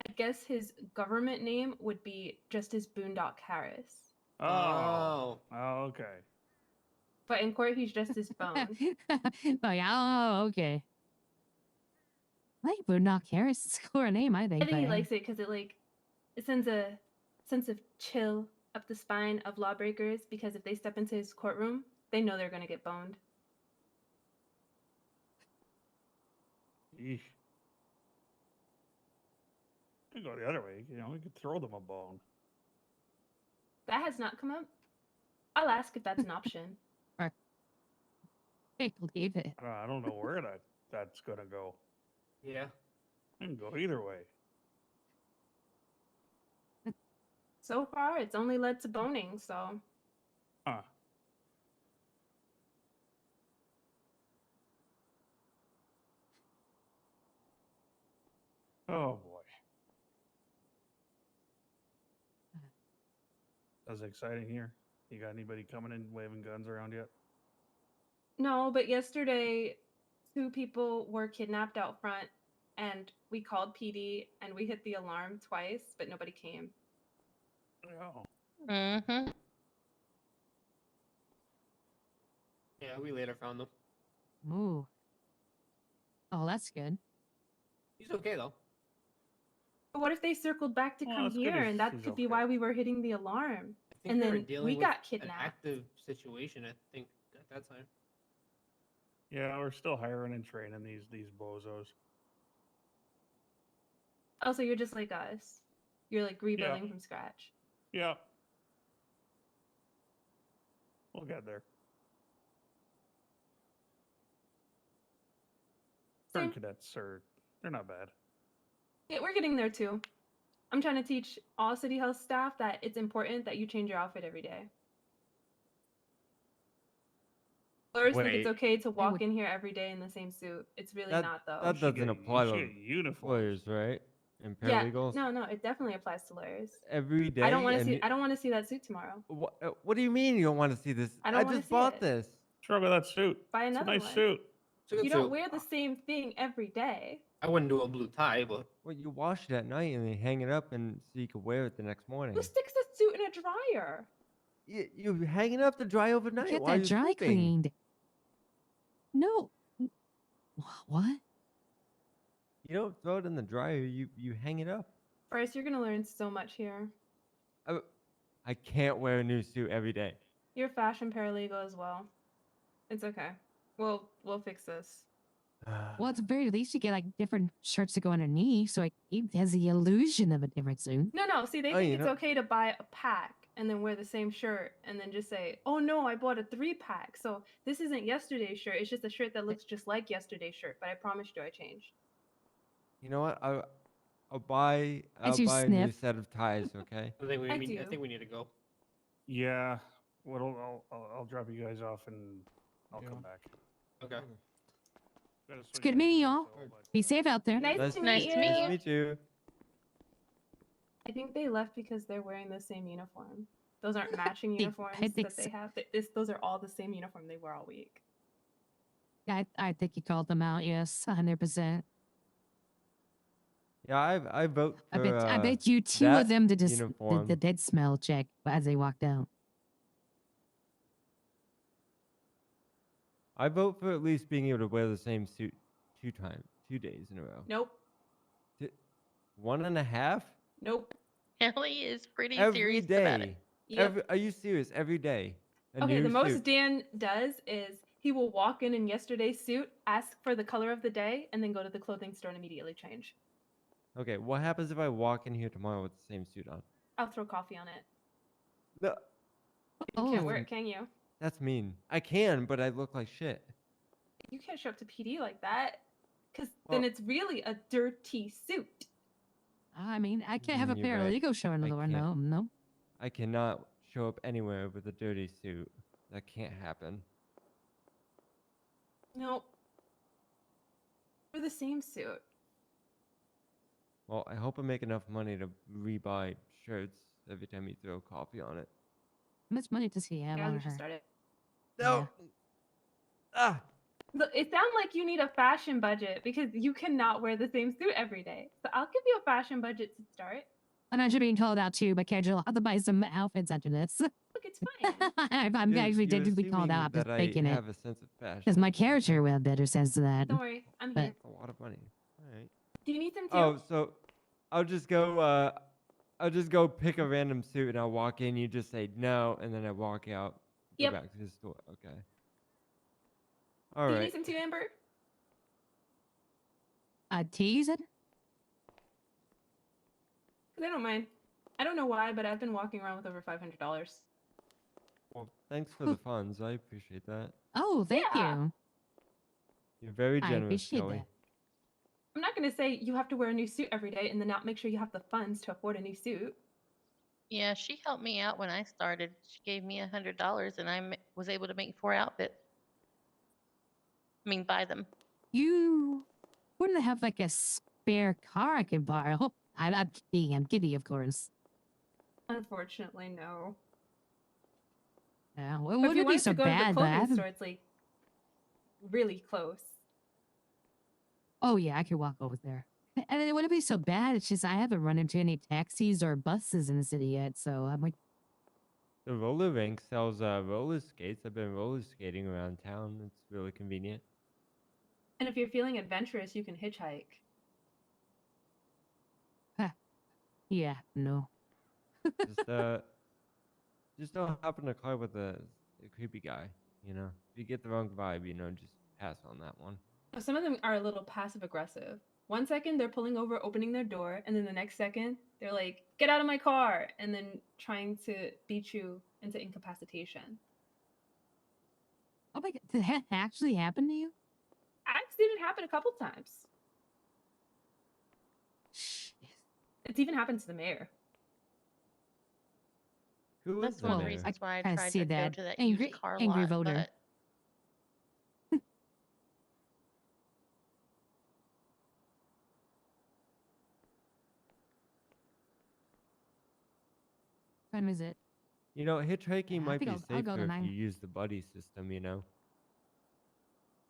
I guess his government name would be Justice Boondock Harris. Oh. Oh, okay. But in court, he's Justice Bone. Like, oh, okay. I like Boondock Harris. It's a cooler name, I think. I think he but- likes it because it sends a sense of chill up the spine of lawbreakers because if they step into his courtroom, they know they're going to get boned. Eesh. Could go the other way. You know, we could throw them a bone. That has not come up. I'll ask if that's an option. I believe it. I don't know where that's gonna go. Yeah. It can go either way. So far, it's only led to boning, so Huh. Oh boy. That's exciting here. You got anybody coming in waving guns around yet? no. But yesterday, 2 people were kidnapped out front, and we called PD and we hit the alarm twice, but nobody came. Oh. Mm-hmm. Yeah, Yeah, we later found them. Ooh. Oh, that's good. He's okay though. But what if they circled back to Well, come that's good here, if and that he's could be okay. why we were hitting the alarm? I think And they were then dealing we with got an kidnapped. active situation. I think at that time. Yeah, we're still hiring and training these bozos. Oh, so you're just like us. You're like rebuilding from scratch. Yeah. We'll get there. Same. Current cadets they're not bad. Yeah, we're getting there too. I'm trying to teach all City Hall staff that it's important that you change your outfit every day. Lawyers think it's Wait. okay to walk would- in here every day in the same suit. It's really That not, though. that should doesn't get- apply you to should get uniforms. lawyers, right? And Yeah, paralegals. no, it definitely applies to lawyers. Every day. I don't want to and see. you- I don't want to see that suit tomorrow. What do you mean you don't want to see this? I don't I wanna just see bought it. this. What's wrong with that suit? Buy It's a another nice one. suit. It's a good You don't suit. wear the same thing every day. I wouldn't do a blue tie, but Well, you wash it at night and then hang it up, and so you can wear it the next morning. Who sticks a suit in a dryer? You hang it up to dry overnight. Get while that you're dry sleeping. cleaned. No. What? You don't throw it in the dryer. You hang it up. Bryce, you're gonna learn so much here. I can't wear a new suit every day. You're a fashion paralegal as well. It's okay. We'll fix this. Well, at the very least, you get like different shirts to go underneath, so it has the illusion of a different suit. No. See, they Oh, think you it's know- okay to buy a pack and then wear the same shirt and then just say, "Oh no, I bought a 3-pack. So this isn't yesterday's shirt. It's just a shirt that looks just like yesterday's shirt, but I promised you I changed." You know what? I'll buy you a new sniff. set of ties. Okay. I think we I need, I do. think we need to go. Yeah. Well, I'll drop you guys off and I'll come back. Okay. Gotta switch good meeting my y'all. schedule, but- Be safe out there. Nice to Nice meet to meet you. you. Nice to meet you. I think they left because they're wearing the same uniform. Those aren't matching I uniforms think that they so. have. Those are all the same uniform they wear all week. I think you called them out. Yes, 100%. Yeah, I vote for. I bet you two of that them did just uniform. the dead smell check as they walked out. I vote for at least being able to wear the same suit 2 days in a row. Nope. 1.5 Nope. Ellie is pretty every serious about it. day. Yep. Are you serious? Every day. A Okay, new the most suit. Dan does is he will walk in yesterday's suit, ask for the color of the day, and then go to the clothing store and immediately change. Okay, what happens if I walk in here tomorrow with the same suit on? I'll throw coffee on it. No, You can't Oh. wear it, can you? that's mean. I can, but I look like shit. You can't show up to PD like that, because then Well- it's really a dirty suit. I mean, I can't have a You're right. paralegal show another one. can't. No. I cannot show up anywhere with a dirty suit. That can't happen. Nope. We're the same suit. Well, I hope I make enough money to rebuy shirts every time you throw coffee on it. How much money does he have Yeah, on we should her? start it. No. Ah. Look, it sounds like you need a fashion budget because you cannot wear the same suit every day. So I'll give you a fashion budget to start. And I'm being called out too by Casual. I'll have to buy some outfits after this. Look, it's fine. I'm actually You're did be called assuming out. I'm just that faking I it. have a sense of fashion. Because my character will have better sense of that. Don't worry, I'm But- here. A lot of money. All right. Do you need some too? Oh, so I'll just go pick a random suit and I'll walk in, you just say no, and then I walk out, go Yep. back to the store. Okay. All Do you right. need some too, Amber? Tease it? Because I don't mind. I don't know why, but I've been walking around with over $500. Well, thanks for the funds. I appreciate that. Oh, thank Yeah. you. You're very I generous, appreciate Kelly. that. I'm not going to say you have to wear a new suit every day and then not make sure you have the funds to afford a new suit. Yeah, she helped me out when I started. She gave me $100 and I was able to make 4 outfits. I mean, buy them. You wouldn't have like a spare car I could borrow. I hope I'm kidding. I'm giddy, of course. Unfortunately, no. Yeah, well, But it if you wouldn't be wanted so to go to bad, the but I clothing haven't- store, it's like really close. Oh yeah, I could walk over there. And it wouldn't be so bad. It's just I haven't run into any taxis or buses in the city yet, so I'm like, The roller rink sells roller skates. I've been roller skating around town. It's really convenient. And if you're feeling adventurous, you can hitchhike. Yeah, no. Just just don't hop in a car with a creepy guy. You know, if you get the wrong vibe, you know, just pass on that one. Some of them are a little passive aggressive. 1 second they're pulling over, opening their door, and then the next second they're like, "Get out of my car!" and then trying to beat you into incapacitation. Oh my god, did that actually happen to you? I've seen it happen a couple times. It's even happened to the mayor. Who That's is one of the the mayor? reasons why I kinda tried see to go that. to that Angry- used car angry lot, voter. but When is it? You know, hitchhiking Yeah, I might think be I'll go safer if tonight. you use the buddy system. You know.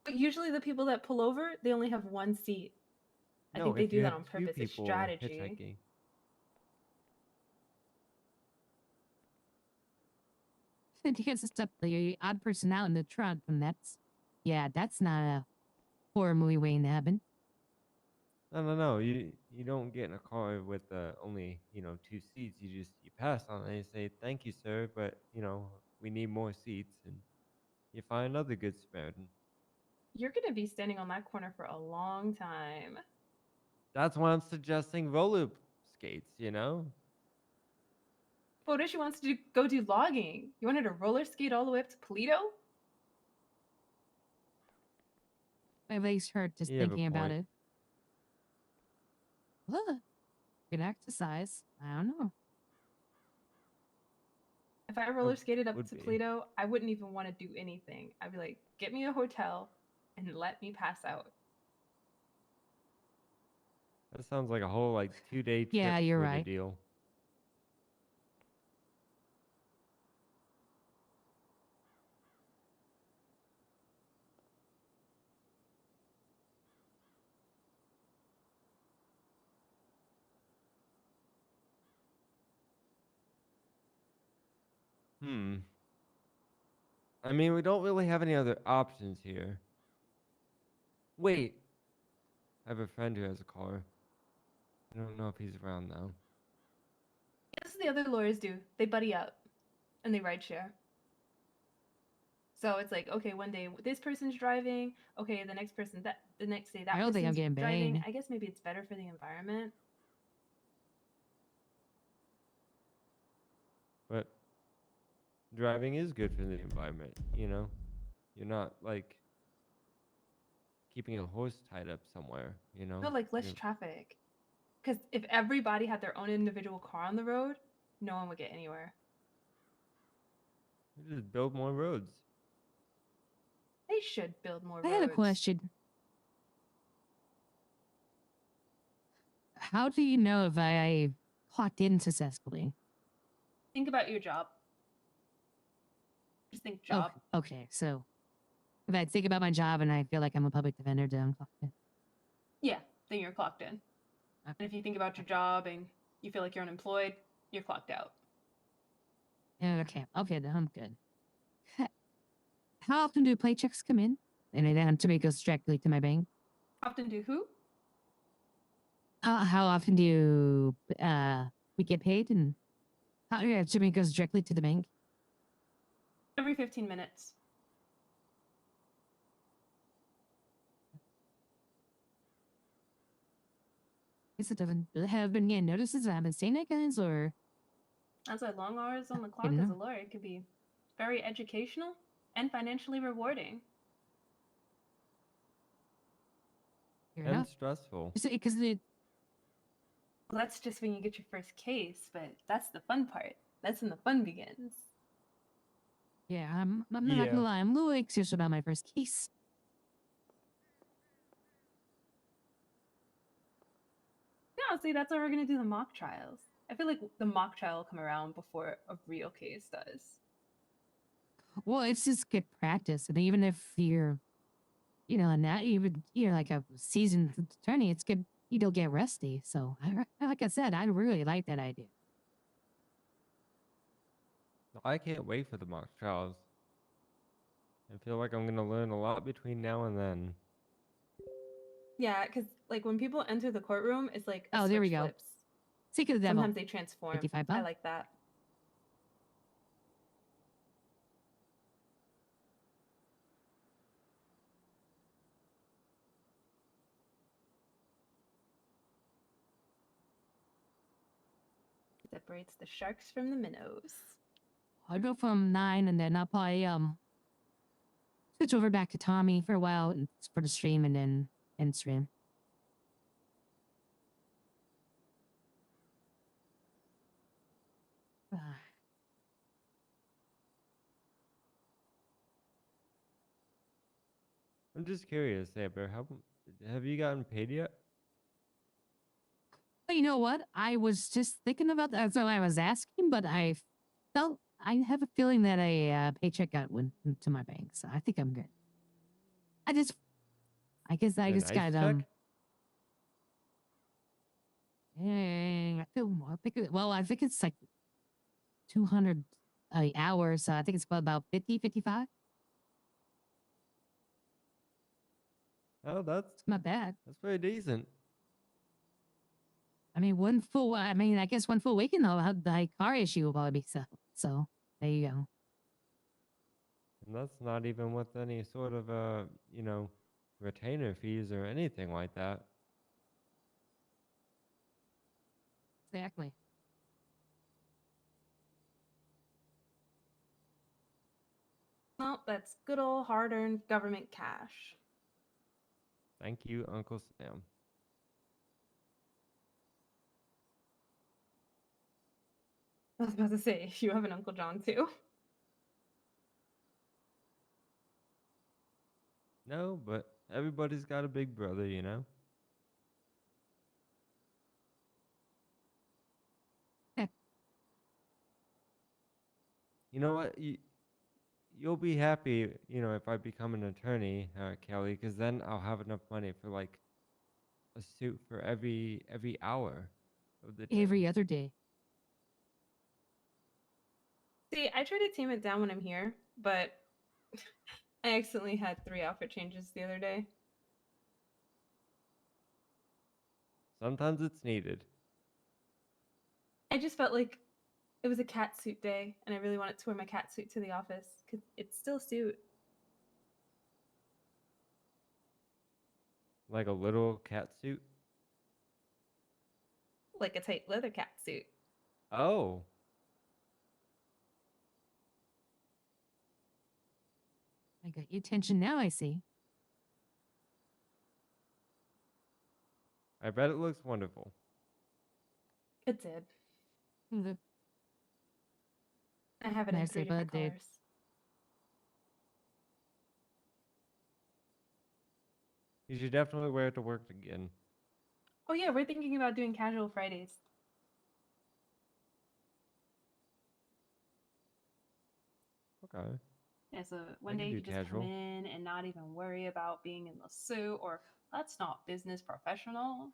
But usually the people that pull over, they only have one seat. I No, think they if do you that have on two purpose. It's people strategy. hitchhiking. He gets stuck the odd person out in the trunk, and that's not a horror movie waiting to happen. No. You don't get in a car with only two seats. You pass on it and you say thank you, sir, but we need more seats, and you find another good Samaritan. You're gonna be standing on that corner for a long time. That's why I'm suggesting roller skates. You know. But what if she wants to go do logging? You want her to roller skate all the way up to Polito? My legs hurt just You have a thinking about point. it. Ugh. Good exercise. I don't know. If I roller skated up would to be. Polito, I wouldn't even want to do anything. I'd be like, get me a hotel and let me pass out. That sounds like a whole 2-day trip Yeah, you're sort of right. deal. I mean, we don't really have any other options here. Wait. I have a friend who has a car. I don't know if he's around though. This is the other lawyers do. They buddy up and they ride share. So it's like, okay, one day this person's driving. Okay, the next day that I don't think I'm person's getting driving. banged. I guess maybe it's better for the environment. But driving is good for the environment, you know? You're not keeping a horse tied up somewhere, you know? No, like less You're- traffic. Because if everybody had their own individual car on the road, no one would get anywhere. you just build more roads. They should build more I roads. had a question. How do you know if I clocked in successfully? Think about your job. Just think job. Okay, so if I think about my job and I feel like I'm a public defender, then I'm clocked in. Yeah, then you're clocked in. And if you think about your job and you feel like you're unemployed, you're clocked out. Okay, then I'm good. How often do paychecks come in? And it have to be goes directly to my bank. Often do who? How often do we get paid, and how to me goes directly to the bank? Every 15 minutes. Is it have been getting notices that I've been saying that, guys, or That's why long hours on the clock Didn't as a know. lawyer can be very educational and financially rewarding. fair And enough? stressful. Because it Well, that's just when you get your first case, but that's the fun part. That's when the fun begins. yeah, I'm not Yeah. gonna lie, I'm a little anxious about my first case. No, see, that's why we're gonna do the mock trials. I feel like the mock trial will come around before a real case does. Well, it's just good practice, and even if you're like a seasoned attorney, it's good. You don't get rusty. So, like I said, I really like that idea. No, I can't wait for the mock trials. I feel like I'm gonna learn a lot between now and then. Yeah, because like when people enter the courtroom, it's like a Oh, there we switch go. flips. Seek of the devil. Sometimes they transform. 55 I bucks. like that. Separates the sharks from the minnows. I'll go from 9 and then I'll probably switch over back to Tommy for a while and for the stream and then end stream. I'm just curious, Amber. Have you gotten paid yet? But you know what? I was just thinking about that. So I was asking, but I have a feeling that a paycheck went into my bank, so I think I'm good. I guess I An just ice got check? I feel more. I think it's like 200 an hour, so I think it's about 50, 55. Oh, that's It's not bad. pretty decent. I mean, I guess one full weekend though, the car issue will probably be so there you go. And that's not even with any sort of retainer fees or anything like that. Exactly. Well, that's good old hard-earned government cash. Thank you, Uncle Sam. I was about to say, you have an Uncle John too. No, but everybody's got a big brother, you know? You know what? You'll be happy, if I become an attorney, Kelly, because then I'll have enough money for like a suit for every hour of the day. Every other day. See, I try to tame it down when I'm here, but I accidentally had 3 outfit changes the other day. Sometimes it's needed. I just felt like it was a cat suit day, and I really wanted to wear my cat suit to the office because it's still a suit. Like a little cat suit. Like a tight leather cat suit. Oh. I got your attention now, I see. I bet it looks wonderful. It did. The I have it in Nice 3 of a different dude. colors. You should definitely wear it to work again. Oh yeah, we're thinking about doing casual Fridays. Okay. Yeah, so I one can day do you could just come casual. in and not even worry about being in the suit, or that's not business professional.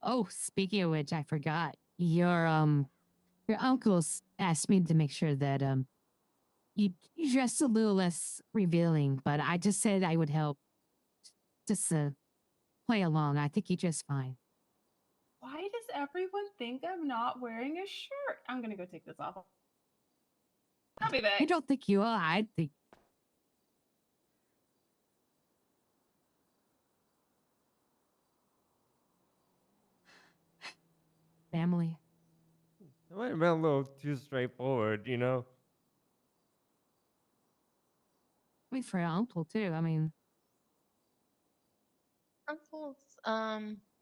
Oh, speaking of which, I forgot. Your uncles asked me to make sure that you dressed a little less revealing, but I just said I would help. Just play along. I think you just fine. Why does everyone think I'm not wearing a shirt? I'm gonna go take this off. I'll be back. I don't think you are. I think family. It might have been a little too straightforward, you know? I mean, for your uncle too. I mean, Uncle's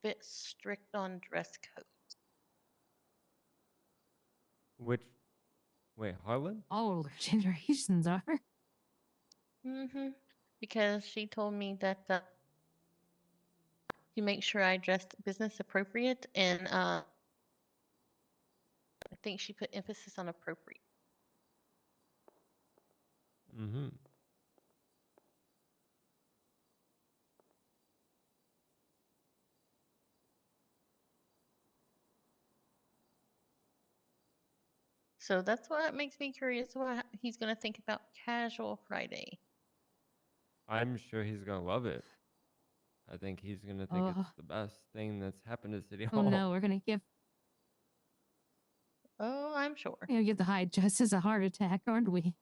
bit strict on dress code. Wait, Harlan? all older generations are. Because she told me that to make sure I dressed business appropriate, and I think she put emphasis on appropriate. Mm-hmm. So that's what makes me curious what he's going to think about Casual Friday. I'm sure he's gonna love it. I think he's gonna think Oh. it's the best thing that's happened to City Oh Hall. no, we're gonna give Oh, I'm sure. the high justice a heart attack, aren't we?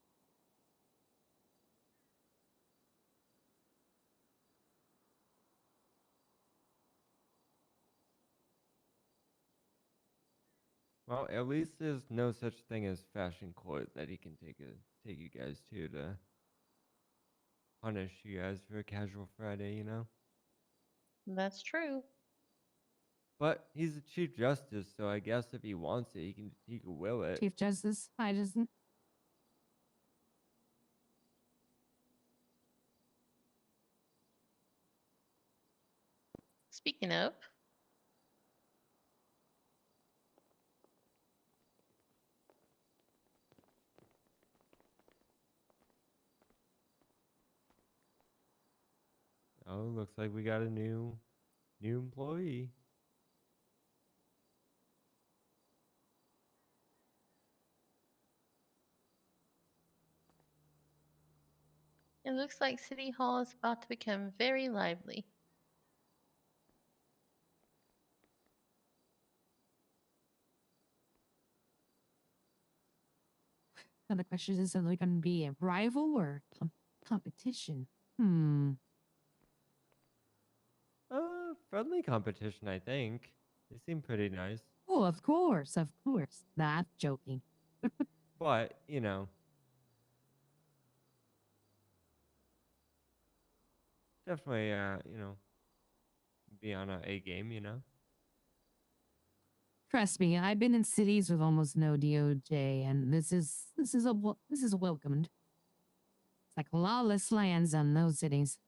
Well, at least there's no such thing as fashion court that he can take you guys to punish you guys for a casual Friday, you know? That's true. But he's the Chief Justice, so I guess if he wants it, he can will it. Chief Justice, I just Speaking of, Oh, looks like we got a new employee. it looks like City Hall is about to become very lively. Now the question is it going to be a rival or competition? Friendly competition, I think. They seem pretty nice. Oh, of course, of course. Nah, I'm joking. But, you know. Definitely, you know, be on a A game, you know? Trust me, I've been in cities with almost no DOJ, and this is welcomed. It's like lawless lands on those cities.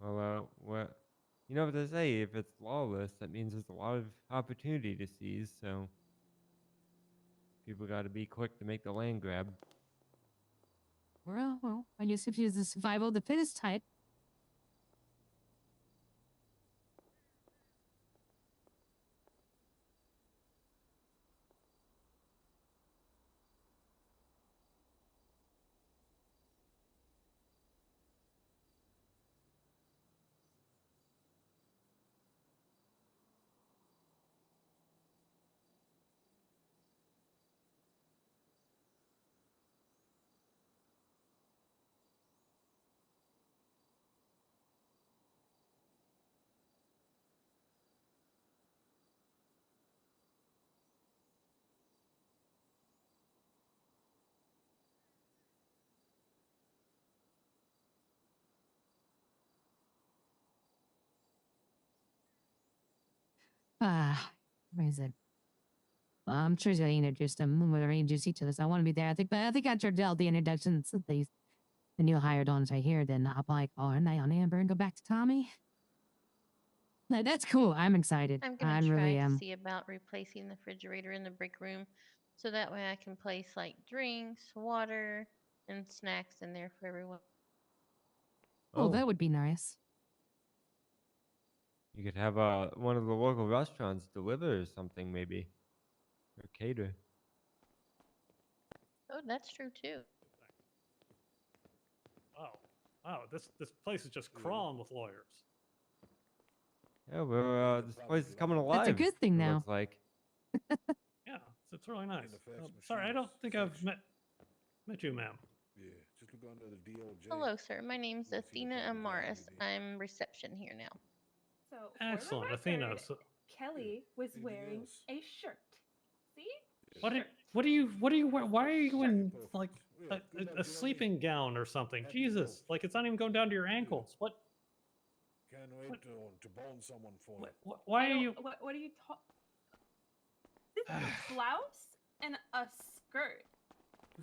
Well, what? You know what they say, if it's lawless, that means there's a lot of opportunity to seize, so people got to be quick to make the land grab. Well, I guess if he's the survival of the fittest type. Where is it? I'm sure they introduced them. When they introduced each of us, I want to be there. I think after Dell, the introductions of the new hired ons right here, then I'll like, oh, and on Amber and go back to Tommy. No, that's cool. I'm excited. I'm gonna I try really to am. see about replacing the refrigerator in the break room, so that way I can place like drinks, water, and snacks in there for everyone. Oh, that would be nice. You could have one of the local restaurants deliver or something, maybe. Or cater. Oh, that's true too. Wow, this place is just crawling with lawyers. Yeah, well, this place is coming alive. That's a good thing it now. looks like. Yeah, it's really nice. Sorry, I don't think I've met you, ma'am. Yeah, just look under the DOJ. Hello, sir. My name's Athena Amaris. I'm reception here now. So, Excellent, for the Athena. record, So, Kelly was wearing a shirt. See? what do you wear? Why are you in like a sleeping gown or something? Jesus, like it's not even going down to your ankles. What? Can't wait to bone someone for you. Why are you? What are you talking? This is a blouse and a skirt.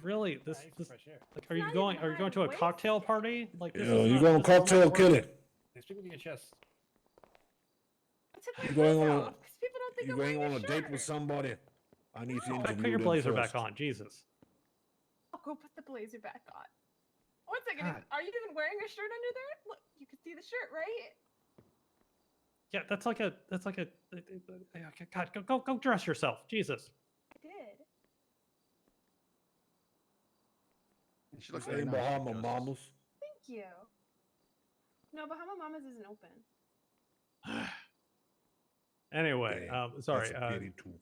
Really? This like, are you not going? even Are you going to a high-waisted. cocktail party? Like, this Yeah, is you not- going this is not cocktail work. killing? They speak with your chest. I took my You going clothes on off because people don't think You I'm going wearing on a date with shirt. somebody? I need to Put interview your them blazer first. back on, Jesus. I'll go put the blazer back on. One second, God. are you even wearing a shirt under there? Look, you can see the shirt, right? Yeah, that's like a God, go dress yourself. Jesus. I did. She looks Hey, very nice. Bahama Justice. Mamas. Thank you. No, Bahama Mamas isn't open. Anyway, Damn, sorry. That's a pity too.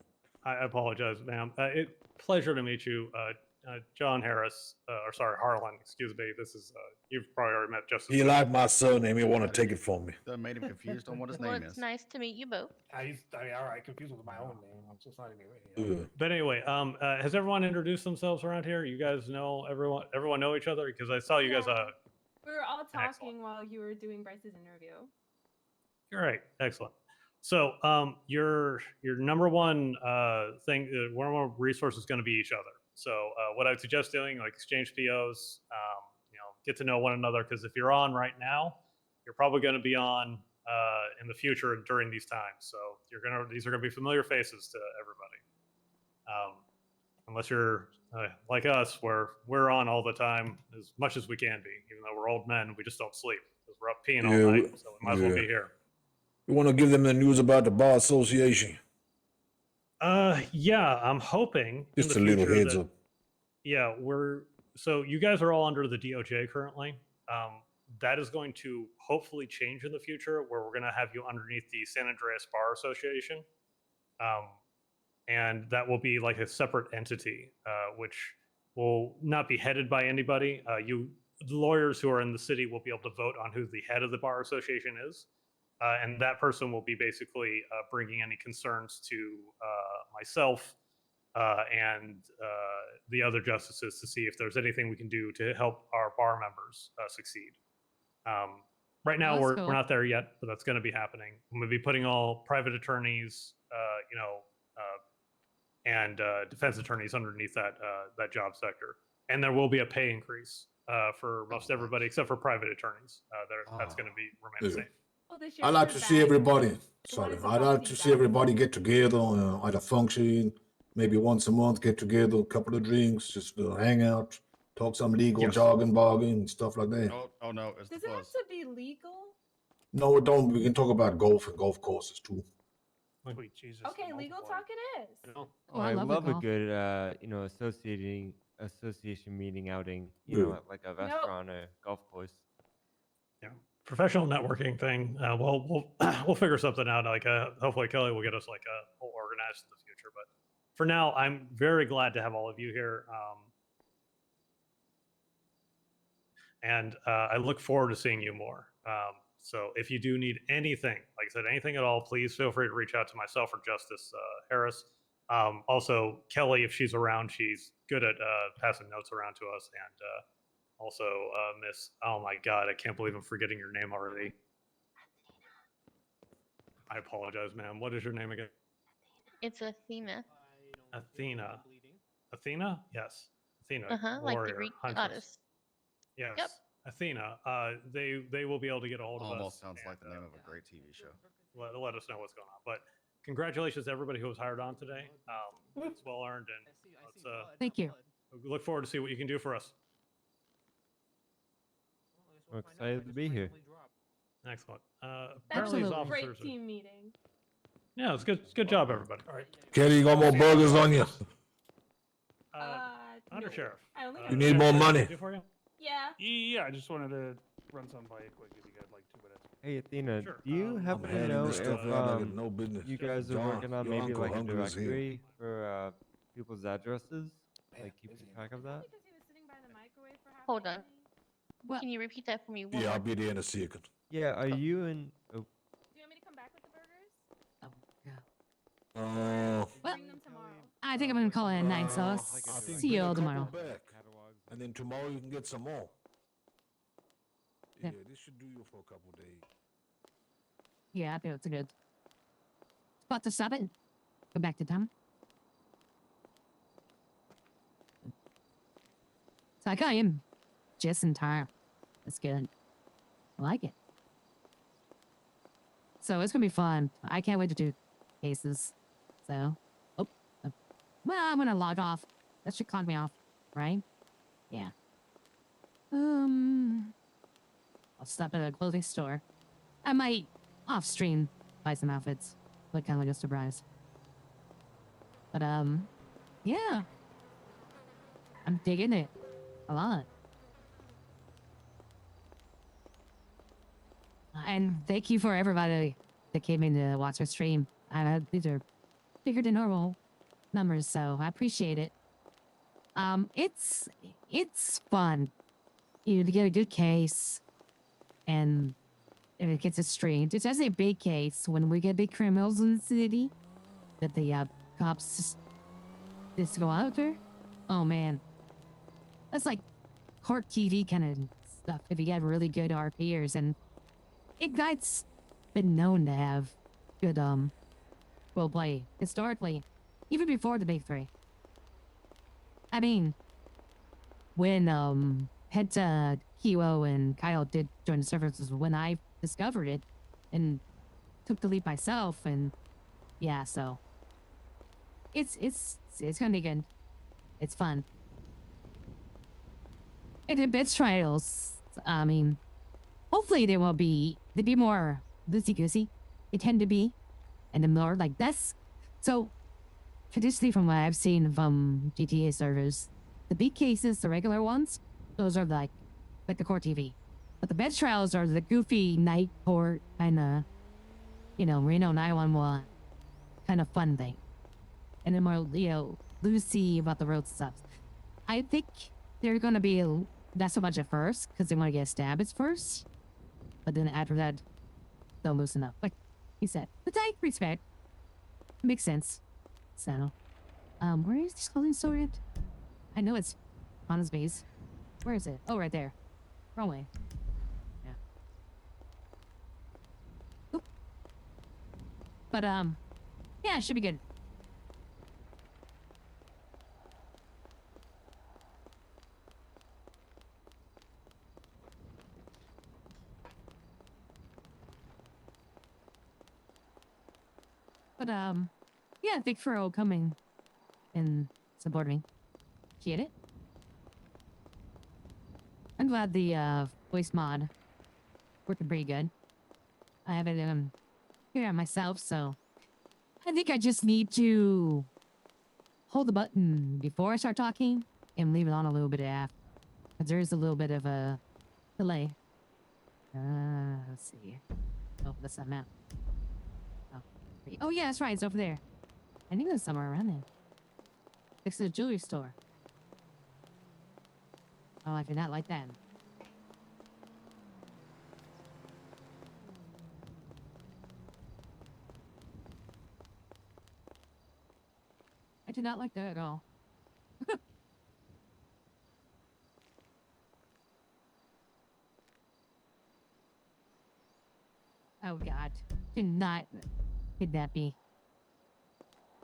I apologize, ma'am. Pleasure to meet you, John Harris, or sorry, Harlan. Excuse me. This is you've probably already met Justice. He liked my surname. He want to take it from me. That made him confused on what his Well, name it's is. nice to meet you both. I mean, all right, confused with my own name. I'm just not even here. Yeah. But anyway, has everyone introduced themselves around here? You guys know everyone? Everyone know each other? Because I saw you guys. Yeah. We were all talking Excellent. while you were doing Bryce's interview. Great, excellent. So, your number one thing, one more resource is going to be each other. So, what I'd suggest doing, like exchange POs, get to know one another. Because if you're on right now, you're probably going to be on in the future during these times. So, these are going to be familiar faces to everybody. Unless you're like us, where we're on all the time as much as we can be, even though we're old men, we just don't sleep because we're up peeing all night. So we might as well be here. You want to give them the news about the bar association? Yeah, I'm hoping. in Just the a little future heads that- up. Yeah, so you guys are all under the DOJ currently. That is going to hopefully change in the future, where we're going to have you underneath the San Andreas Bar Association, and that will be like a separate entity, which will not be headed by anybody. The lawyers who are in the city will be able to vote on who the head of the bar association is. And that person will be basically bringing any concerns to myself and the other justices to see if there's anything we can do to help our bar members succeed. Right now, That's we're cool. not there yet, but that's going to be happening. I'm going to be putting all private attorneys, and defense attorneys underneath that job sector, and there will be a pay increase for most everybody except for private attorneys. That's going to be remain the Yeah. same. Well, this year I like for to the see bag, everybody. what Sorry, is the I like policy to see bag? everybody get together at a function, maybe once a month, get together, a couple of drinks, just hang out, talk some legal Yes. jargon, bargain, and stuff like that. Oh no, it's Does the it have fuzz. to be legal? No, it don't. We can talk about golf and golf courses too. Sweet Jesus. Okay, legal talk it is. Oh, I love a golf. good, association meeting outing, Yeah. at like a restaurant or golf course. Yeah, professional networking thing. We'll figure something out. Like hopefully Kelly will get us like a whole organized in the future. But for now, I'm very glad to have all of you here. And I look forward to seeing you more. So if you do need anything, like I said, anything at all, please feel free to reach out to myself or Justice Harris. Also, Kelly, if she's around, she's good at passing notes around to us. And also, Miss, oh my God, I can't believe I'm forgetting your name already. I apologize, ma'am. What is your name again? It's Athena. Athena. Athena? Yes. Athena. Like the warrior, Greek huntress. goddess. Yes. Yep. Athena. They will be able to get a hold of us. Almost sounds like the and, name of a great TV show. let us know what's going on. But congratulations to everybody who was hired on today. It's well earned, and let's Thank you. look forward to see what you can do for us. We're excited to be here. Excellent. That's Apparently, these a officers. great team meeting. Yeah, it's good. Good job, everybody. All right. Kelly, you got more burgers on you? Under No. Sheriff. I only You have need more money. Do for you? Yeah. Yeah, I just wanted to run something by you quick if you got like 2 minutes. Hey Athena, Sure. do you I'm happen to handing know this if stuff out. I got no business. you guys are John, working on your maybe uncle like a Hunter is here. directory for people's addresses? Like keeping track of that? Because he was sitting by the microwave for half Hold the on. night. What? Can you repeat that for me? One Yeah, I'll more? be there in a second. Yeah, are you in? Oh, Do you want me to come back with the burgers? Oh, yeah. Well, Bring them tomorrow. I think I'm gonna call it a night, so I'll I think see you bring a all couple tomorrow. back, and then tomorrow you can get some more. Yeah. Yeah, this should do you for a couple days. Yeah, I think it's a good spot to stop it. Go back to town. It's like I am just in time. That's good. I like it. So it's gonna be fun. I can't wait to do cases. So, well, I'm gonna log off. That should con me off, right? Yeah. I'll stop at a clothing store. I might off stream buy some outfits, like kind of like a surprise. But yeah, I'm digging it a lot. And thank you for everybody that came in to watch our stream. These are bigger than normal numbers, so I appreciate it. It's fun, you know, to get a good case, and if it gets streamed, it's actually a big case when we get big criminals in the city that the cops just go after. Oh man, that's like court TV kind of stuff. If you get really good RPers, and Ignite's been known to have good role play historically, even before the big three. I mean, when Penta, Kiwo, and Kyle did join the servers was when I discovered it and took the leap myself, and yeah, so it's gonna be good. It's fun. And the bitch trials, I mean, hopefully they be more loosey goosey. They tend to be, and the more like this. So traditionally, from what I've seen from GTA servers, the big cases, the regular ones, those are like the core TV. But the bench trials are the goofy night court kind of, you know, Reno 911 kind of fun thing. And then more, you know, loosey about the road stuff. I think they're going to be not so much at first because they want to get stabbed at first. But then after that, they'll loosen up. Like he said, but I respect. Makes sense. So, where is this clothing store at? I know it's on his base. Where is it? Oh, right there. Wrong way. Yeah. Oop. But, yeah, it should be good. But, yeah, thanks for all coming and supporting me. Get it? I'm glad the voice mod working pretty good. I have it here myself, so I think I just need to hold the button before I start talking and leave it on a little bit after, because there is a little bit of a delay. Let's see. Oh, that's that map. Oh yeah, that's right. It's over there. I think it was somewhere around there. Next to the jewelry store. Oh, I did not like that. I did not like that at all. Oh god. Do not kidnap me.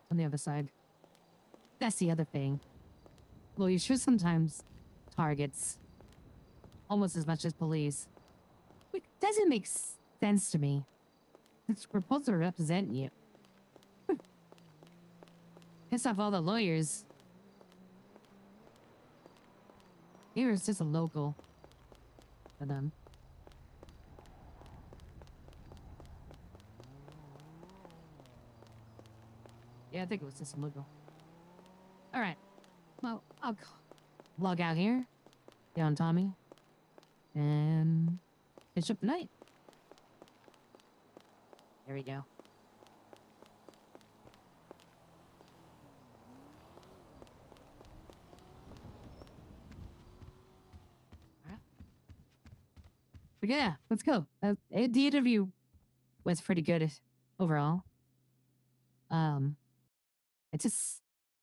On the other side. That's the other thing. Well, you sure sometimes targets almost as much as police. It doesn't make sense to me. We're supposed to represent you. Piss off all the lawyers. Here it's just a local. But yeah, I think it was just a local. Alright. Well, I'll log out here. Get on Tommy. And finish up the night. There we go. But yeah, let's go. The interview was pretty good overall. It's just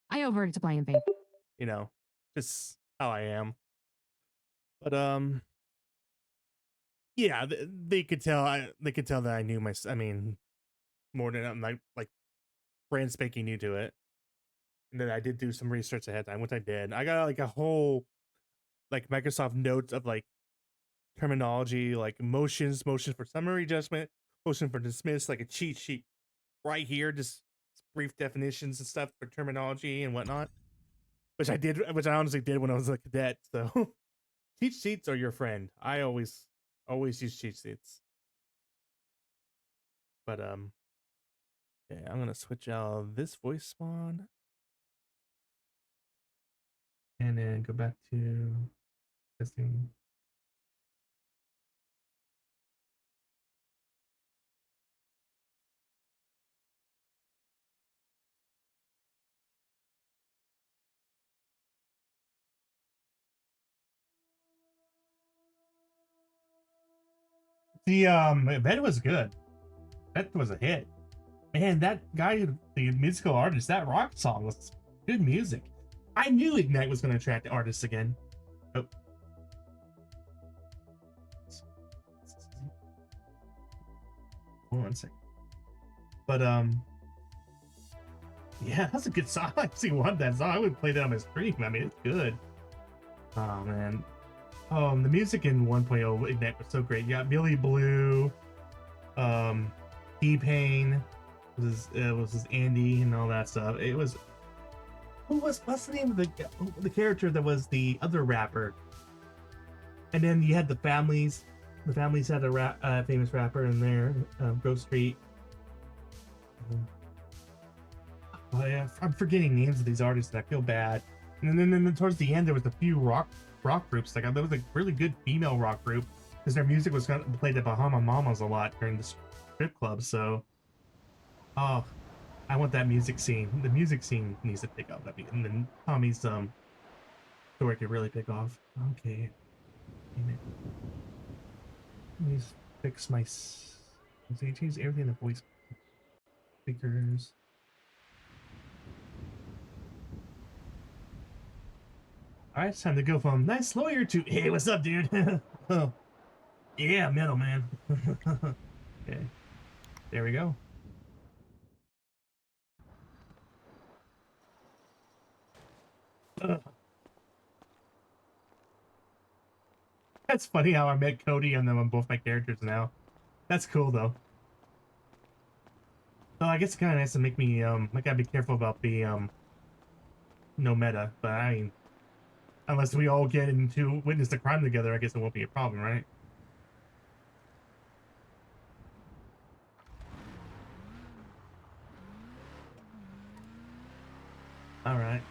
I overrated to playing thing. You know, just how I am. But yeah, they could tell. They could tell that I knew I mean, more than I'm like brand spanking new to it. And then I did do some research ahead of time, which I did. I got like a whole like Microsoft notes of like terminology, like motion for summary judgment, motion for dismiss, like a cheat sheet right here, just brief definitions and stuff for terminology and whatnot. Which I honestly did when I was a cadet. So cheat sheets are your friend. I always use cheat sheets. But Okay, I'm gonna switch out this voice mod and then go back to testing. The bed was good. That was a hit. Man, that guy, the musical artist, that rock song was good music. I knew Ignite was going to attract artists again. Oh. Hold on one second. But yeah, that's a good song. I actually want that song. I would play that on my stream. I mean, it's good. Oh man. The music in 1.0 Ignite was so great. You got Billy Blue, T-Pain, was his Andy and all that stuff. It was what's the name of the character that was the other rapper? And then you had the families. The families had a famous rapper in there, Grove Street. Oh yeah, I'm forgetting names of these artists. And I feel bad. And then towards the end, there was a few rock groups. Like there was a really good female rock group because their music was played at Bahama Mamas a lot during the strip club. So, oh, I want that music scene. The music scene needs to pick up. I mean, and then Tommy's story could really pick off. Okay, damn it. Let me just fix my. Change everything in the voice speakers. All right, it's time to go from nice lawyer to hey, what's up, dude? Oh, yeah, metal man. Okay, there we go. That's funny how I met Cody and them on both my characters now. That's cool though. So I guess it's kind of nice to make me I gotta be careful about the no meta, but I mean, unless we all get into witness the crime together, I guess it won't be a problem, right? All right.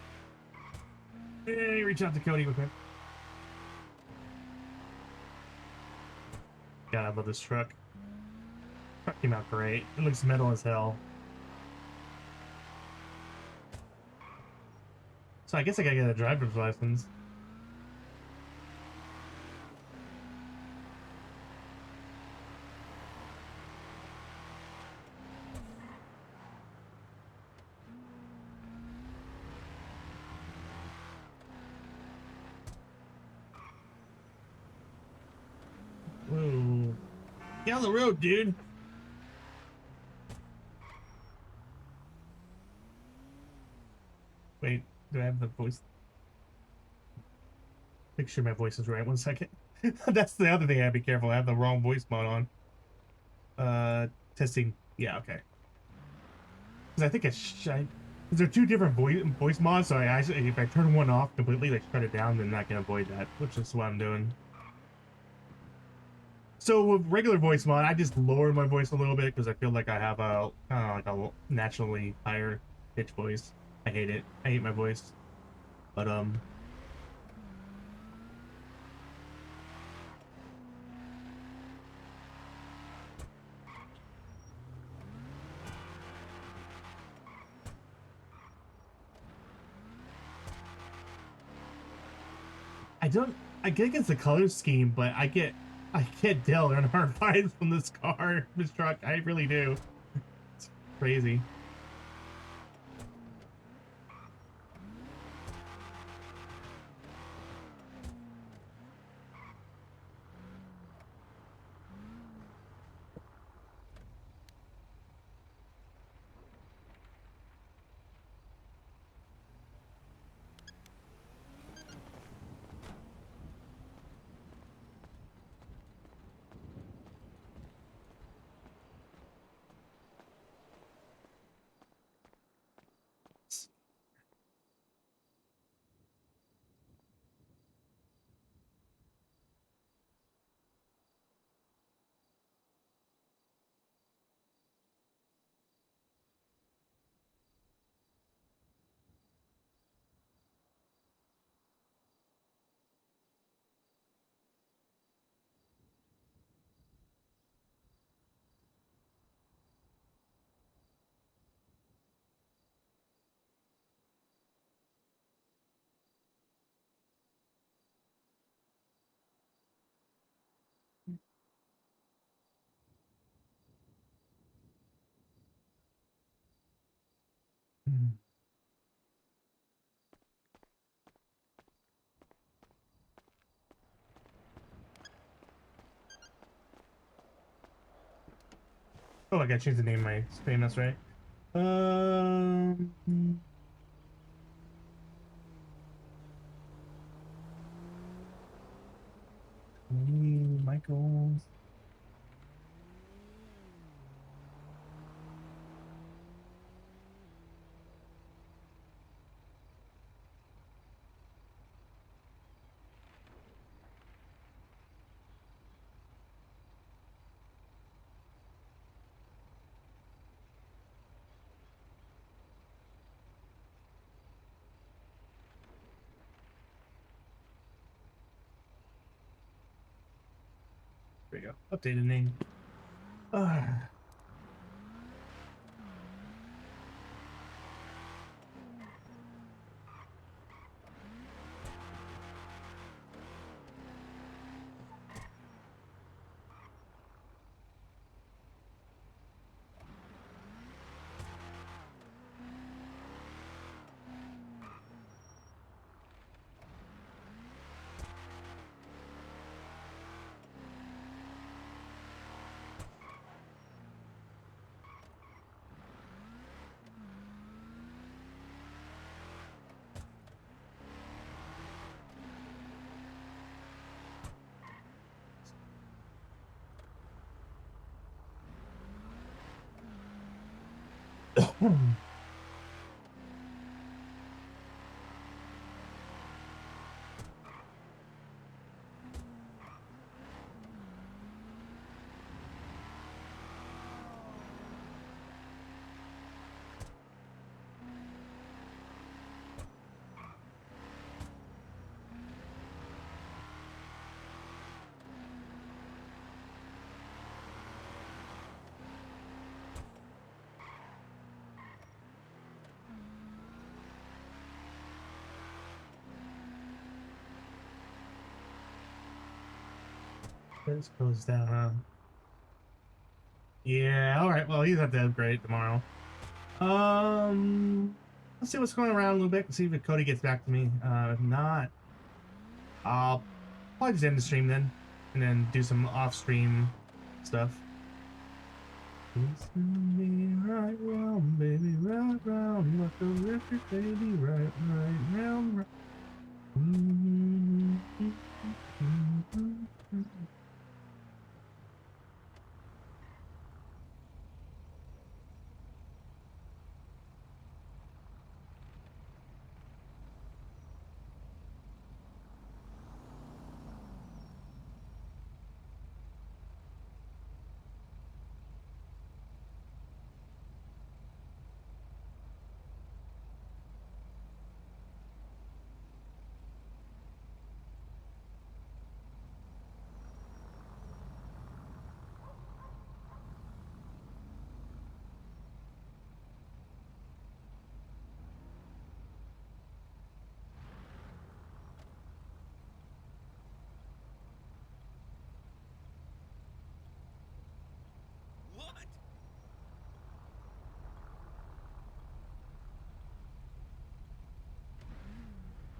Hey, reach out to Cody real quick. God, I love this truck. Truck came out great. It looks metal as hell. So I guess I gotta get a driver's license. Whoa. Get on the road, dude. Wait, do I have the voice? Make sure my voice is right. 1 second. That's the other thing I have to be careful. I have the wrong voice mod on. Testing. Yeah, okay. Because I think it's there are two different voice mods, so if I turn one off completely, like shut it down, then I can avoid that, which is what I'm doing. So with regular voice mod, I just lower my voice a little bit because I feel like I have a like a naturally higher pitch voice. I hate it. I hate my voice. But I get against the color scheme, but I get Dell Earnhardt vibes from this this truck. I really do. It's crazy. Oh, I gotta change the name of my stream. That's right. Um. Michaels. There you go. Updated name. This goes down. Yeah, all right. Well, he's have to upgrade tomorrow. Let's see what's going around Lubeck and see if Cody gets back to me. If not, I'll probably just end the stream then, and then do some off-stream stuff. Me right round, baby, right round, like a record, baby, right round.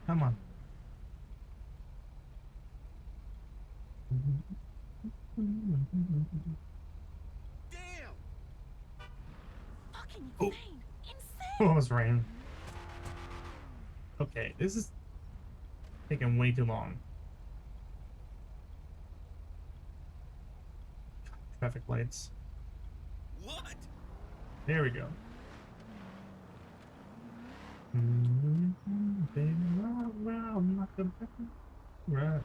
Come on. Fucking Oh. insane. Almost rain. Okay, this is taking way too long. Traffic lights. What? There we go. Baby, round, like a record. Right.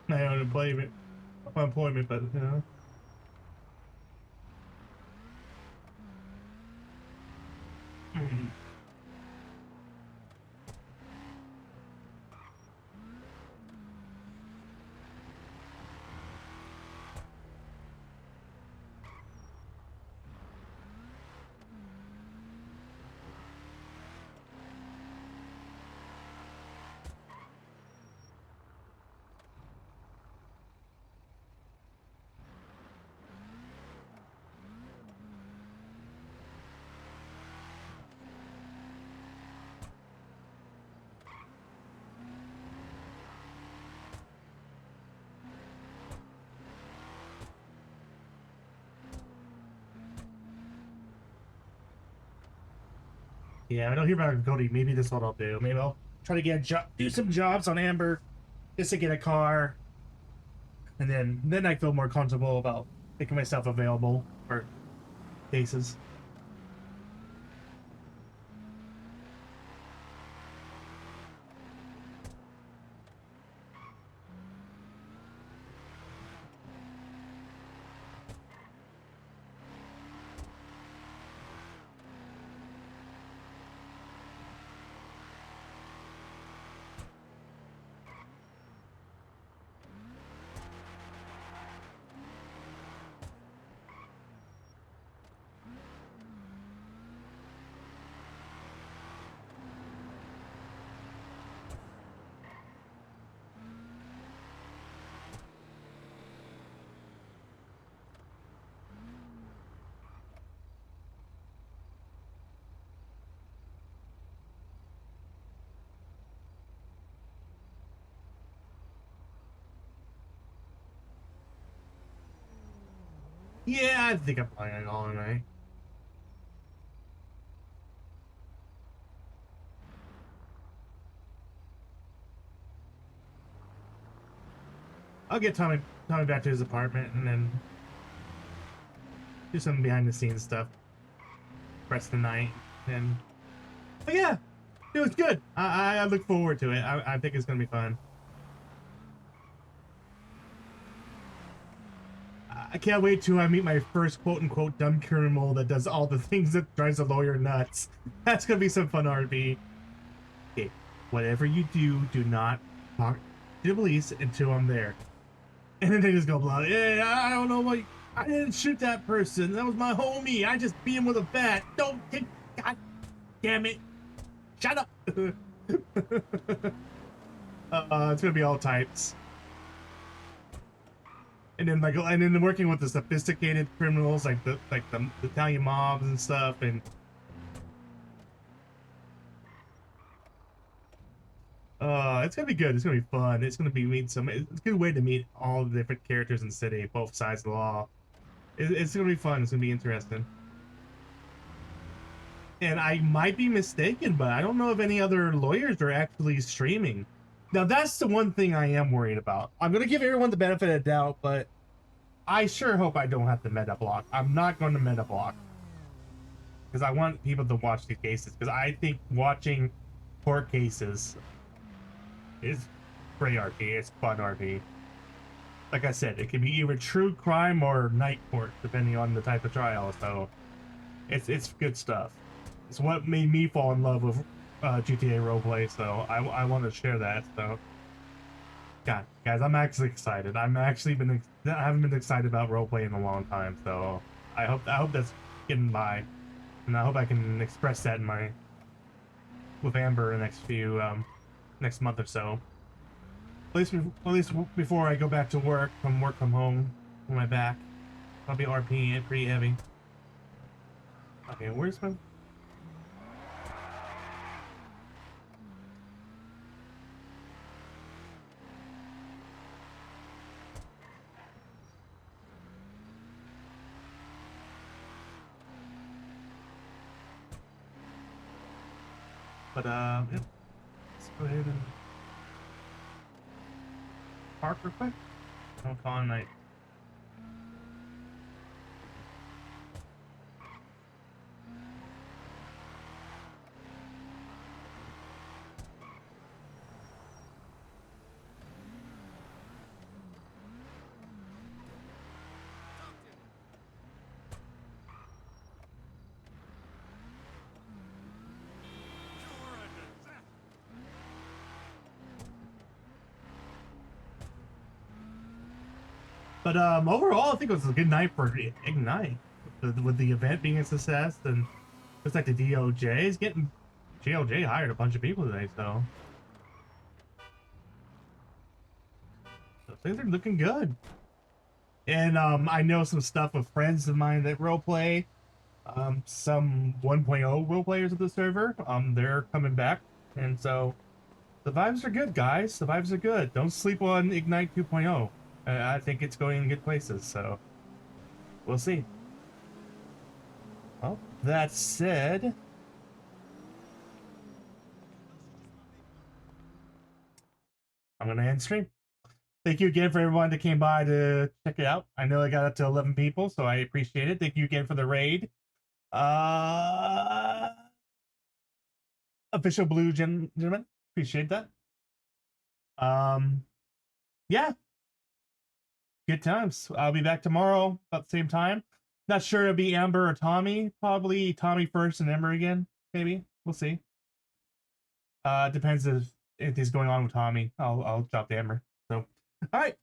My unemployment, but you know. Yeah, I don't hear about Cody. Maybe this is what I'll do. Maybe I'll try to get do some jobs on Amber, just to get a car, and then I feel more comfortable about making myself available for cases. Yeah, I think I'm playing it all tonight. I'll get Tommy back to his apartment and then do some behind the scenes stuff. Rest the night and but yeah, it was good. I look forward to it. I think it's gonna be fun. I can't wait till I meet my first quote-unquote dumb criminal that does all the things that drives a lawyer nuts. That's gonna be some fun RP. Okay, whatever you do, do not talk to the police until I'm there. And then they just go blah. Yeah, I don't know what. I didn't shoot that person. That was my homie. I just beat him with a bat. Don't take. God damn it! Shut up. It's gonna be all types. And then working with the sophisticated criminals like the Italian mobs and stuff, and it's gonna be good. It's gonna be fun. It's gonna be it's a good way to meet all the different characters in the city, both sides of the law. It's gonna be fun. It's gonna be interesting. And I might be mistaken, but I don't know if any other lawyers are actually streaming. Now, that's the one thing I am worried about. I'm going to give everyone the benefit of the doubt, but I sure hope I don't have to meta block. I'm not going to meta block. Because I want people to watch these cases. Because I think watching court cases is great RP. It's fun RP. Like I said, it can be either true crime or night court, depending on the type of trial. So, it's good stuff. It's what made me fall in love with GTA roleplay, so I want to share that. So, God, guys, I'm actually excited. I haven't been excited about roleplay in a long time. So I hope that's getting by, and I hope I can express that with Amber in the next month or so. At least before I go back to work from home on my back, I'll be RPing it pretty heavy. Okay, where's my? But yeah, let's go ahead and park real quick. I'll call it night. But overall, I think it was a good night for Ignite. With the event being a success, and looks like the DOJ hired a bunch of people today, so things are looking good. And I know some stuff with friends of mine that roleplay. Some 1.0 role players of the server. They're coming back, and so the vibes are good, guys. The vibes are good. Don't sleep on Ignite 2.0. I think it's going in good places, so we'll see. Well, that said, an end stream. Thank you again for everyone that came by to check it out. I know I got up to 11 people, so I appreciate it. Thank you again for the raid. Official Blue gentlemen, appreciate that. Yeah, good times. I'll be back tomorrow about the same time. Not sure it'll be Amber or Tommy. Probably Tommy first and Amber again. Maybe we'll see. Depends if anything's going on with Tommy. I'll drop the Amber. So, all right.